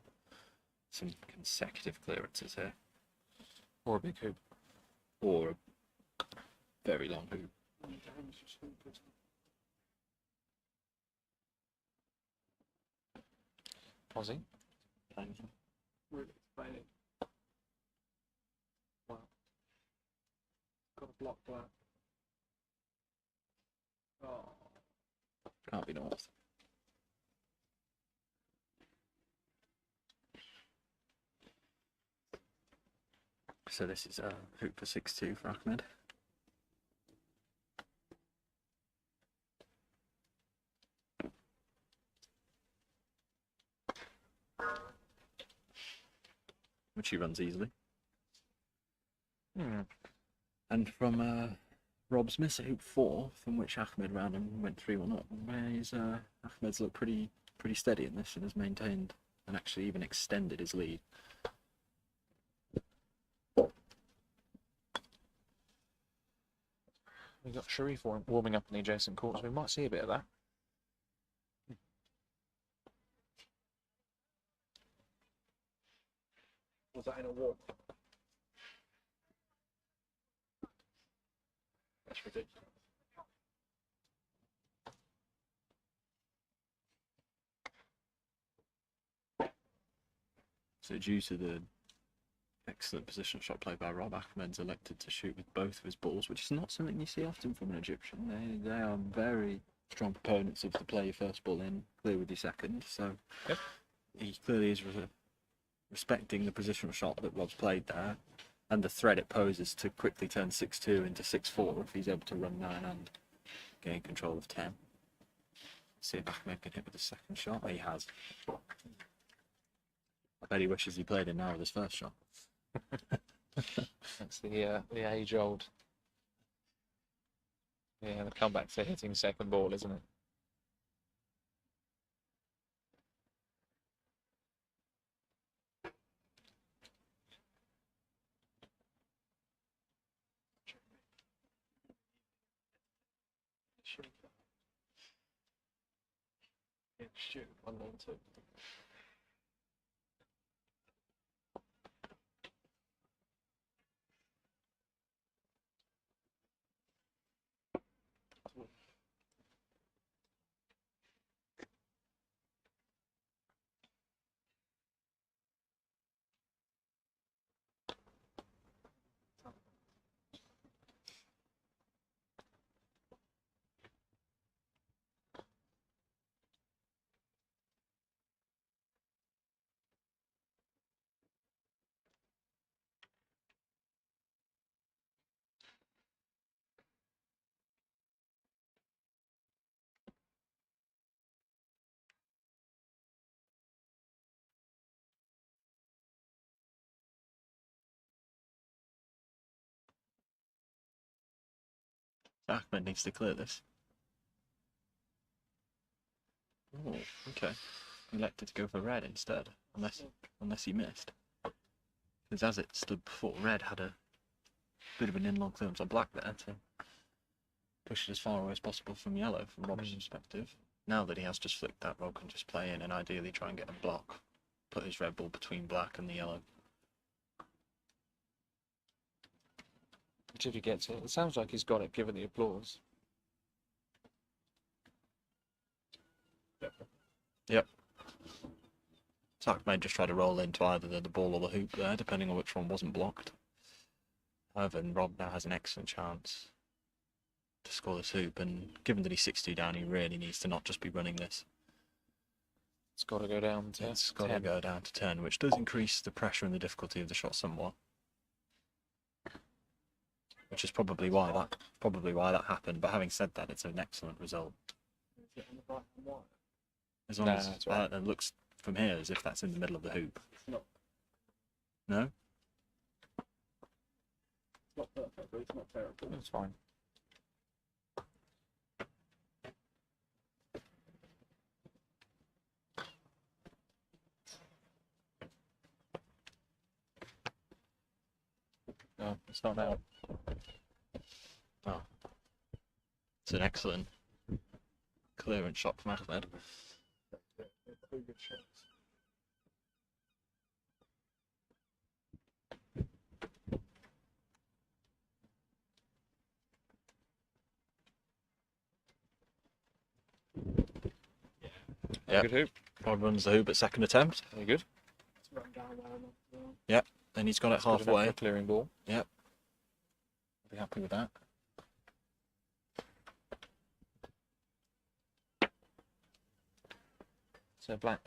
some consecutive clearances here, or a big hoop. or a very long hoop. Aussie. Really explaining. Wow. Got a block black. Oh. Can't be north. So this is a hoop for 6-2 for Ahmed. Which he runs easily. And from Rob's miss at hoop 4, from which Ahmed ran and went 3-1 up, where Ahmed's looked pretty steady in this and has maintained and actually even extended his lead. We've got Sharif warming up in the adjacent court, so we might see a bit of that. Was that in a walk? That's ridiculous. So due to the excellent positional shot play by Rob, Ahmed's elected to shoot with both of his balls, which is not something you see often from an Egyptian. They are very strong proponents of the play your first ball in, clear with your second. So Yep. he clearly is respecting the positional shot that Rob's played there, and the threat it poses to quickly turn 6-2 into 6-4 if he's able to run 9 and gain control of 10. See if Ahmed can hit with the second shot. He has. I bet he wishes he played it now with his first shot. That's the age-old. Yeah, the comeback to hitting second ball, isn't it? Shoot, 1-2. Ahmed needs to clear this. Oh, okay. He elected to go for red instead, unless he missed. Because as it stood before, red had a bit of an in-long clearance on black there to push it as far away as possible from yellow, from Robert's perspective. Now that he has just flicked that, Rob can just play in and ideally try and get a block. Put his red ball between black and the yellow. Which if he gets it, it sounds like he's got it, given the applause. Yep. So Ahmed just tried to roll into either the ball or the hoop there, depending on which one wasn't blocked. However, Rob now has an excellent chance to score this hoop, and given that he's 6-2 down, he really needs to not just be running this. It's got to go down to It's got to 10. go down to 10, which does increase the pressure and the difficulty of the shot somewhat. Which is probably why that happened. But having said that, it's an excellent result. Is it on the right and wide? As long Nah, as that's right. it looks from here as if that's in the middle of the hoop. It's not. No? It's not perfect, but it's not terrible. That's fine. No, it's not out. Oh. It's an excellent clearance shot from Ahmed. They're two good shots. Yeah. Good hoop. Rod runs the hoop at second attempt. Very good. It's run down well enough as well. Then he's got it That's good enough for halfway. a clearing ball. I'll be happy with that. So black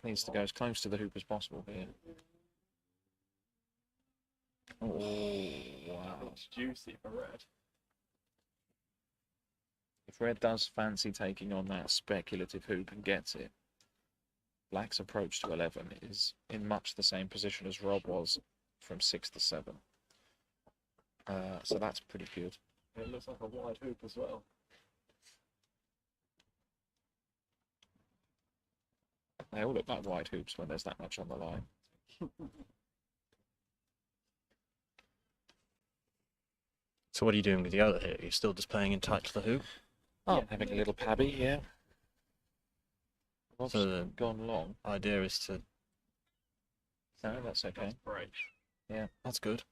needs to go as close to the hoop as possible here. Oh wow! It's juicy for red. If red does fancy taking on that speculative hoop and gets it, black's approach to 11 is in much the same position as Rob was from 6 to 7. So that's pretty good. It looks like a wide hoop as well. They all look like wide hoops when there's that much on the line. So what are you doing with the other here? You're still just playing in tight to the hoop? Oh, Yeah. having a little pabby, yeah. Rob's So the gone long. idea is to... No, that's okay. That's great. That's good.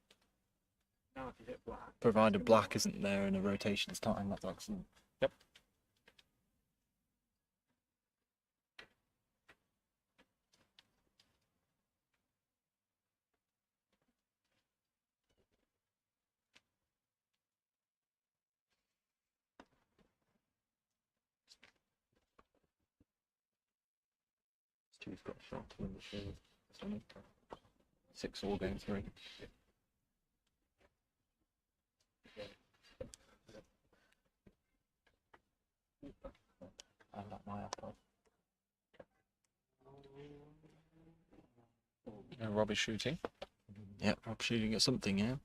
Now if you hit black. Provided black isn't there in a rotation's time, that's excellent. Yep. Stu's got a shot to win the shield. 6 all game 3. I like my iPod. Robbie shooting. Yep, I'm shooting at something here.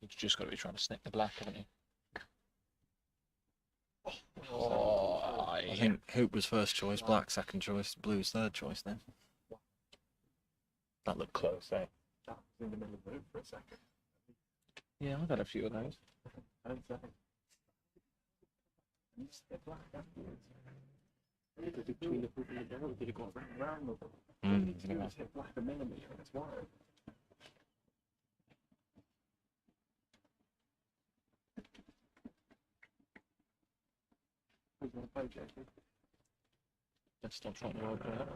You've just got to be trying to snick the black, haven't you? Oh, I think Hoop was first choice, Black second choice, Blue's third choice then. That looked close, eh? That was in the middle of the hoop for a second. yeah, I've had a few of those. And you step black afterwards. Because between the hoop and the down, you'd have got round with them. All you need to do is hit black a millimetre and it's wide. Who's going to play, JP? Let's stop trying to open it.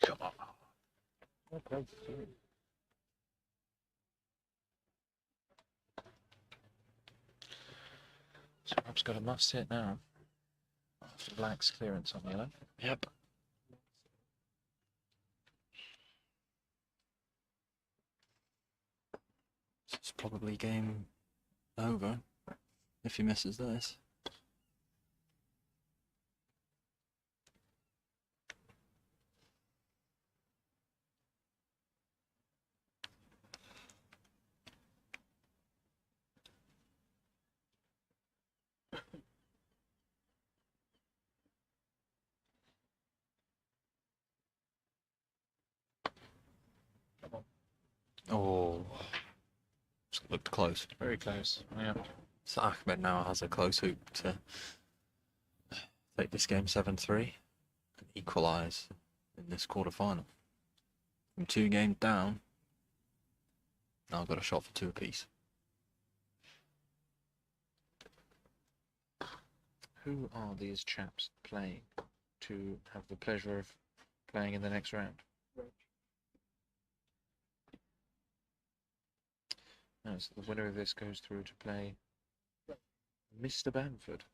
Come on. Okay. So Rob's got a must hit now. After Black's clearance on yellow. Yep. It's probably game over if he misses this. Oh, looked close. Very close. Yeah. So Ahmed now has a close hoop to take this game 7-3 and equalise in this quarter-final. From 2 games down, now got a shot for 2 apiece. Who are these chaps playing to have the pleasure of playing in the next round? No, so the winner of this goes through to play Mr. Bamford.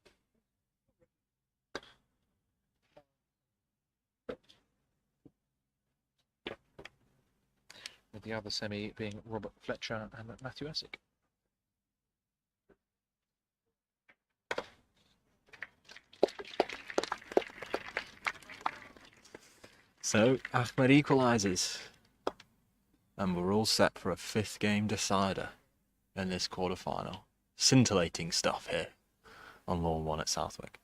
With the other semi being Robert Fletcher and Matthew Essick. So Ahmed equalises, and we're all set for a 5th game decider in this quarter-final. Scintillating stuff here on Lawn 1 at Southwick.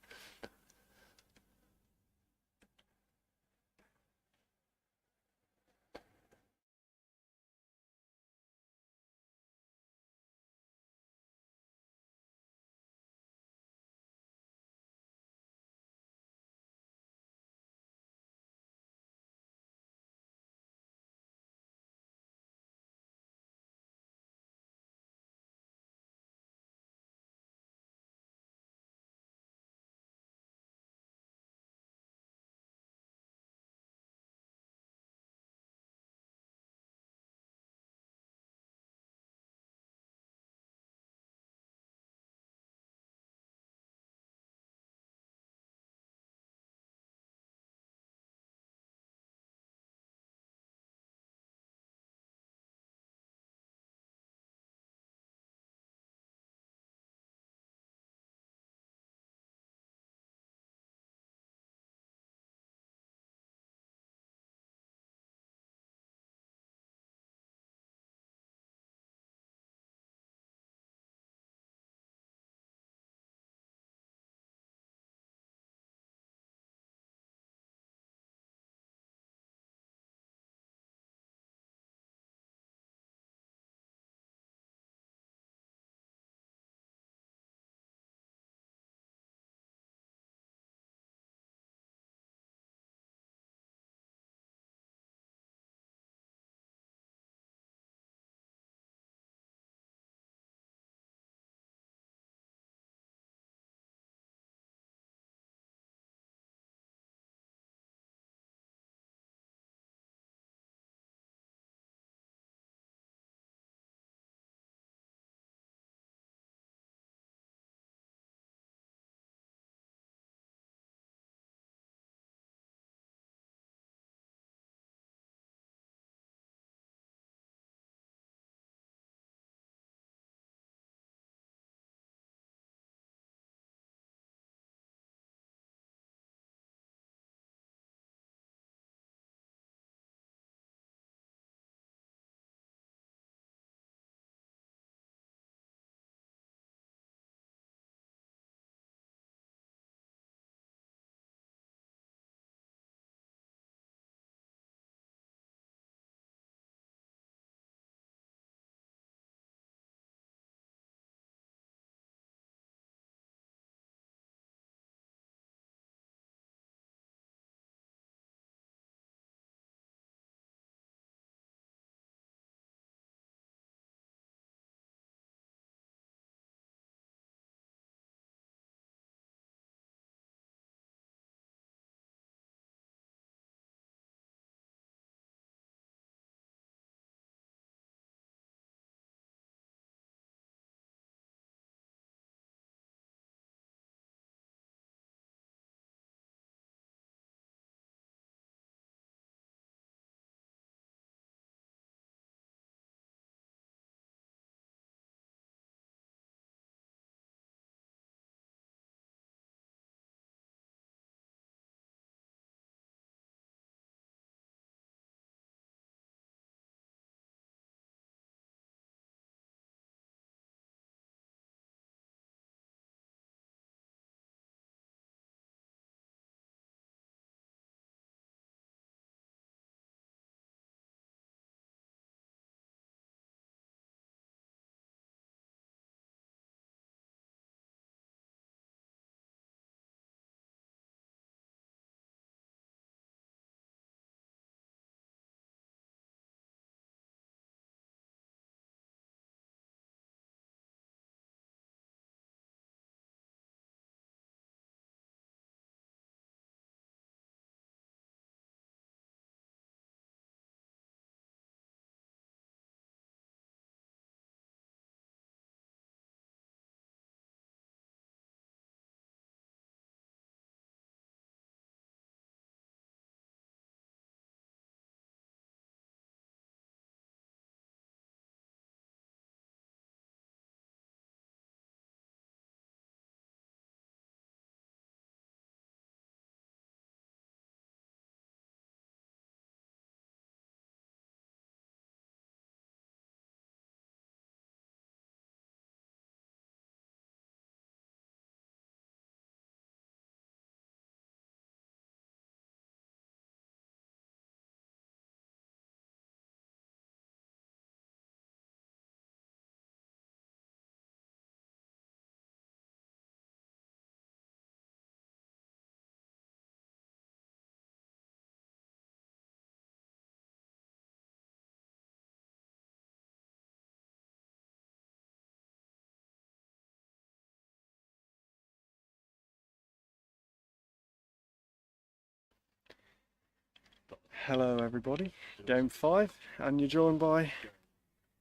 Hello everybody, game 5, and you're joined by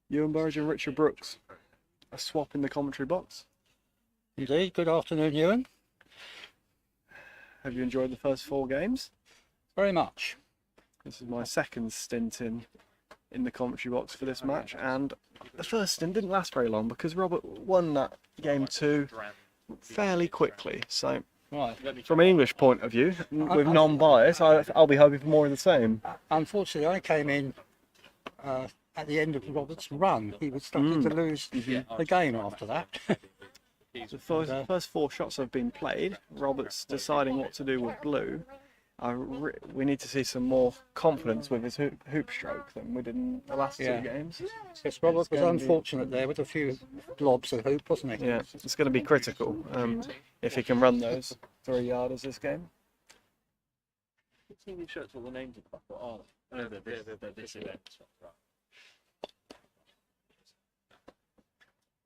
Ewan Burridge and Richard Brooks. A swap in the commentary box. Indeed. Good afternoon, Ewan. Have you enjoyed the first 4 games? Very much. This is my second stint in the commentary box for this match, and the first stint didn't last very long because Robert won that game 2 fairly quickly. So Right. from an English point of view, with non-bias, I'll be hoping for more of the same. Unfortunately, I came in at the end of Robert's run. He was starting to lose the game after that. The first 4 shots have been played. Robert's deciding what to do with blue. We need to see some more confidence with his hoop stroke than we did in the last 2 games. Yes, Robert was going to be- unfortunate there with a few blobs of hoop, wasn't he? Yeah, it's going to be critical if he can run those 3-yarders this game. TV shirts all the names of the are they? No, they're this event.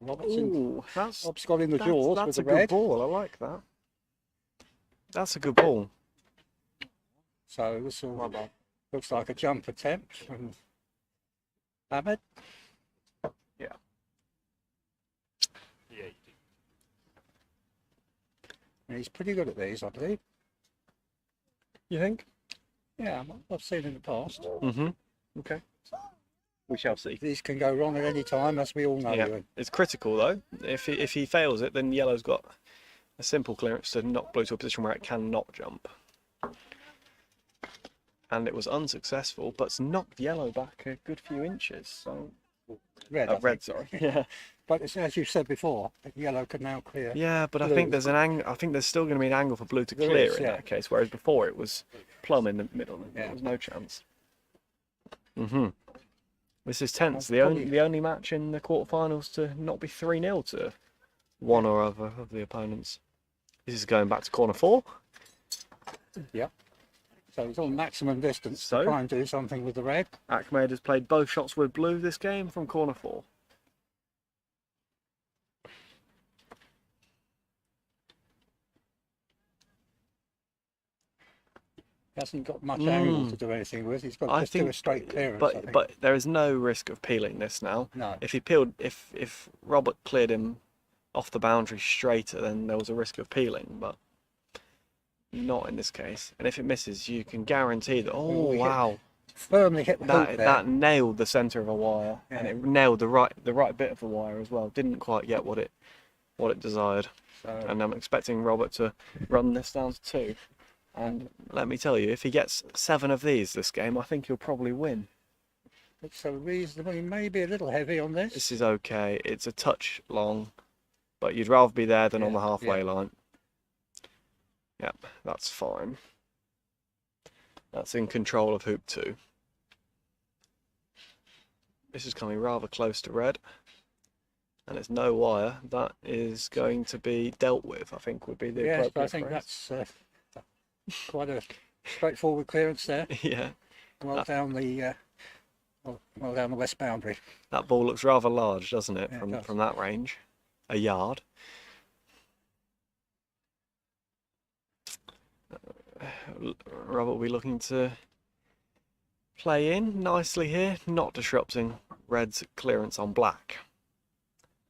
Robertson. Ooh, that's Rob's got in the jaws that's with a the good red. ball. I like that. That's a good ball. So this looks like a jump attempt from Ahmed. Yeah. And he's pretty good at these, I believe. You think? Yeah, I've seen in the past. Mm-hmm. Okay. We shall see. These can go wrong at any time, as we all know. Yeah, Ewan. it's critical though. If he fails it, then yellow's got a simple clearance to knock blue to a position where it cannot jump. And it was unsuccessful, but it's knocked yellow back a good few inches. So Red, I red, think. sorry. Yeah, But it's, as you said before, yellow can now clear. yeah, but I Blue. think there's an angle. I think there's still going to be an angle for blue to There clear is, in yeah. that case, whereas before it was plumb in the middle. Yeah. There was no chance. Mhm. This is tense. That's The probably- only match in the quarterfinals to not be 3-0 to one or other of the opponents. This is going back to corner 4. So he's on maximum distance So? to try and do something with the red. Ahmed has played both shots with blue this game from corner 4. He hasn't got much angle to do anything with. He's got to just do a straight clearance. I think. but there is no risk of peeling this now. No. If Robert cleared him off the boundary straighter, then there was a risk of peeling, but not in this case. And if it misses, you can guarantee that. Oh he hit wow, Firmly hit the hoop there. that nailed the centre of a wire, and Yeah. it nailed the right bit of the wire as well. Didn't quite get what it desired. So, And I'm expecting Robert to run this down to 2. And let me tell you, if he gets 7 of these this game, I think he'll probably win. it's a reasonably, maybe a little heavy on this. This is okay. It's a touch long, but you'd rather be there than on the Yeah, halfway line. Yep, that's fine. That's in control of hoop 2. This is coming rather close to red. And it's no wire. That is going to be dealt with, I think would be the Yes, appropriate I think phrase. that's quite a straightforward clearance there. Yeah, Well down the well down the west boundary. that ball looks rather large, doesn't it, Yeah, it does. from that range? A yard. Robert will be looking to play in nicely here, not disrupting red's clearance on black.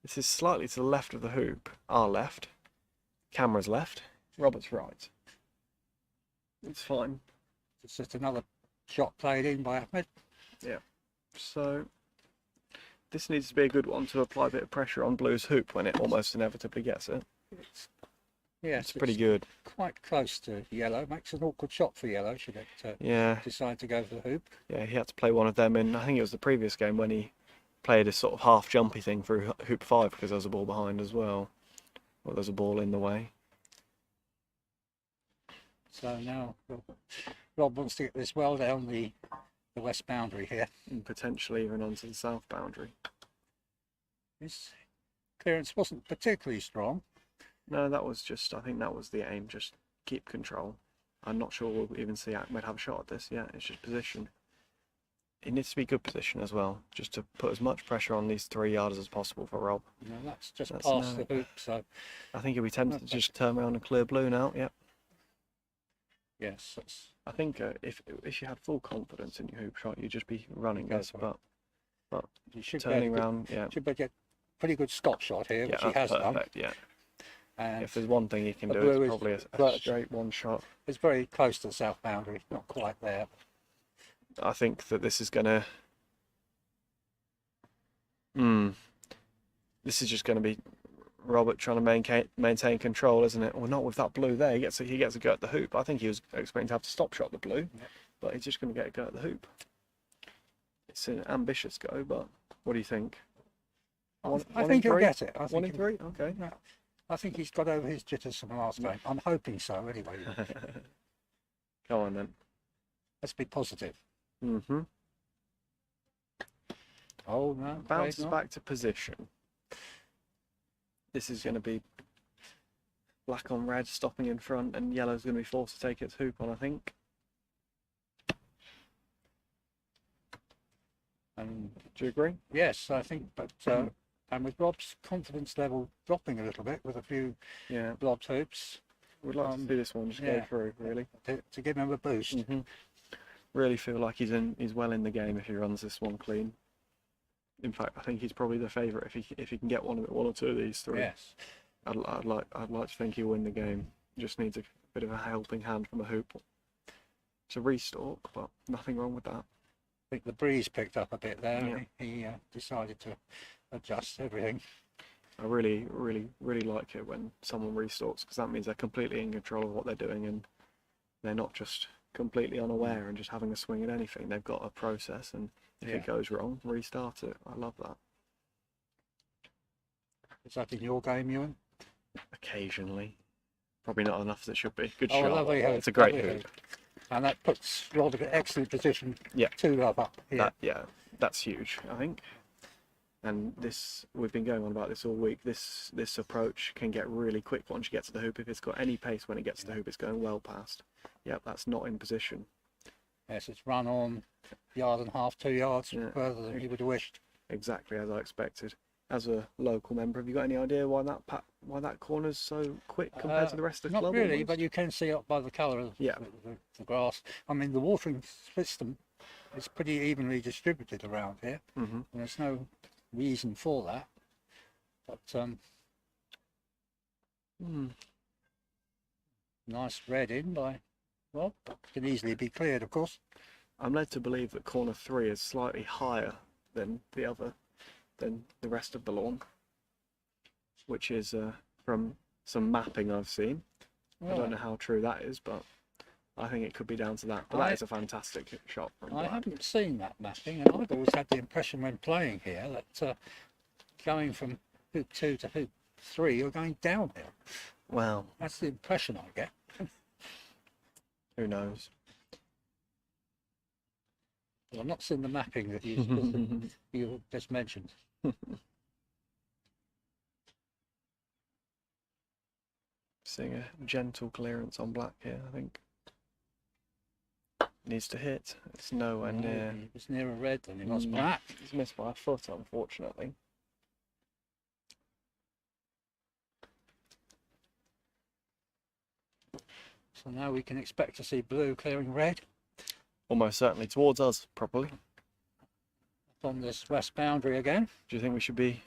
This is slightly to the left of the hoop, our left, camera's left, Robert's right. It's fine. It's just another shot played in by Ahmed. So this needs to be a good one to apply a bit of pressure on blue's hoop when it almost inevitably gets it. Yes, It's pretty good. quite close to yellow. Makes an awkward shot for yellow should it Yeah, decide to go for the hoop. yeah, he had to play one of them in, I think it was the previous game when he played a sort of half jumpy thing through hoop 5 because there was a ball behind as well. Well, there's a ball in the way. So now Rob wants to get this well down the west boundary here. And potentially even onto the south boundary. His clearance wasn't particularly strong. No, that was just, I think that was the aim, just keep control. I'm not sure we'll even see Ahmed have a shot at this yet, it's just position. It needs to be good position as well, just to put as much pressure on these 3-yarders as possible for Rob. You know, that's just That's past no- the hoop, so I think he'll be tempted to just turn around and clear blue now, yep. yes, that's I think if you had full confidence in your hoop shot, you'd just be running Go this, for it. but You should turning be able around, yeah, to, should be able to get pretty good stop shot here, yeah, which he that's has done. perfect. Yeah, And if there's one thing he can the do, blue it's is probably a virtual. straight one shot. it's very close to the south boundary, not quite there. I think that this is gonna. This is just going to be Robert trying to maintain control, isn't it? Well, not with that blue there. He gets a go at the hoop. I think he was expecting to have to stop shot the blue, but he's just going to get a go at the hoop. It's an ambitious go, but what do you think? I think he'll get it. I think 1 in 3? Okay. No, I think he's got over his jitters from the last game. I'm hoping so, anyway. Go on then. Let's be positive. Mm-hmm. Oh, no. Bounces afraid not. back to position. This is going to be black on red stopping in front, and yellow's going to be forced to take its hoop on, I think. And Do you agree? yes, I think, but and with Rob's confidence level dropping a little bit with a few Yeah. blobbed hoops, We'd like to see this one just go yeah. through, really. to give him a boost. Mm-hmm. Really feel like he's well in the game if he runs this one clean. In fact, I think he's probably the favourite if he can get one or two of these three. Yes. I'd like to think he'll win the game. Just needs a bit of a helping hand from a hoop. It's a restalk, but nothing wrong with that. I think the breeze picked up a bit there. Yeah. And he decided to adjust everything. I really like it when someone restalks, because that means they're completely in control of what they're doing and they're not just completely unaware and just having a swing at anything. They've got a process, and if Yeah. it goes wrong, restart it. I love that. Is that in your game, Ewan? Occasionally. Probably not enough as it should be. Good Oh, shot. lovely hoop, It's a great lovely hoop. And that puts Rod in an excellent position. Yeah. 2 love up here. That's huge, I think. And this, we've been going on about this all week. This approach can get really quick once you get to the hoop. If it's got any pace when it gets to the hoop, it's going well past. Yep, that's not in position. Yes, it's run on yard and a half, 2 yards Yeah. further than he would have wished. Exactly as I expected. As a local member, have you got any idea why that corner's so quick compared to the rest of the Not club? really, almost? but you can see it by the colour of Yeah. the grass. I mean, the watering system is pretty evenly distributed around here, Mm-hmm. and there's no reason for that. But nice red in by Rob. Can easily be cleared, of course. I'm led to believe that corner 3 is slightly higher than the rest of the lawn, which is from some mapping I've seen. I don't know how true that is, but I think it could be down to that. But that is a fantastic shot from I Black. haven't seen that mapping, and I've always had the impression when playing here that going from hoop 2 to hoop 3, you're going downhill. Well, That's the impression I get. who knows? Well, I've not seen the mapping that you just mentioned. Seeing a gentle clearance on Black here, I think. Needs to hit. It's nowhere near. He was nearer red than he was Mm. black. He's missed by a foot, unfortunately. So now we can expect to see blue clearing red Almost certainly towards us, probably. on this west boundary again. Do you think we should be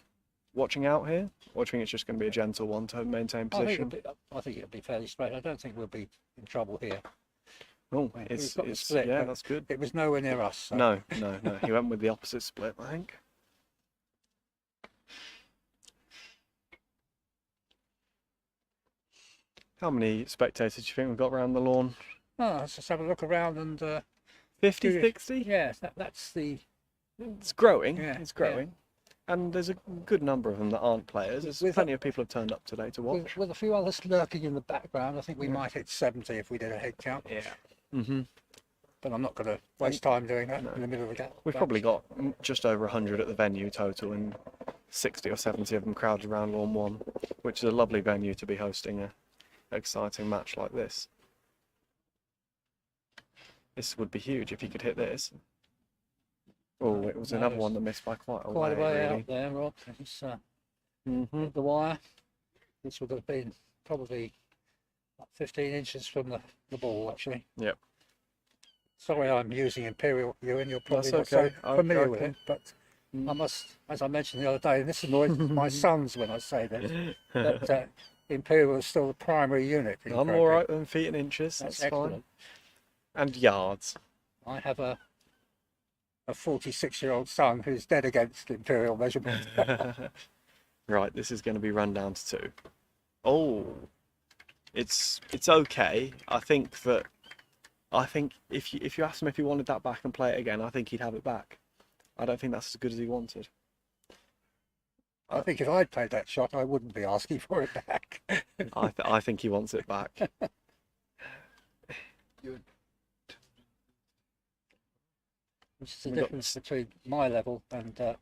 watching out here? Or do you think it's just going to be a gentle one to maintain position? I think it'll be fairly straight. I don't think we'll be in trouble here. Oh, We've it's got the split, yeah, but that's good. It was nowhere near us. So. No. He went with the opposite split, I think. How many spectators do you think we've got around the lawn? Oh, let's just have a look around and 50, Yeah. 60? yes, that's the It's growing. Yeah, It's growing. And there's a good number of them that aren't players. There's With- plenty of people have turned up today to watch. with a few others lurking in the background. I think we might hit 70 if we did a head count. Yeah. Mm-hmm. But I'm not going to waste time doing that No. in the middle of the gap. We've probably got just over 100 at the venue total, and 60 or 70 of them crowded around Lawn 1, which is a lovely venue to be hosting a exciting match like this. This would be huge if you could hit this. Oh, it was No, another it's one that missed by quite a quite a way really. out there, Rob. It's Mm-hmm. the wire. This would have been probably about 15 inches from the ball, actually. Yep. Sorry, I'm using Imperial Ewan. You're probably That's not okay. so familiar with Okay. it, but I must, as I mentioned the other day, and this annoys my sons when I say this, that Imperial is still the primary unit in I'm croquet. all right with feet and inches. That's That's fine. excellent. And yards. I have a 46-year-old son who's dead against Imperial measurements. Right, this is going to be run down to 2. Oh, it's okay. I think if you asked him if he wanted that back and play it again, I think he'd have it back. I don't think that's as good as he wanted. I think if I'd played that shot, I wouldn't be asking for it back. I think he wants it back. Which is the We've got- difference between my level and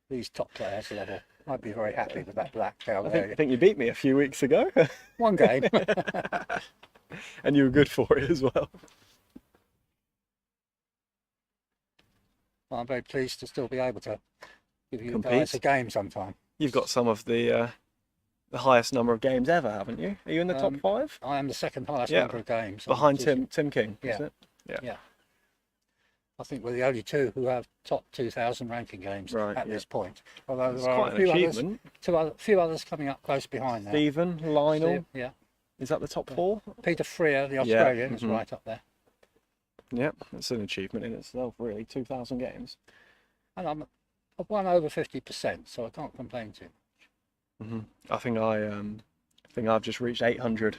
these top players' level. I'd be very happy with that black down I there. think you beat me a few weeks ago, One game. and you were good for it as well. I'm very pleased to still be able to give you Compete. guys a game sometime. You've got some of the highest number of games ever, haven't you? Are you in the top 5? I am the second highest Yeah. number of games. Behind I'm Tim King, Yeah. isn't it? I think we're the only two who have top 2,000 ranking games Right, at yeah. this point. Although It's there are quite a an few achievement. few others coming up close behind now. Stephen, Lionel, Yeah. is that the top 4? Peter Freer, the Yeah, Australian, is mhm. right up there. Yep, it's an achievement in itself, really. 2,000 games. And I've won over 50%, so I can't complain too much. I think I've just reached 800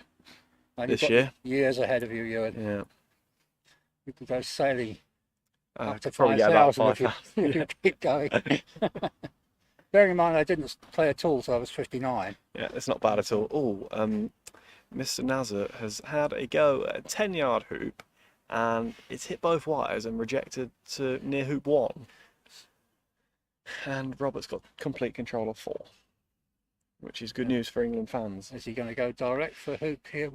And this you've got year. years ahead of you, Ewan. Yeah, You could go sailing up to could probably get about 5,000 5,000. if you keep going. Bearing in mind I didn't play at all till I was 59. Yeah, it's not bad at all. Oh, Mr. Nazar has had a go at a 10-yard hoop, and it's hit both wires and rejected to near hoop 1. And Robert's got complete control of 4, which is good news for England fans. Is he going to go direct for hoop here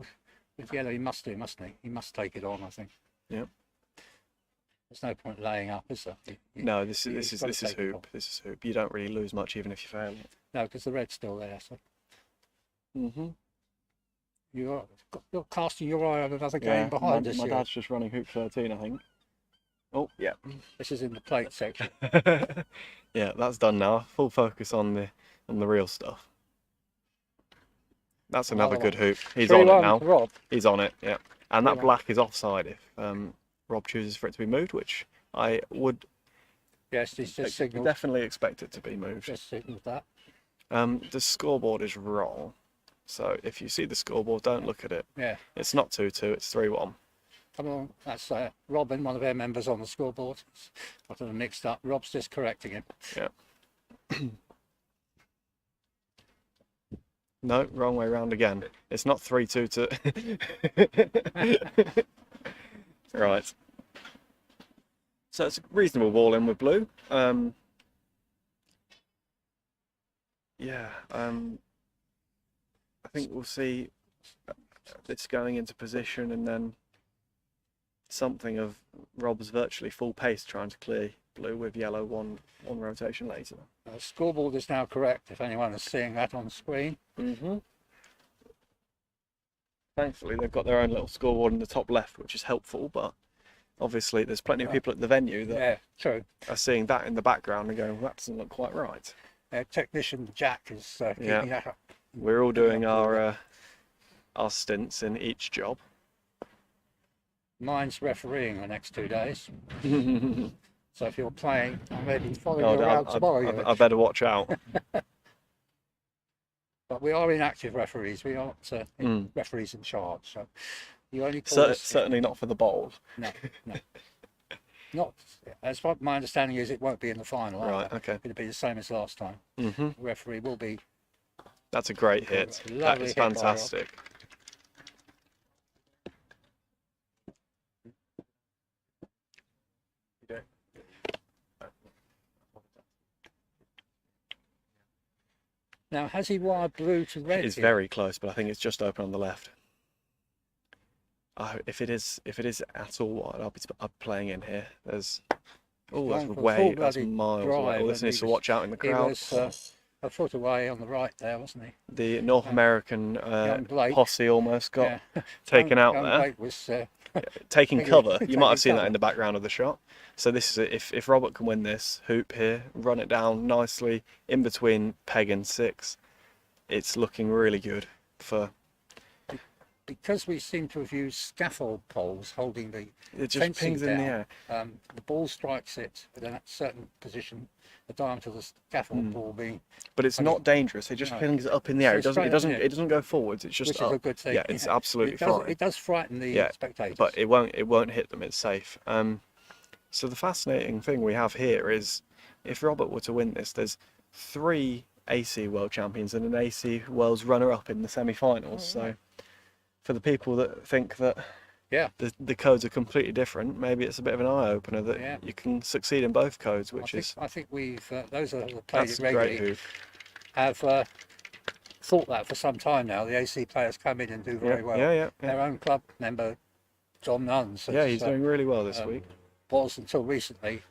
with yellow? He must do, mustn't he? He must take it on, I think. Yep. There's no point laying up, is there? No, this you've is got to take it hoop. on. This is hoop. You don't really lose much even if you fail it. No, because the red's still there. So Mhm. you're casting your eye on another game Yeah, behind my, us. my Ewan. dad's just running hoop 13, I think. Oh, yeah. This is in the plate section. Yeah, that's done now. Full focus on the real stuff. That's another good hoop. He's on it 3-1 now. to Rob. He's on it, yeah. And that 3-1. black is offside if Rob chooses for it to be moved, which I would Yes, he's just signalled. definitely expect it to be moved. Just signalled that. The scoreboard is wrong. So if you see the scoreboard, don't look at it. Yeah. It's not 2-2, it's 3-1. Come on, that's Robin, one of our members on the scoreboard. Got them mixed up. Rob's just correcting him. Yeah. No, wrong way round again. It's not 3-2 to... Right. So it's a reasonable ball in with blue. Yeah, I think we'll see this going into position and then something of Rob's virtually full pace trying to clear blue with yellow one rotation later. The scoreboard is now correct, if anyone is seeing that on the screen. Thankfully, they've got their own little scoreboard in the top left, which is helpful, but obviously there's plenty of people at the venue that Yeah, true. are seeing that in the background and going, well, that doesn't look quite right. Technician Jack is keeping Yeah. that up. We're all doing our stints in each job. Mine's refereeing the next 2 days. So if you're playing, I may be following Oh, you around tomorrow. I Ewan. better watch out. But we are inactive referees. We aren't referees in charge. So you only call us. Certainly not for the bowl. No. Not as far my understanding is, it won't be in the final. Right, either. okay. It'll be the same as last time. The referee will be. That's a great hit. That Lovely is hit by Rob. fantastic. Now, has he wired blue to red? It's here? very close, but I think it's just open on the left. If it is at all wide, I'll be playing in here. There's that's Gone for way, full that's bloody miles drive, away. and Listen, he needs to was- watch out in the He crowd. was a foot away on the right there, wasn't he? The North American young Blake. posse almost got Yeah. taken out young there. Blake was taking Taking- cover. You might have taking seen that cover. in the background of the shot. So this is if Robert can win this hoop here, run it down nicely in between peg and 6, it's looking really good for. Because we seem to have used scaffold poles holding the It just fencing pings in the down, air. the ball strikes it at a certain position, the diameter of the scaffold ball being, But it's I mean, not dangerous. It just no. pings it up in the air. So It doesn't. straight It up doesn't. in the air. It doesn't go forwards. It's just which is up. a good thing. Yeah, it's absolutely it does, fine. It does frighten the Yeah, spectators. But it won't hit them. It's safe. So the fascinating thing we have here is, if Robert were to win this, there's 3 AC World Champions and an AC World's runner-up in the semi-finals. So for the people that think that Yeah. the codes are completely different, maybe it's a bit of an eye-opener that Yeah. you can succeed in both codes, which is I think we've those that have played that's it a great regularly hoop. have thought that for some time now. The AC players come in and do very Yeah, well. yeah. Their own club member, John Nuns, Yeah, he's doing really well this um, week. was until recently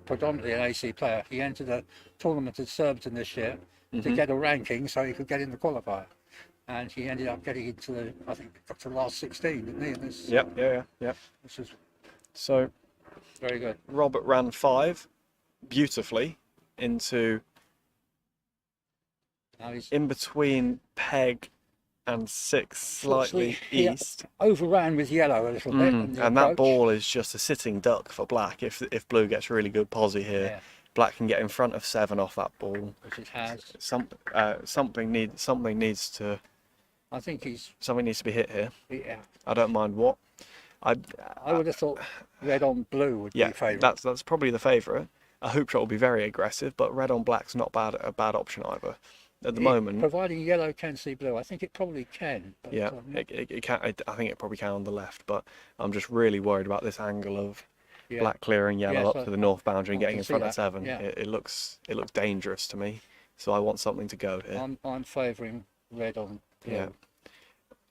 predominantly an AC player. He entered a tournament at Surbiton this year Mm-hmm. to get a ranking so he could get in the qualifier. And he ended up getting into the, I think, got to the last 16, didn't he? And this, Yep. This is So very good. Robert ran 5 beautifully into Now he's in between peg and 6, slightly Unfortunately, he east. overran with yellow a little bit. in the And that approach. ball is just a sitting duck for black. If blue gets really good posse here, Yeah. black can get in front of 7 off that ball. Which it has. Something needs to be hit here. Yeah. I don't mind what. I would have thought red on blue would Yeah, be favourite. that's probably the favourite. A hoop shot will be very aggressive, but red on black's not a bad option either. At the moment, Providing yellow can see blue, I think it probably can. But, yeah, it can. I think it probably can on the left, but I'm just really worried about this angle of yeah. black clearing yellow Yes, up to the north boundary and I getting can in see front of that, 7. yeah. It looks dangerous to me, so I want something to go here. I'm favouring red on blue. Yeah.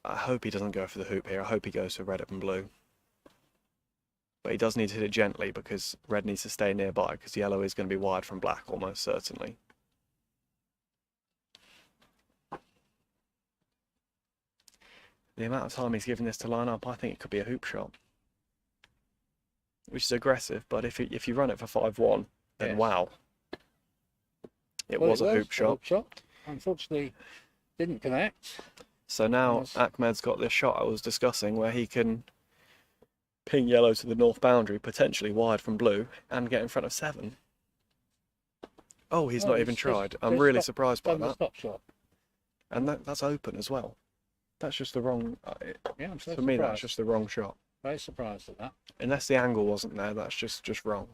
I hope he doesn't go for the hoop here. I hope he goes for red up and blue. But he does need to hit it gently because red needs to stay nearby because yellow is going to be wide from black almost certainly. The amount of time he's given this to line up, I think it could be a hoop shot. Which is aggressive, but if you run it for 5-1, then Yes. wow. It Well, was a hoop shot. Unfortunately, didn't connect. So now Yes. Ahmed's got this shot I was discussing where he can ping yellow to the north boundary, potentially wide from blue, and get in front of 7. Oh, he's not even tried. I'm really surprised by Done the that. stop shot. And that's open as well. That's just the wrong. Yeah, I'm so For me, that's surprised. just the wrong shot. Very surprised at that. Unless the angle wasn't there, that's just wrong.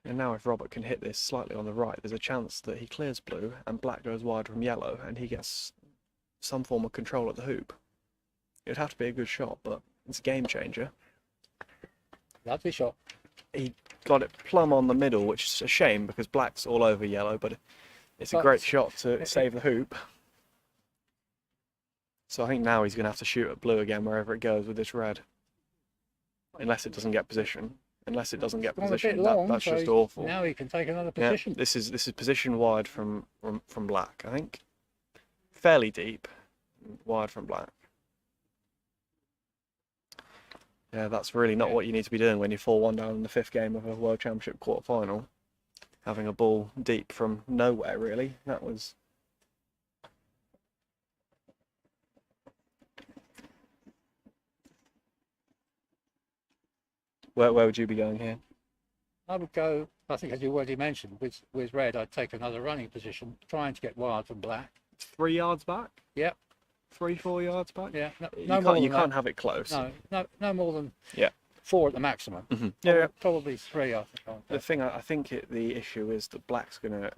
And now if Robert can hit this slightly on the right, there's a chance that he clears blue and black goes wide from yellow and he gets some form of control at the hoop. It would have to be a good shot, but it's a game changer. Lovely shot. He got it plumb on the middle, which is a shame because black's all over yellow, but it's a But great shot to save the hoop. So I think now he's going to have to shoot at blue again wherever it goes with this red. Unless it doesn't get position. Unless it doesn't get Gone a bit position, long, that's so just awful. Now he can take another Yeah, position. this is position wide from black, I think. Fairly deep, wide from black. Yeah, that's really not Yeah. what you need to be doing when you're 4-1 down in the 5th game of a World Championship quarter-final. Having a ball deep from nowhere, really. That was... Where would you be going here? I would go, I think as you already mentioned, with red, I'd take another running position, trying to get wild from black. 3 yards back? Yep. 3-4 yards back? Yeah, no You more can't, than you can't that. have it close. No more than Yeah. 4 at the maximum. Mhm. Yeah. Probably 3, I think. The thing, I think the issue is that black's gonna,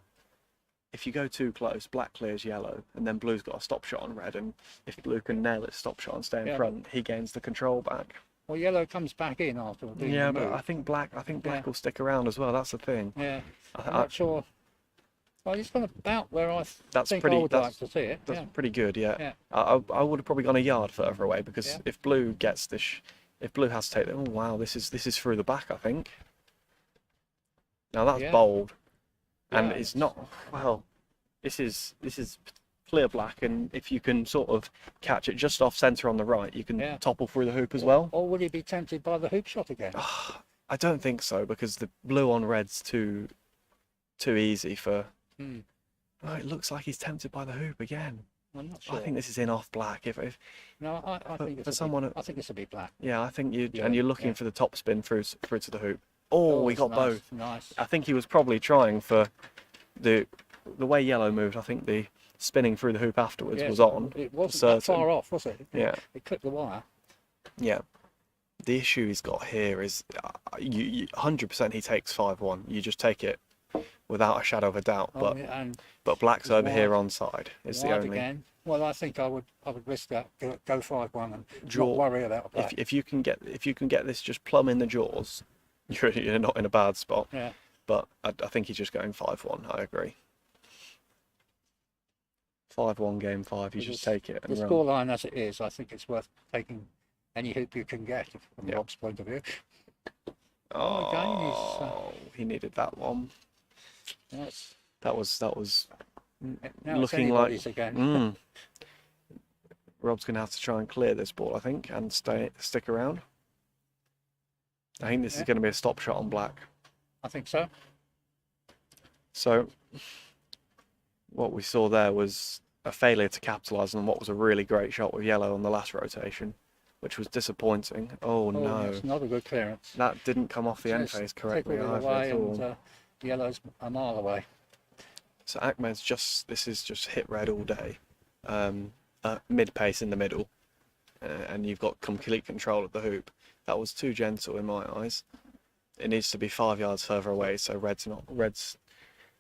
if you go too close, black clears yellow, and then blue's got a stop shot on red, and if blue can nail its stop shot and stay in Yeah. front, he gains the control back. Well, yellow comes back in after being Yeah, but removed. I think black Yeah. will stick around as well. That's the thing. Yeah, I'm I, not sure. Well, he's gone about where I That's think pretty- I would that's- like to see it. that's Yeah. pretty good. Yeah. Yeah. I would have probably gone a yard further away because Yeah. if blue gets this, if blue has to take it, oh wow, this is through the back. I think. Now that's Yeah. bold, and Yeah, it's not well. This is clear black, and if you can sort of catch it just off centre on the right, you can Yeah. topple through the hoop as well. Or would he be tempted by the hoop shot again? I don't think so, because the blue on red's too easy for. Hmm. Oh, it looks like he's tempted by the hoop again. I'm not sure. I think this is in off black. If No, I for- think it's for a someone bit, I think it's a bit black. yeah, I think you Yeah, and you're looking yeah. for the top spin through to the hoop. Oh, we it's got nice, both. Nice. I think he was probably trying for the way yellow moved. I think the spinning through the hoop afterwards Yes, was on. It wasn't certain. that far off, was it? Yeah. It clipped the wire. Yeah. The issue he's got here is you 100% he takes 5-1. You just take it without a shadow of a doubt. Oh, yeah, and But black's it's over here wide- onside. Is the wide only. again. Well, I think I would risk that. Go 5-1 and Draw- not worry about black. If you can get this just plumb in the jaws, you're not in a bad spot. Yeah. But I think he's just going 5-1. I agree. 5-1 game 5. You Because just take it The and run. scoreline as it is, I think it's worth taking any hoop you can get from Yeah. Rob's point of view. Oh, again, he's, he needed that one. That's, That was now it's looking like. anybody's again. Mm. Rob's going to have to try and clear this ball, I think, and stick around. I think this is Yeah. going to be a stop shot on black. I think so. So what we saw there was a failure to capitalise on what was a really great shot with yellow on the last rotation, which was disappointing. Oh no, It's not a good clearance. that didn't come off the end Just face take correctly all either away at all. and yellow's a mile away. So Ahmed's this is just hit red all day, mid pace in the middle, and you've got complete control of the hoop. That was too gentle in my eyes. It needs to be 5 yards further away, so red's.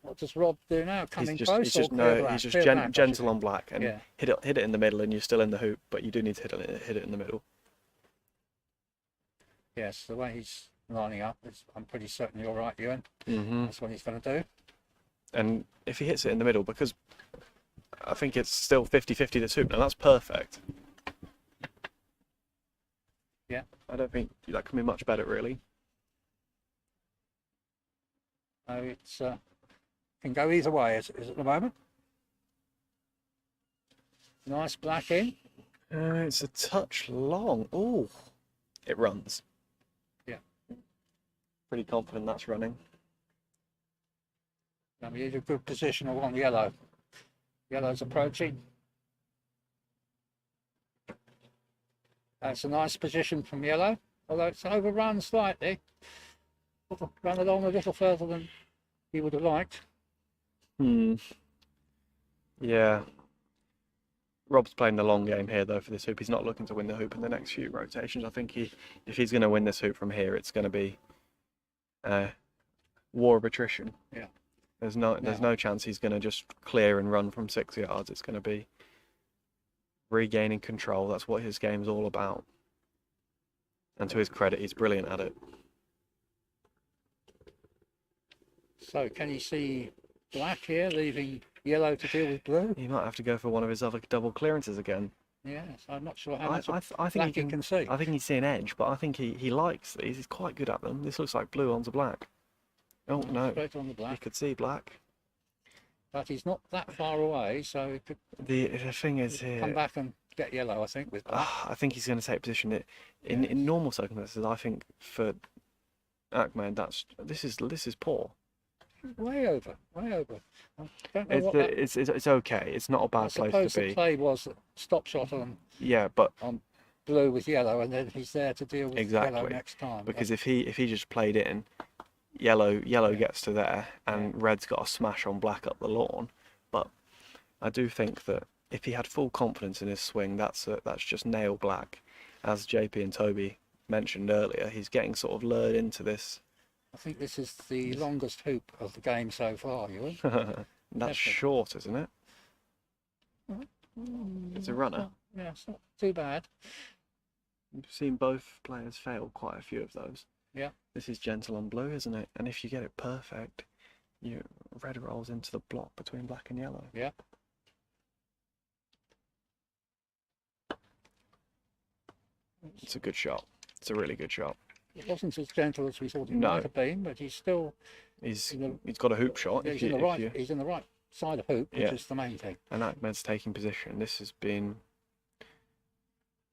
What does Rob do now? Coming He's close just or no, clear black? he's just Clear black, I should gentle on think. black and Yeah. hit it in the middle, and you're still in the hoop, but you do need to hit it in the middle. Yes, the way he's lining up, I'm pretty certain you're right, Ewan. Mm-hmm. That's what he's going to do. And if he hits it in the middle, because I think it's still 50-50 this hoop, now that's perfect. Yeah. I don't think that can be much better, really. So it's can go either way as at the moment. Nice black in. It's a touch long. Oh, it runs. Yeah. Pretty confident that's running. I mean, he's a good position on yellow. Yellow's approaching. That's a nice position from yellow, although it's overrun slightly. Run along a little further than he would have liked. Yeah. Rob's playing the long game here, though, for this hoop. He's not looking to win the hoop in the next few rotations. I think if he's going to win this hoop from here, it's going to be war of attrition. Yeah. There's no chance he's going to just clear and run from 6 yards. It's going to be regaining control. That's what his game's all about. And to his credit, he's brilliant at it. So can you see black here, leaving yellow to deal with blue? He might have to go for one of his other double clearances again. Yes, I'm not sure how I much think black he can see. I think he's seeing edge, but I think he likes these. He's quite good at them. This looks like blue onto black. Oh no, Straight on the he black, could see black. but he's not that far away, so he could The thing is come here, back and get yellow, I think, with black. I think he's going to take position. In Yes. normal circumstances, I think for Ahmed, this is poor. Way over, way over. I don't know what that, It's okay. It's not a I bad place suppose to the be. play was stop shot on Yeah, but blue with yellow, and then he's there to deal with yellow Exactly, next time. because if he just played in, yellow Yeah. gets to there, and red's got a smash on black up the lawn. But I do think that if he had full confidence in his swing, that's just nail black. As JP and Toby mentioned earlier, he's getting sort of lured into this. I think this is the longest hoop of the game so far, Ewan. That's Definitely. short, isn't it? It's a runner. Yeah, it's not too bad. We've seen both players fail quite a few of those. Yeah. This is gentle on blue, isn't it? And if you get it perfect, red rolls into the block between black and yellow. Yeah. It's a good shot. It's a really good shot. It wasn't as gentle as we thought it No. might have been, but he's still He's In the- got a hoop shot. he's in the right side of hoop, which Yeah. is the main thing. And Ahmed's taking position. This has been.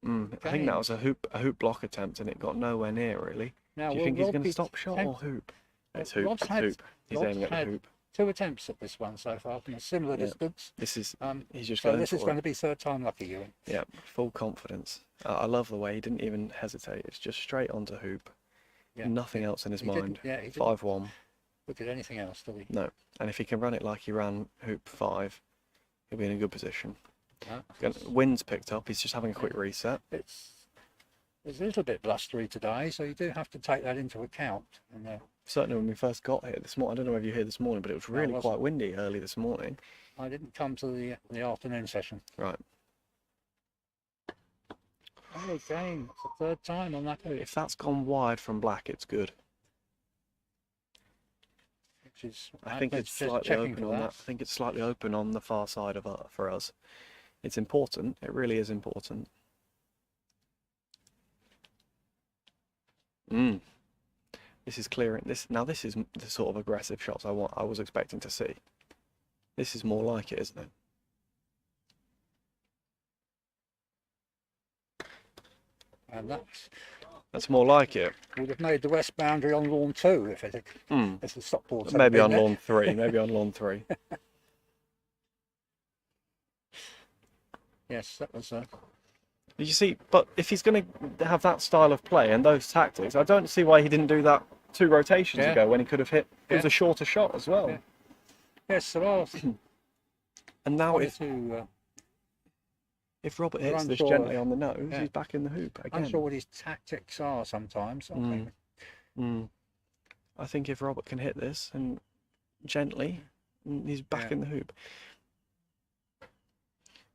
I think Again. that was a hoop block attempt, and it got nowhere near really. Now, Do you will think he's Rob going to be stop shot or tempted? hoop? It's hoop. Rob's It's had- hoop. He's Rob's aiming at the had hoop. 2 attempts at this one so far from a similar Yeah. distance. This is. He's just So going this is for going it. to be third time lucky, Ewan. Yeah, full confidence. I love the way he didn't even hesitate. It's just straight onto hoop. Yeah. Nothing else in his He didn't- mind. yeah, he didn't 5-1. look at anything else, did he? No. And if he can run it like he ran hoop 5, he'll be in a good position. No. Wind's picked up. He's just having a quick reset. It's a little bit blustery today, so you do have to take that into account. And Certainly when we first got here this morning, I don't know if you were here this morning, but it was No, it really wasn't. quite windy early this morning. I didn't come to the afternoon session. Right. Oh, again, it's the third time on that hoop, If that's gone wide from black, it's good. which is I think Ahmed's it's just slightly checking open for on that. I think it's slightly open on the far side of for us. It's important. It really is important. This is clearing. This is the sort of aggressive shots I was expecting to see. This is more like it, isn't it? And that That's more like it. would have made the west boundary on lawn 2 if Mm. if the stop boards Maybe hadn't on been there. lawn 3. Maybe on lawn 3. Yes, that was You see, but if he's going to have that style of play and those tactics, I don't see why he didn't do that 2 rotations Yeah. ago when he could have hit. It was Yeah. a shorter shot as well. Yeah. yes, there are And now one or if two. Robert We're hits this unsure. gently on the nose, Yeah. he's back in the hoop again. I'm sure what his tactics are sometimes. aren't they? I think if Robert can hit this and gently, he's back Yeah. in the hoop.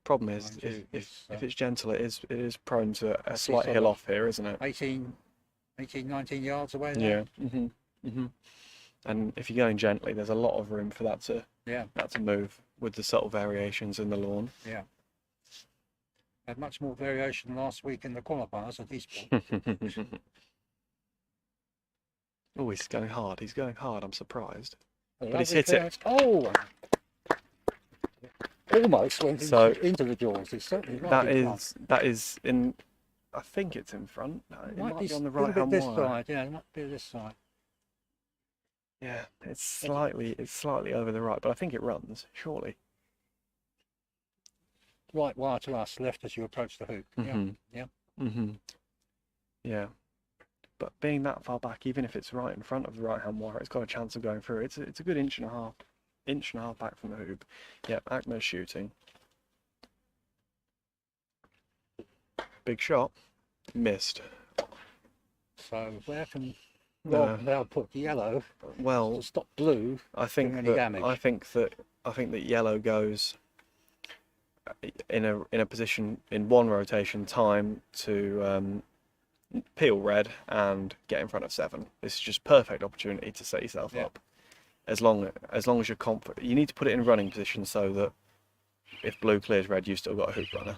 Problem is, Mind you, if it's, it's gentle, it is prone to a That's slight sort hill of off here, isn't it? 18, 19 yards away Yeah. there. And if you're going gently, there's a lot of room for that Yeah, to move with the subtle variations in the lawn. yeah. Had much more variation last week in the qualifiers at Eastbourne. Oh, he's going hard. He's going hard. I'm surprised. But he's hit it. Oh! Almost went So, into the jaws. It's certainly right That in front. is in. I think it's in front. It might be on the a little right bit hand this wire. side. Yeah, it might be this side. Yeah, it's slightly over the right, but I think it runs surely. Right wire to us, left as you approach the hoop. Yeah, yeah. Yeah. But being that far back, even if it's right in front of the right hand wire, it's got a chance of going through. It's a good inch and a half back from the hoop. Yeah, Acme's shooting. Big shot. Missed. So where can No. Rob now put yellow Well, to stop blue? I think doing any that damage? I think that yellow goes in a position in one rotation time to peel red and get in front of 7. This is just perfect opportunity to set yourself Yeah. up. As long as you're confident, you need to put it in running position so that if blue clears red, you've still got a hoop runner.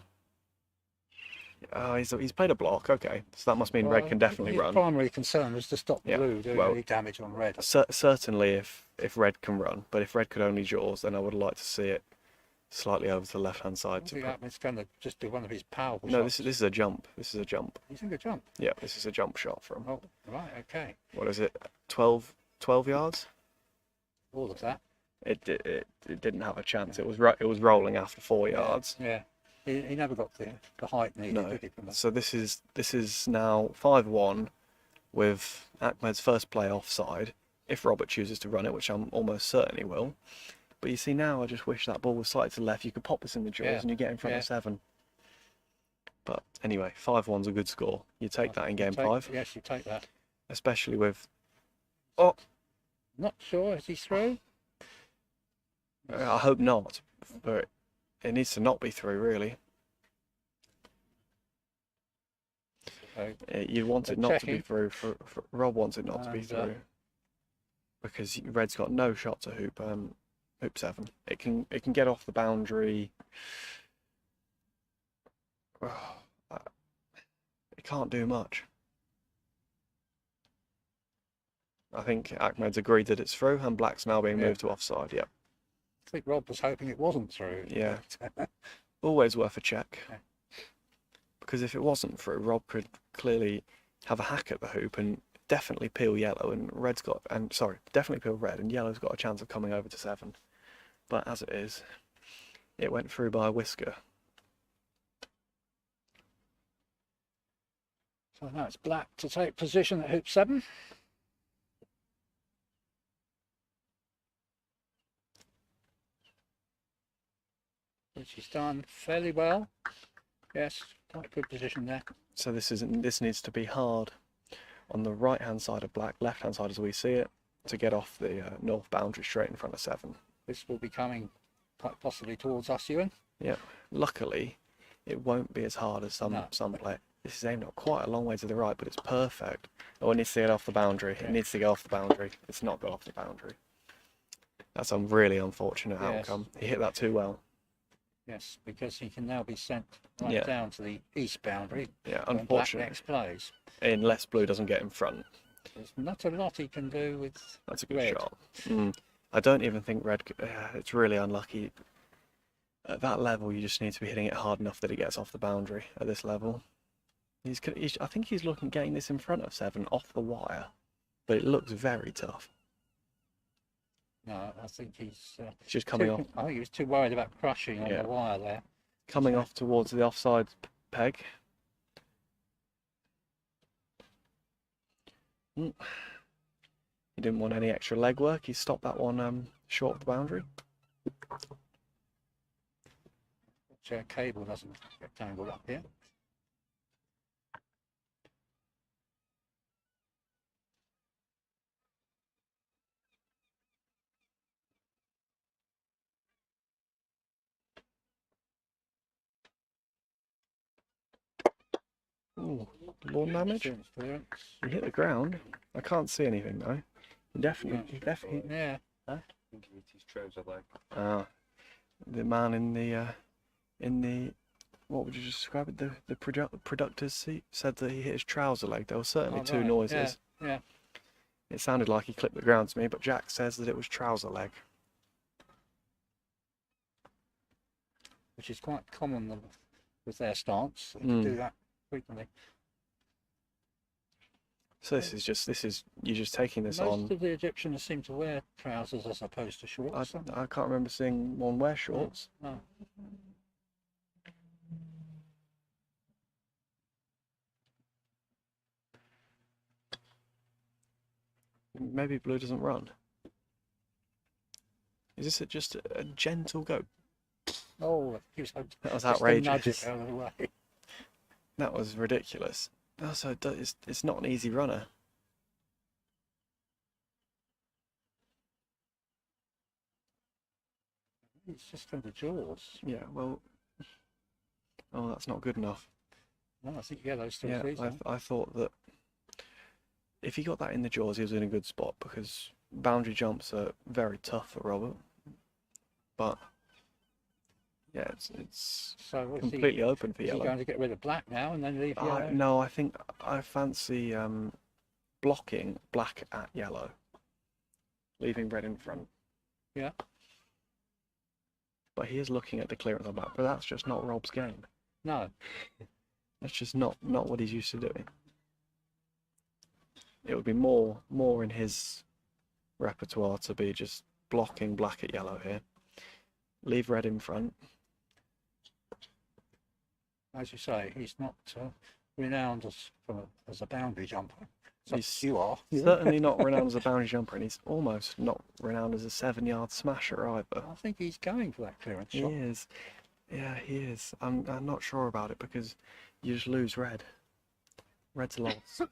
Oh, he's played a block. Okay, so that must mean red Well, can definitely his run. primary concern was to stop Yeah, blue doing well, any damage on red. Certainly, if red can run, but if red could only jaws, then I would like to see it slightly over to the left hand I side. think Atman's going to just do one of his powerful No, shots. this is a jump. This is a jump. You think a jump? Yeah, this is a jump shot from Oh, right, okay. what is it? 12 yards. All of that. It didn't have a chance. It was rolling after 4 yards. Yeah. He never got the height needed, No. did he? From that? So this is now 5-1 with Ahmed's first play offside. If Robert chooses to run it, which I'm almost certain he will. But you see now, I just wish that ball was slightly to the left. You could pop this in the jaws Yeah. and you get in front Yeah. of 7. But anyway, 5-1's a good score. You take that in game 5, Yes, you take that. especially with. Not sure. Is he through? I hope not, but it needs to not be through, really. So, You want it They're not to be checking. through. For Rob wants it not to be And, through because red's got no shot to hoop 7. It can get off the boundary. It can't do much. I think Ahmed's agreed that it's through, and black's now being Yeah. moved to offside. Yeah. think Rob was hoping it wasn't through. Yeah. but, Always worth a check. Yeah. Because if it wasn't through, Rob could clearly have a hack at the hoop and definitely peel yellow, and red's got, and sorry, definitely peel red, and yellow's got a chance of coming over to 7. But as it is, it went through by a whisker. so now it's black to take position at hoop 7. Which he's done fairly well. Yes, quite good position there. So this needs to be hard on the right hand side of black, left hand side as we see it, to get off the north boundary straight in front of 7. This will be coming quite possibly towards us, Ewan. Yeah. Luckily, it won't be as hard as some play. This is aimed at quite a long way to the right, but it's perfect. Oh, it needs to get off the boundary. Yeah. It needs to go off the boundary. It's not got off the boundary. That's a really unfortunate Yes. outcome. He hit that too well. Yes, because he can now be sent right Yeah. down to the east boundary Yeah, when black unfortunate. next plays. Unless blue doesn't get in front. There's not a lot he can do with That's a good red. shot. I don't even think red. It's really unlucky. At that level, you just need to be hitting it hard enough that it gets off the boundary. At this level, I think he's looking getting this in front of 7 off the wire, but it looks very tough. No, I think he's It's just coming off, I think he was too worried about crushing on Yeah. the wire there. coming off towards the offside peg. He didn't want any extra leg work. He stopped that one short of the boundary. So cable doesn't get tangled up here. Ooh, lawn damage. Insurance clearance. He hit the ground. I can't see anything though. He definitely. Yeah. I think he hit his trouser leg. The man in the what would you describe it? The productor's seat said that he hit his trouser leg. There were certainly Oh, two right. noises. Yeah. It sounded like he clipped the ground to me, but Jack says that it was trouser leg. Which is quite common with their stance. They Mm. do that frequently. So you're just taking this Most on. of the Egyptians seem to wear trousers as opposed to shorts. I can't remember seeing one wear shorts. No. Maybe blue doesn't run. Is this just a gentle go? Oh, he was That was just to nudge outrageous. it out of the way. That was ridiculous. Also, it's not an easy runner. It's just from the jaws. Yeah, well, oh, that's not good enough. No, I think yellow's still Yeah, freezing. I thought that if he got that in the jaws, he was in a good spot because boundary jumps are very tough for Robert. But yeah, it's So what's completely open for is he yellow. going to get rid of black now and then leave yellow? No, I think I fancy blocking black at yellow, leaving red in front. Yeah. But he is looking at the clearance on black, but that's just not Rob's game. No. That's just not what he's used to doing. It would be more in his repertoire to be just blocking black at yellow here. Leave red in front. As you say, he's not renowned as a boundary jumper. So He's you are. certainly not renowned as a boundary jumper, and he's almost not renowned as a 7-yard smasher either. I think he's going for that clearance He shot. is. Yeah, he is. I'm not sure about it because you just lose red. Red's lost.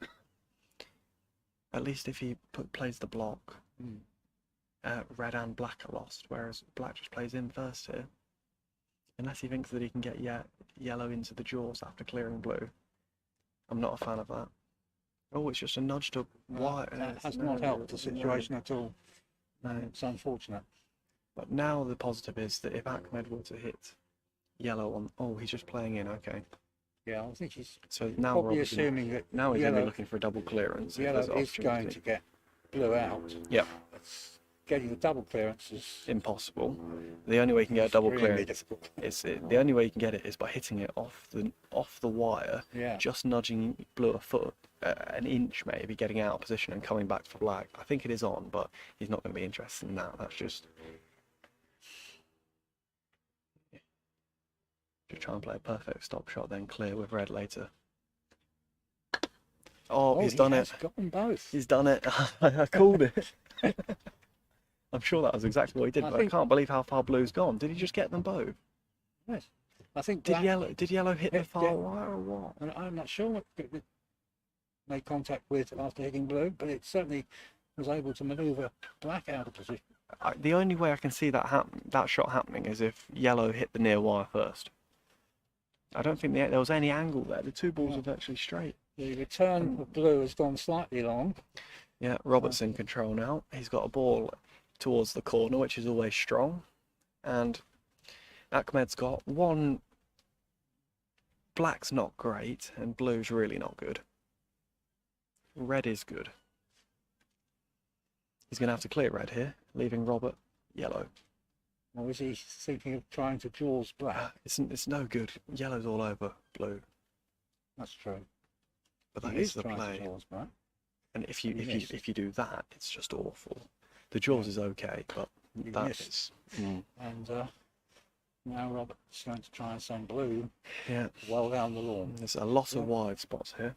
At least if he plays the block, red and black are lost, whereas black just plays in first here. Unless he thinks that he can get yellow into the jaws after clearing blue. I'm not a fan of that. Oh, it's just a nudge to white. That has not helped the situation at all. No. It's unfortunate. But now the positive is that if Ahmed were to hit yellow on, oh, he's just playing in. Okay. Yeah, I think he's So now probably we're obviously assuming that now he's going to be yellow, looking for a double clearance. if yellow there's is going opportunity. to get blue out. Yep. getting the double clearance is Impossible. The only way you can get a double extremely clearance difficult. the only way you can get it is by hitting it off the wire, Yeah. just nudging blue a foot, an inch maybe, getting out of position and coming back for black. I think it is on, but he's not going to be interested in that. That's just try and play a perfect stop shot, then clear with red later. Oh, he's done it. He's got them both. He's done it. I called it. I'm sure that was exactly what he did, but I can't believe how far blue's gone. Did he just get them both? Yes. I think Did yellow hit the hit- far wire or what? and I'm not sure what it made contact with after hitting blue, but it certainly was able to manoeuvre black out of position. The only way I can see that shot happening is if yellow hit the near wire first. I don't think there was any angle there. The two balls are virtually straight. The return of blue has gone slightly long. Yeah, Robert's in control now. He's got a ball towards the corner, which is always strong. And Ahmed's got one. Black's not great, and blue's really not good. Red is good. He's going to have to clear red here, leaving Robert yellow. Or is he thinking of trying to jaws black? It's no good. Yellow's all over blue. That's true. But that He is the trying to play. jaws black. And if you He missed. if you do that, it's just awful. The jaws is okay, but He that missed. is And now Robert's going to try and send blue yeah. well down the lawn. There's a lot of Yeah. wide spots here.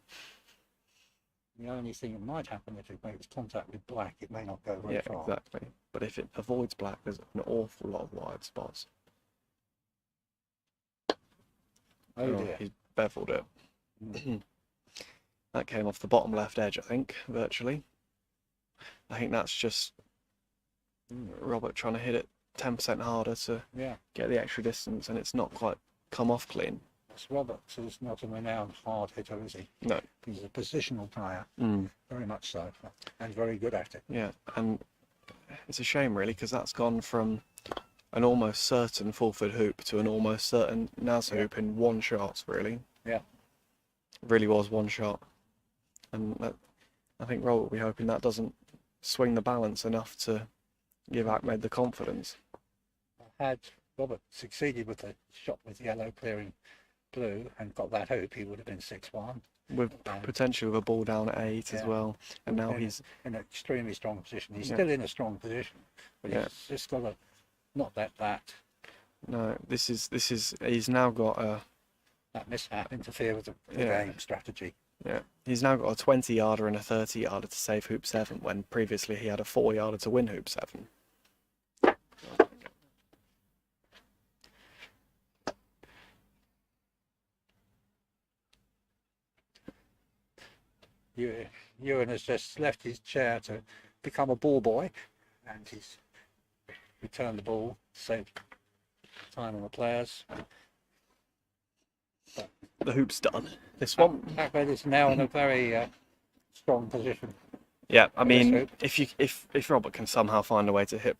The only thing that might happen if it makes contact with black, it may not go very Yeah, far. exactly. But if it avoids black, there's an awful lot of wide spots. Oh dear. He's beveled it. That came off the bottom left edge, I think, virtually. I think that's just Robert trying to hit it 10% harder to Yeah. get the extra distance, and it's not quite come off clean. Yes, Roberts is not a renowned hard hitter, is he? No. He's a positional player, Mm. very much so, and very good at it. Yeah, and it's a shame really, because that's gone from an almost certain full-foot hoop to an almost certain Naz hoop in one shot, really. Yeah. It really was one shot. And I think Robert will be hoping that doesn't swing the balance enough to give Ahmed the confidence. Had Robert succeeded with the shot with yellow clearing blue and got that hoop, he would have been 6-1. With And potentially with a ball down at 8 as Yeah. and and now in, he's in an extremely strong position. He's Yeah. still in a strong position, but Yeah. he's just got to not let that he's now got mishap interfere with the Yeah. game strategy. he's now got a 20-yarder and a 30-yarder to save hoop 7, when previously he had a 4-yarder to win hoop 7. Ewan has just left his chair to become a ball boy, and he's returned the ball, saved time on the players. The hoop's done. This one. Ahmed is now in a very strong position. Yeah, I Let's mean, hope. if Robert can somehow find a way to hit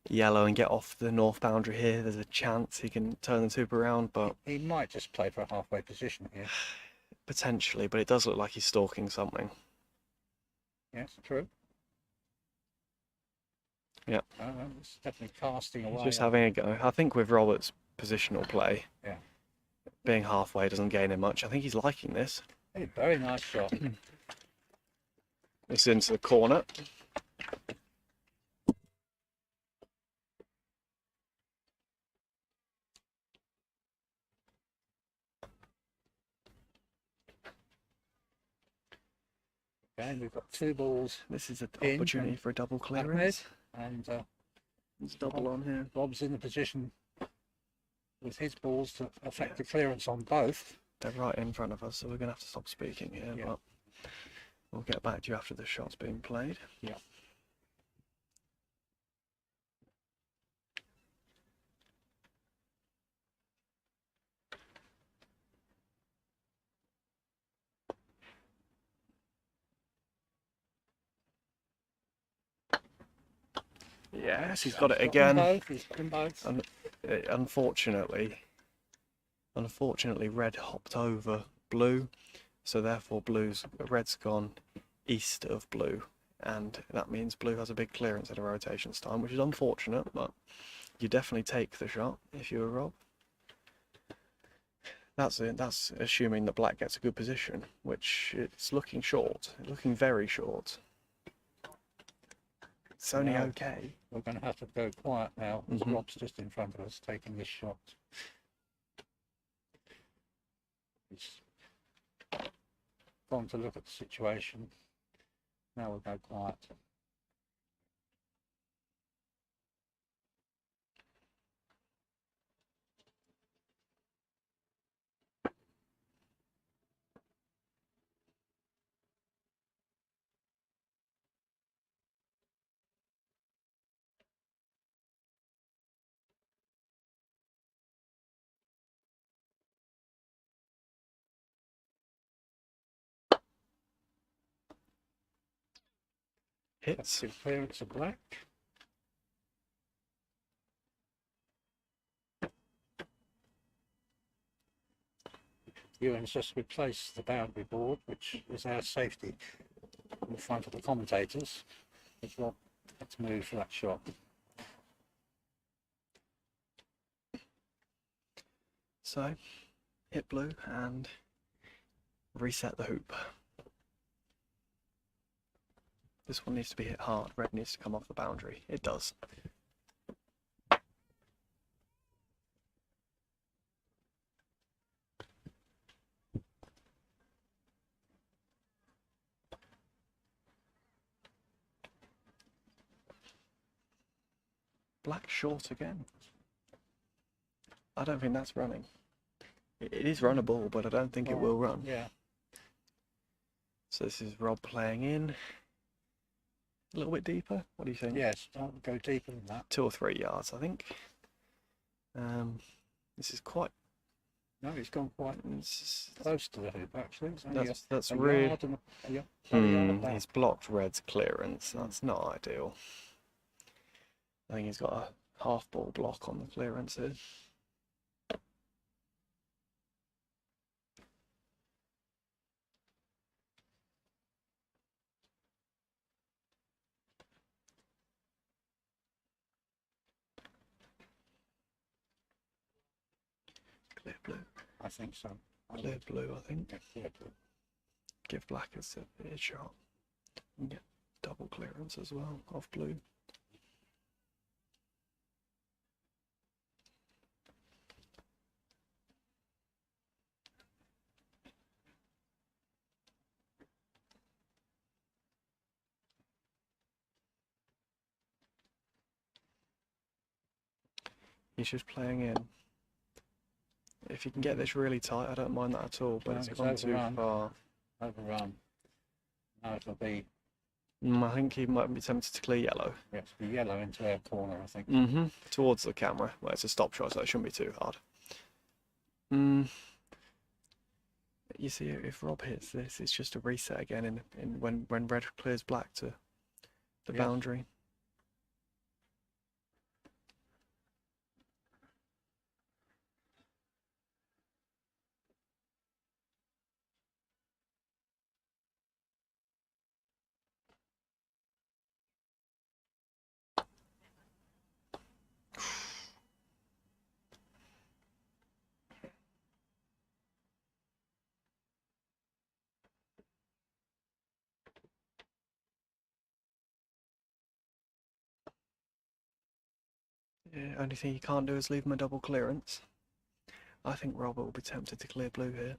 yellow and get off the north boundary here, there's a chance he can turn the hoop around, but He might just play for a halfway position here. potentially, but it does look like he's stalking something. Yes, true. Yeah. It's definitely casting away. He's just having a go. I think with Robert's positional play, Yeah. being halfway doesn't gain him much. I think he's liking this. Hey, very nice shot. It's into the corner. Okay, we've got two balls, This is an In opportunity and for a double Ahmed, clearance. and There's double on here. Rob's in the position with his balls to affect the clearance on both. They're right in front of us, so we're going to have to stop speaking here, Yeah. but we'll get back to you after the shot's being played. Yeah. Yes, he's got it He's again. both, he's got them both. Unfortunately, red hopped over blue, so therefore red's gone east of blue, and that means blue has a big clearance at a rotations time, which is unfortunate, but you definitely take the shot if you're Rob. That's it. That's assuming that black gets a good position, which it's looking short, looking very short. It's only Now, okay. We're going to have to go quiet now, because Mhm. Rob's just in front of us taking this shot. He's gone to look at the situation. Now we'll go quiet. Hits. Good clearance of black. Ewan's just replaced the boundary board, which is our safety in front of the commentators. As Rob had to move for that shot. So, hit blue and reset the hoop. This one needs to be hit hard. Red needs to come off the boundary. It does. Black short again. I don't think that's running. It is runnable, but I don't think it will run. Yeah. So this is Rob playing in. A little bit deeper. What do you think? Yes, don't go deeper than that. 2 or 3 yards, I think. This is quite. No, he's gone quite close to the hoop actually. It's only That's a really. yard and a yard back. He's blocked Red's clearance. That's not ideal. I think he's got a half ball block on the clearances. Clear blue. I think so. Clear blue, I think. Yeah, clear blue. Give black a shot. And get double clearance as well off blue. He's just playing in. If you can get this really tight, I don't mind that at all, but No, it's it's gone too overrun. far. Overrun. Now it'll be, I think he might be tempted to clear yellow. yeah, it'll be yellow into our corner, I think. Towards the camera. Well, it's a stop shot, so it shouldn't be too hard. You see, if Rob hits this, it's just a reset again in when red clears black to the Yeah. boundary. Yeah, only thing you can't do is leave him a double clearance. I think Robert will be tempted to clear blue here.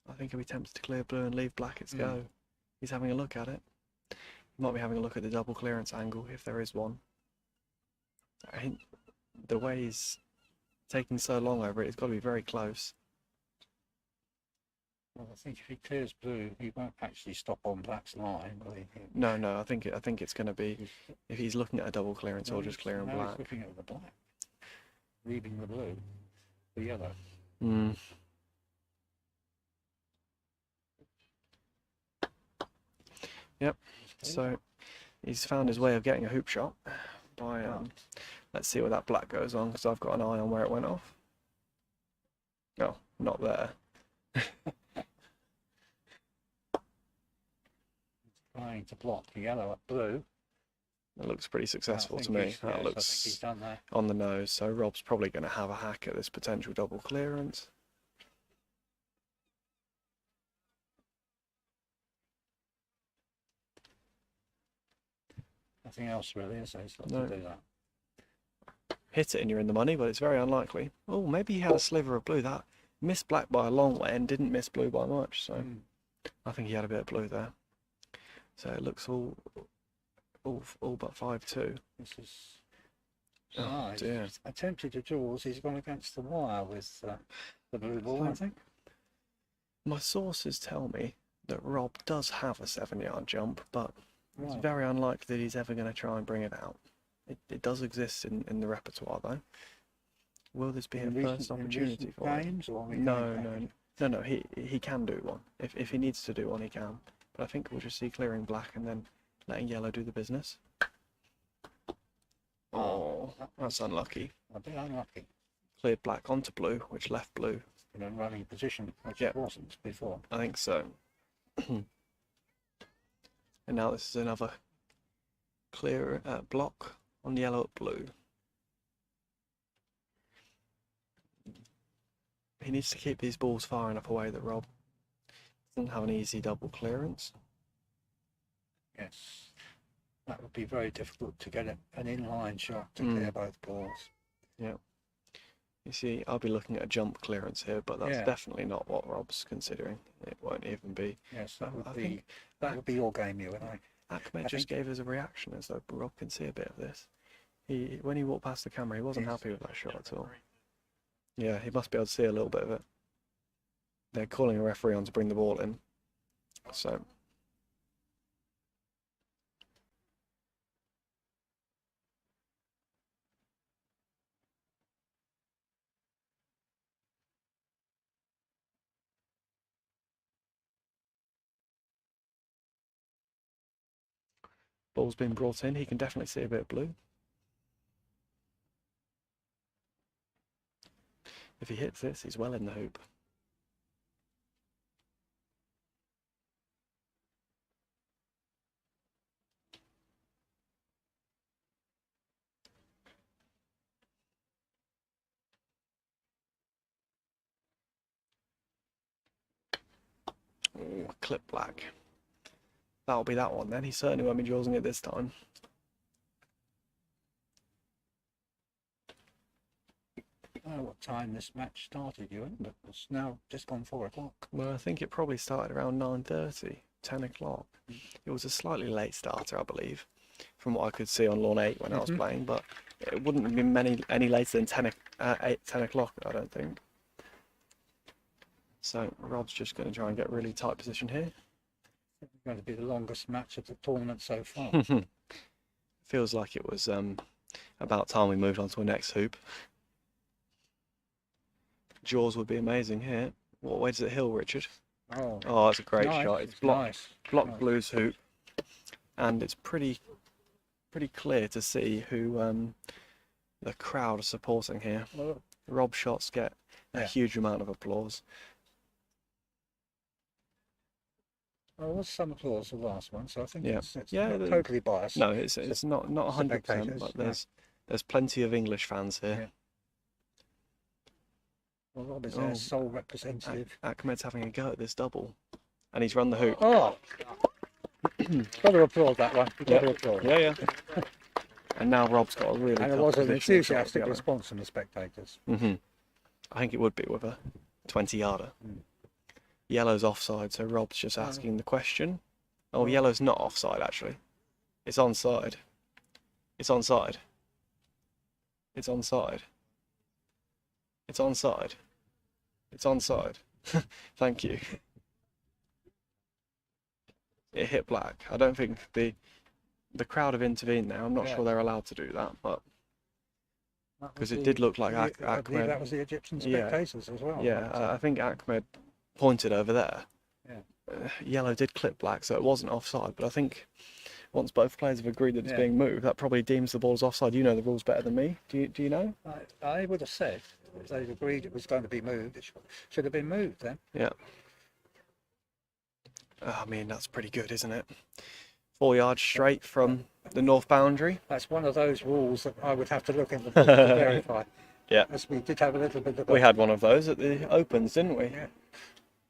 I think he'll be tempted to clear blue and leave black its go. He's having a look at it. He might be having a look at the double clearance angle, if there is one. I think the way he's taking so long over it, it's got to be very close. Well, I think if he clears blue, he won't actually stop on black's line, will he? No, I think it's going to be if he's looking at a double clearance or just clearing now black. He's looking at the black, leaving the blue, the yellow. Yep. So he's found his way of getting a hoop shot by. Let's see where that black goes on, because I've got an eye on where it went off. Oh, not there. trying to block the yellow at blue. It looks pretty successful to I me. think That I think looks he's done that. on the nose, so Rob's probably going to have a hack at this potential double clearance. Nothing else really, is there? He's got No. to do that. Hit it and you're in the money, but it's very unlikely. Oh, maybe he had a sliver of blue. That missed black by a long way and didn't miss blue by much, so I think he had a bit of blue there. So it looks all but 5-2. This is. Oh he's dear. attempted to jaws. He's gone against the wire with the blue ball, I think. My sources tell me that Rob does have a 7-yard jump, but it's Right. very unlikely that he's ever going to try and bring it out. It does exist in the repertoire though. Will this be a first opportunity for him? games, or are we No, going no. He can do one. If he needs to do one, he can. But I think we'll just see clearing black and then letting yellow do the business. Oh, that's unlucky. a bit unlucky Cleared black onto blue, which left blue. in a running position, which Yeah. it wasn't before. I think so. And now this is another clear block on yellow at blue. He needs to keep these balls far enough away that Rob doesn't have an easy double clearance. Yes, that would be very difficult to get an inline shot to Mm. clear both balls. You see, I'll be looking at a jump clearance here, but that's Yeah. definitely not what Rob's considering. It won't even be. Yes, that would I be think your game, you and I. Ahmed I just think- gave us a reaction as though Rob can see a bit of this. When he walked past the camera, he wasn't happy with that shot at all. Yeah, he must be able to see a little bit of it. They're calling a referee on to bring the ball in. So ball's been brought in. He can definitely see a bit of blue. If he hits this, he's well in the hoop. Ooh, clip black. That'll be that one then. He certainly won't be jawsing it this time. I don't know what time this match started, Ewan, but it's now just gone 4 o'clock. Well, I think it probably started around 9:30, 10 o'clock. It was a slightly late starter, I believe, from what I could see on Lawn 8 when I was playing, but it wouldn't have been any later than 10 o'clock, I don't think. So Rob's just going to try and get really tight position here. It's going to be the longest match of the tournament so far. Feels like it was about time we moved on to the next hoop. Jaws would be amazing here. What way does it hill, Richard? Oh, Oh, that's a great nice, shot. It's blocked, nice. blocked nice. Blue's hoop, and it's pretty clear to see who the crowd are supporting here. Well, Rob shots get a Yeah. huge amount of applause. there was some applause for the last one, so I think Yeah. it's Yeah, not the- totally biased. No, it's not 100%, spectators, but yeah. there's plenty of English fans here. Yeah. Well, Rob is Oh. their sole representative. Ahmed's having a go at this double, and he's run the hoop. Oh! Got to applaud that one. Got to applaud. Yeah, yeah. And now Rob's got a really And it tough was an position to enthusiastic yellow. response from the spectators. I think it would be with a 20-yarder. Yellow's offside, so Rob's just asking the question. Oh, yellow's not offside, actually. It's onside. It's onside. It's onside. It's onside. It's onside. Thank you. It hit black. I don't think the crowd have intervened now. I'm not Yeah. sure they're allowed to do that, but That 'Cause was it did look like I believe Ahmed- that was the Egyptian Yeah. spectators as well. yeah, But, I think Ahmed pointed over there. Yeah. Yellow did clip black, so it wasn't offside. But I think once both players have agreed that it's Yeah. being moved, that probably deems the ball as offside. You know the rules better than me. Do you know? I would have said if they'd agreed it was going to be moved, it should have been moved then. Yeah. I mean, that's pretty good, isn't it? 4 yards straight from the north boundary. That's one of those rules that I would have to look in the book to verify. Yeah. As we did have a little bit of We had one of those at the Opens, didn't we? Yeah.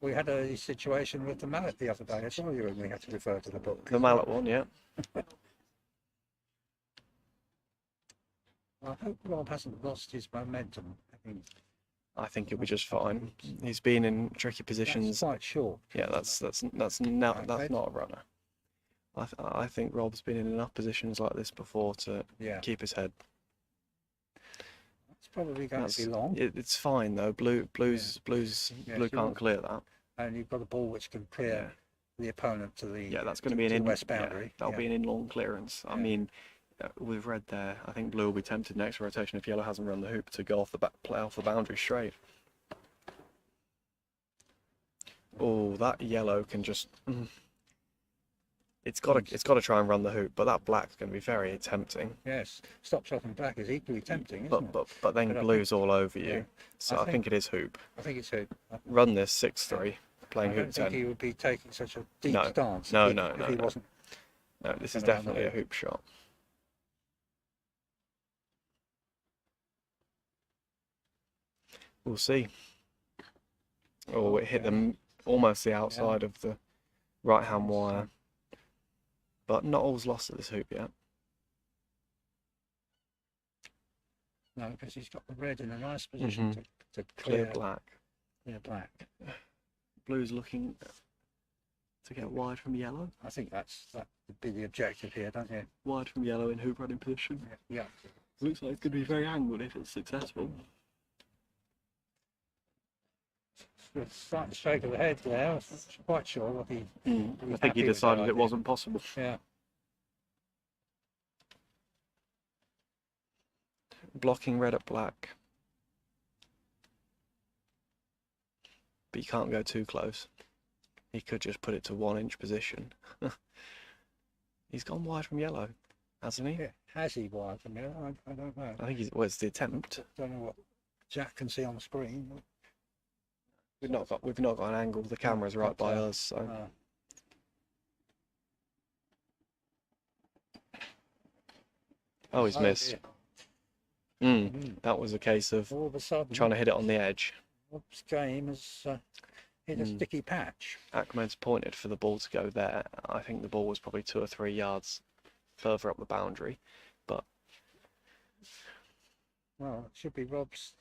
We had a situation with the mallet the other day. I saw you and we had to refer to the book. The mallet one, yeah. I hope Rob hasn't lost his momentum. I mean, I think he'll be just fine. He's been in tricky that's positions. quite short. Yeah, that's not a runner. I think Rob's been in enough positions like this before to Yeah, keep his head. it's probably going to be long. It's fine though. Blue Yes, can't you're- clear that. And you've got a ball which can clear the opponent to the Yeah, that's going to be to an the west boundary. that'll be an in-long clearance. I Yeah. mean, with red there, I think blue will be tempted next rotation if yellow hasn't run the hoop to go off the back, play off the boundary straight. Oh, that yellow can just. It's got to try and run the hoop, but that black's going to be very tempting. Yes, stop shot and black is equally tempting, isn't it? But then But I blue's all over yeah, you. So I I think it is hoop. I think it's hoop. Run this 6-3, playing I hoop don't think 10. he would be taking such a deep No, stance no, if, no, if no, he no. wasn't. No, this is gonna run the definitely a hoop. hoop shot. We'll see. Oh, it hit them almost the outside of the right-hand wire. But not all's lost at this hoop yet. No, because he's got the red in a nice position Mhm. to Clear clear black. black. Blue's looking to get wide from yellow. I think that would be the objective here, don't you? Wide from yellow in hoop running position. Yeah. Looks like it's going to be very angled if it's successful. With a slight shake of the head there. I was quite sure what he. I was think he happy with that decided it idea. wasn't possible. Yeah. Blocking red at black. But you can't go too close. He could just put it to 1-inch position. He's gone wide from yellow, hasn't he? Yeah. Has he wide from here? I don't know. I think well, it's the attempt. Don't know what Jack can see on the screen. We've not got an angle. The camera's right by us, so Uh, oh, he's missed. dear. That was a case of All of a sudden, trying to hit it on the edge. Rob's game has hit a sticky patch. Ahmed's pointed for the ball to go there. I think the ball was probably 2 or 3 yards further up the boundary, but Well, it should be Rob's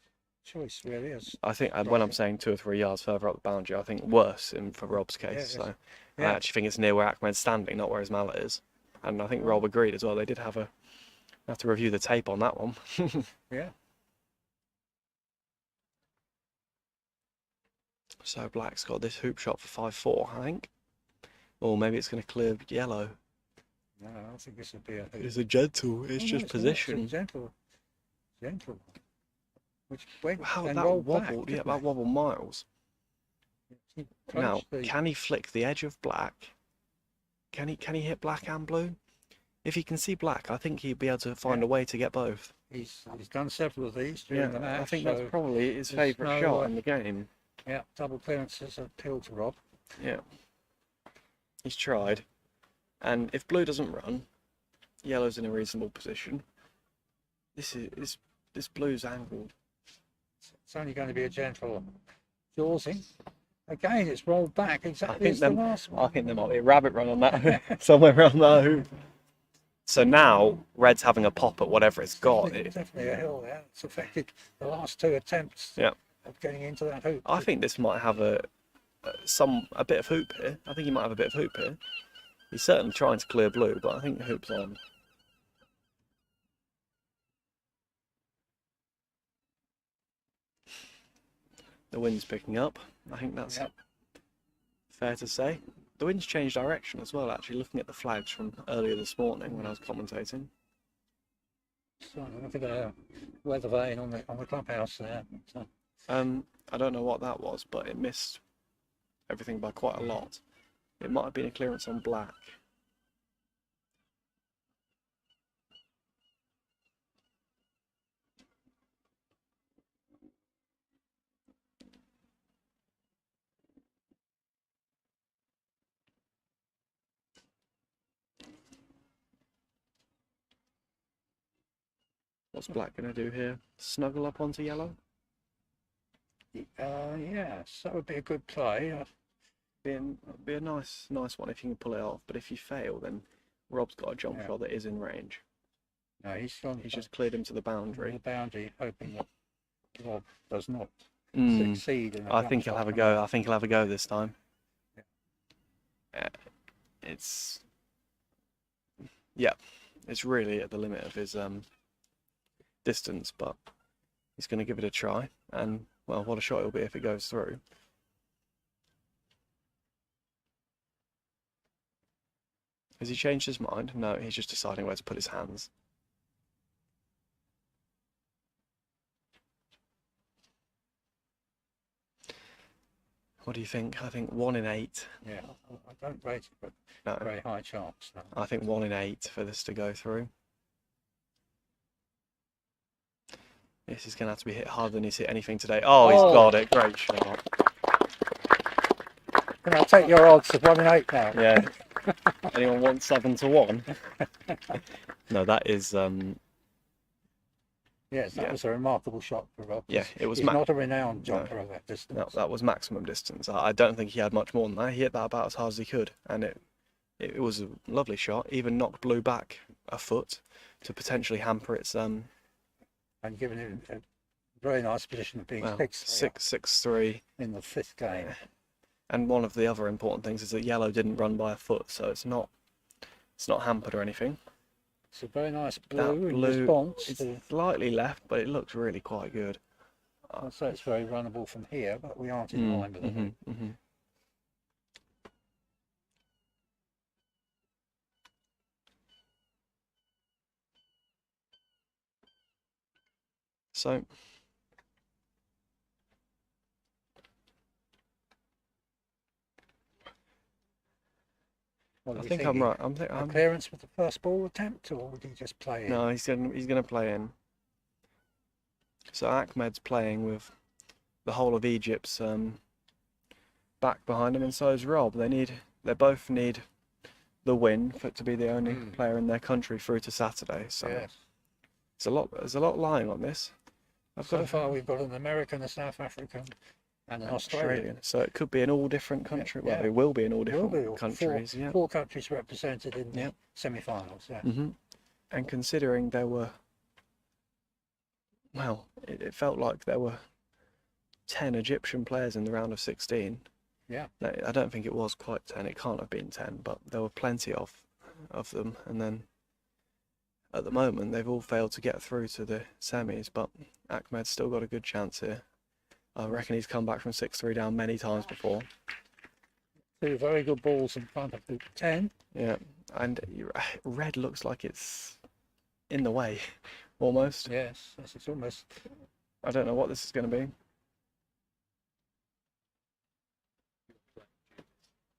choice, really. As I think when I'm saying 2 or 3 yards further up the boundary, I think worse for Rob's case. yes. So Yeah. I actually think it's near where Ahmed's standing, not where his mallet is. And I think Rob agreed as well. They did have to review the tape on that one. Yeah. So black's got this hoop shot for 5-4, I think. Or maybe it's going to clear yellow. No, I think this would be a. It's a gentle. It's Oh, no, just not. position. It's a gentle. Which went Wow, and that rolled wobbled. back, Yeah, didn't that it? wobbled miles. He Now, approached the- can he flick the edge of black? Can he hit black and blue? If he can see black, I think he'd be able to find a way to get both. he's done several of these during the match. I think so, that's probably his there's favourite no, shot in the game. yeah, double clearances appeal to Rob. Yeah. He's tried. And if blue doesn't run, yellow's in a reasonable position. This blue's angled. It's only going to be a gentle jawsing. Again, it's rolled back exactly as the last one. I think there might be a rabbit run on that somewhere around that hoop. So now red's having a pop at whatever it's got. Definitely a hill there. It's affected the last 2 attempts Yeah. of getting into that hoop. I think this might have a bit of hoop here. I think he might have a bit of hoop here. He's certainly trying to clear blue, but I think the hoop's on. The wind's picking up. I think that's Yep. fair to say. The wind's changed direction as well, actually, looking at the flags from earlier this morning when I was commentating. So look at the weather vane on the clubhouse there. So, I don't know what that was, but it missed everything by quite a lot. It might have been a clearance on black. What's black going to do here? Snuggle up onto yellow? Yes, that would be a good play. Be a nice one if you can pull it off. But if you fail, then Rob's got a jump Yeah. shot that is in range. No, he's gone. He's just cleared him to the the boundary. boundary, hoping that Rob does not Mm, succeed in. I think he'll have a go. I think he'll have a go this time. It's it's really at the limit of his distance, but he's going to give it a try. And well, what a shot it'll be if it goes through. Has he changed his mind? No, he's just deciding where to put his hands. What do you think? I think 1 in 8. Yeah, I don't rate it, but No, very high chance. No. I think 1 in 8 for this to go through. This is going to have to be hit harder than he's hit anything today. Oh, he's Oh. got it. Great shot. Can I take your odds of 1 in 8 now? Yeah. Anyone want 7 to 1? No, that is Yes, that Yeah. was a remarkable shot for Rob. Yeah, it was He's not a renowned jumper of that distance. no, that was maximum distance. I don't think he had much more than that. He hit that about as hard as he could, and it was a lovely shot. Even knocked blue back a foot to potentially hamper its And given him a very nice position of being well, 6-3. in the 5th game. And one of the other important things is that yellow didn't run by a foot, so it's not hampered or anything. It's a very nice That blue in blue, response. it's To, slightly left, but it looks really quite good. I'll say it's very runnable from here, but we aren't in line with it. Mm-hmm. So What I are we think I'm thinking? right. A clearance with the first ball attempt, or would he just play in? No, he's gonna play in. So Ahmed's playing with the whole of Egypt's back behind him, and so is Rob. They both need the win for it to be the only player in their country through to Saturday. So Yes. there's a lot lying on this. So far, we've got an American, a South African, and an Australian. So it could be in all different countries. Well, yeah. it will be in all Will different be all countries. Yeah. Four countries represented in Yeah. the semi-finals. Yeah. And considering there were, well, it felt like there were 10 Egyptian players in the round of 16. Yeah. No, I don't think it was quite 10. It can't have been 10, but there were plenty of them. And then at the moment, they've all failed to get through to the semis, but Ahmed's still got a good chance here. I reckon he's come back from 6-3 down many times before. Two very good balls in front of the 10. Yeah, and red looks like it's in the way, almost. Yes, it's almost. I don't know what this is going to be.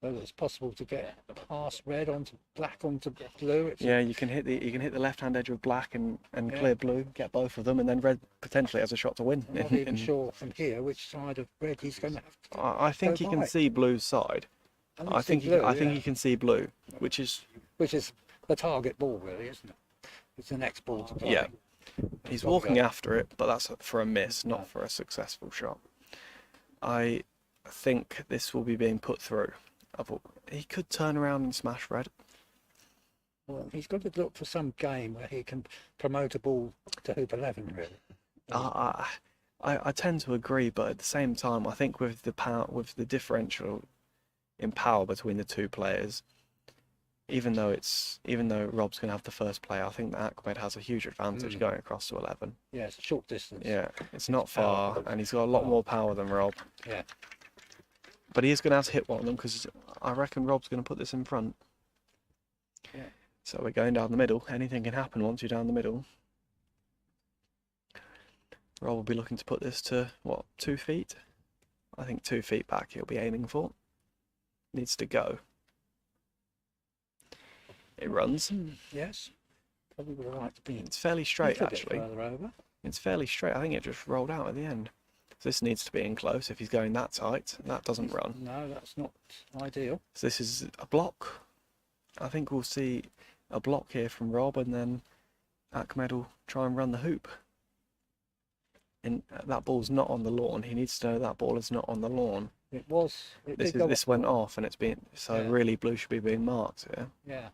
Whether it's possible to get past red onto black onto blue. It's Yeah, you can hit the left-hand edge of black and Yeah. clear blue, get both of them, and then red potentially has a shot to win. I'm not even sure from here which side of red he's going to have to. I think Go you can by. see blue's side. I think blue, you can see blue, which is which is the target ball, really, isn't it? It's the next ball to play. yeah. He's Got to walking go. after it, but that's for a miss, not for a successful shot. I think this will be being put through. He could turn around and smash red. Well, he's got to look for some game where he can promote a ball to hoop 11, really. I tend to agree, but at the same time, I think with the power, with the differential in power between the two players, even though Rob's going to have the first play, I think that Ahmed has a huge advantage going across to 11. Yeah, it's a short distance. Yeah, it's not It's far, powerful. and he's got a lot more power than Rob. Yeah. But he is going to have to hit one of them because I reckon Rob's going to put this in front. Yeah. So we're going down the middle. Anything can happen once you're down the middle. Rob will be looking to put this to, what, 2 feet? I think 2 feet back he'll be aiming for. Needs to go. It runs. Yes. Probably would have liked to be It's fairly straight, a bit actually. further over. It's fairly straight. I think it just rolled out at the end. So this needs to be in close if he's going that tight. That doesn't run. No, that's not ideal. So this is a block. I think we'll see a block here from Rob, and then Ahmed will try and run the hoop. And that ball's not on the lawn. He needs to know that ball is not on the lawn. It was. It This did go this off went the- off, and it's been so Yeah. really blue should be being marked here. Yeah.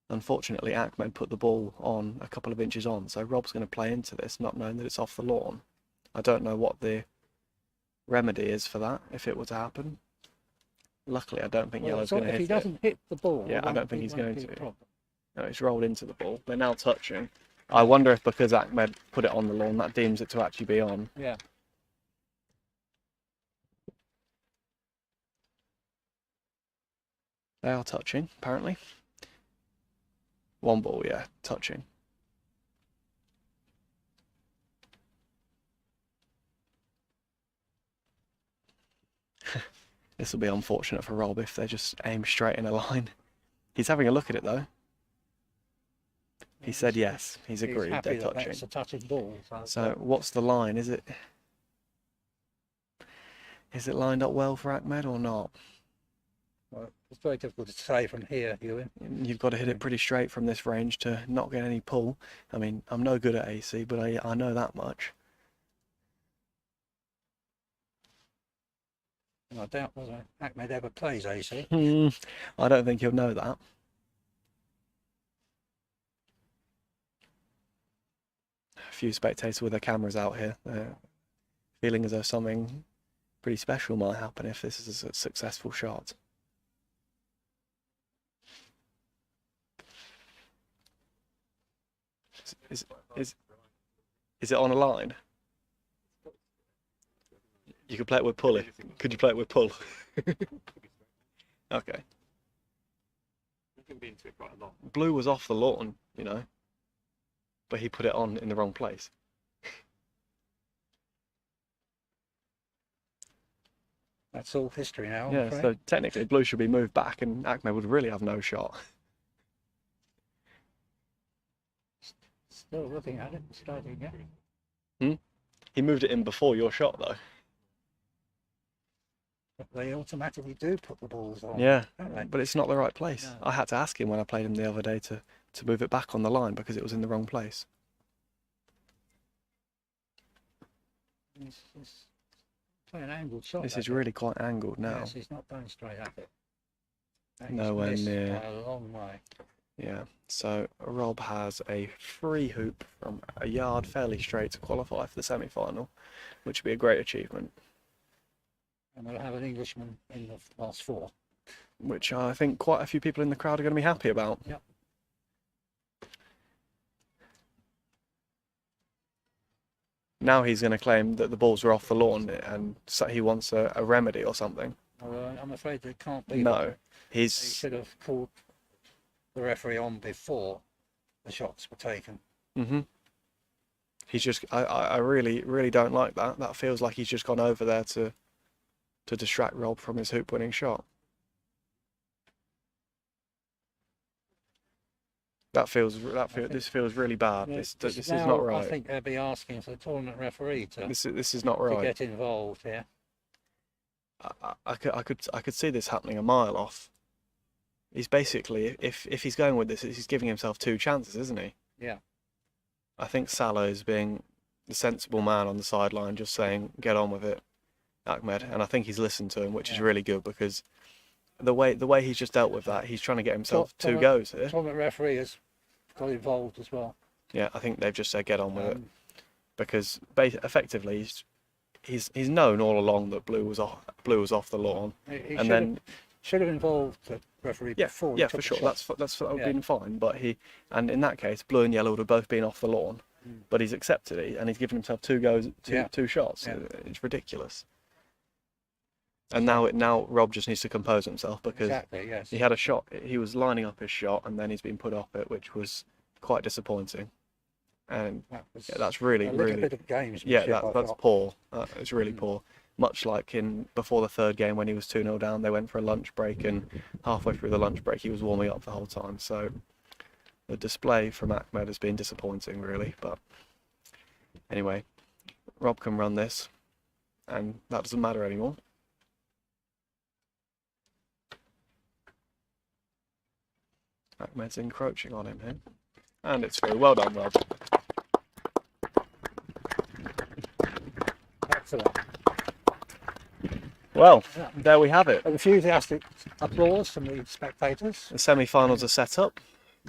Unfortunately, Ahmed put the ball on a couple of inches on, so Rob's going to play into this, not knowing that it's off the lawn. I don't know what the remedy is for that if it were to happen. Luckily, I don't think Well, yellow's so going to if hit he it. doesn't hit the ball, Yeah, it I don't won't think be- he's won't going be a to. problem. No, it's rolled into the ball. They're now touching. I wonder if because Ahmed put it on the lawn, that deems it to actually be on. Yeah. They are touching, apparently. One ball, yeah, touching. This will be unfortunate for Rob if they just aim straight in a line. He's having a look at it though. He said yes. He's agreed. happy They're that touching. That's a touching ball. So what's the line? Is it lined up well for Ahmed or not? Well, it's very difficult to say from here, Ewan. You've got to hit it pretty straight from this range to not get any pull. I mean, I'm no good at AC, but I know that much. I doubt whether Ahmed ever plays AC. I don't think he'll know that. A few spectators with their cameras out here, feeling as though something pretty special might happen if this is a successful shot. Is it on a line? You could play it with pull. Could you play it with pull? Okay. You can be into it quite a lot. Blue was off the lawn, you know, but he put it on in the wrong place. That's all history now. I'm Yeah, afraid. so technically blue should be moved back and Ahmed would really have no shot. Still looking at it, studying it. He moved it in before your shot though. But they automatically do put the balls on. Yeah, don't they? but it's not the right place. No. I had to ask him when I played him the other day to move it back on the line because it was in the wrong place. It's quite an angled shot. This that is bit. really quite angled now. Yes, he's not going straight at it. That is Nowhere missed near. by a long way. Yeah, so Rob has a free hoop from a yard fairly straight to qualify for the semi-final, which would be a great achievement, And we'll have an Englishman in the last four. which I think quite a few people in the crowd are going to be happy about. Yep. Now he's going to claim that the balls were off the lawn and so he wants a remedy or something. Well, I'm afraid it can't be. No, that. They he's should have called the referee on before the shots were taken. he's just I really don't like that. That feels like he's just gone over there to distract Rob from his hoop winning shot. This feels really bad. Yeah, This is now not I right. think they'll be asking for the tournament referee to This is not right. get involved here. I could see this happening a mile off. He's basically, if he's going with this, he's giving himself two chances, isn't he? Yeah. I think Salah is being the sensible man on the sideline, just saying, get on with it, Ahmed. And I think he's listened to him, which is Yeah. really good because the way he's just dealt with that, he's trying to get himself two Tournament- goes here. Tournament referee has got involved as well. Yeah, I think they've just said get on with it Um, because effectively he's known all along that blue was off the lawn, he and then should have involved the referee yeah, before. he yeah, took for the sure. shot. That would Yeah. have been fine. But and in that case, blue and yellow would have both been off the lawn. Mm. But he's accepted it, and he's given himself two goes, Yeah. two shots. Yeah. It's ridiculous. And now Rob just needs to compose himself because Exactly. Yes. he had a shot. He was lining up his shot, and then he's been put off it, which was quite disappointing. And That was yeah, that's really a little really bit of gamesmanship. yeah, I that's thought. poor. It's really Mm. poor. Much like before the third game when he was 2-0 down, they went for a lunch break, and halfway through the lunch break he was warming up the whole time. So the display from Ahmed has been disappointing, really. But anyway, Rob can run this, and that doesn't matter anymore. Ahmed's encroaching on him here. And it's through. Well done, Rob. Excellent. Well, Yeah. there we have it. Enthusiastic applause from the spectators. The semi-finals are set up.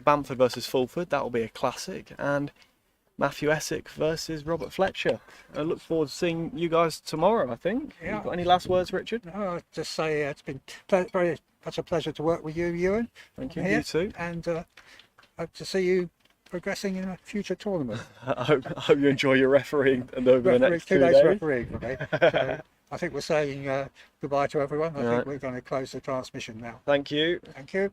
Bamford versus Fulford, that will be a classic. And Matthew Essick versus Robert Fletcher. I look forward to seeing you guys tomorrow, I think. Yeah. You got any last words, Richard? No, I'll just say it's been very much a pleasure to work with you, Ewan. Thank you. Here. You too. And hope to see you progressing in a future tournament. I hope you enjoy your refereeing and over the next 2 2 days days. refereeing for me. So I think we're saying goodbye to everyone. I Right. think we're going to close the transmission now. Thank you. Thank you.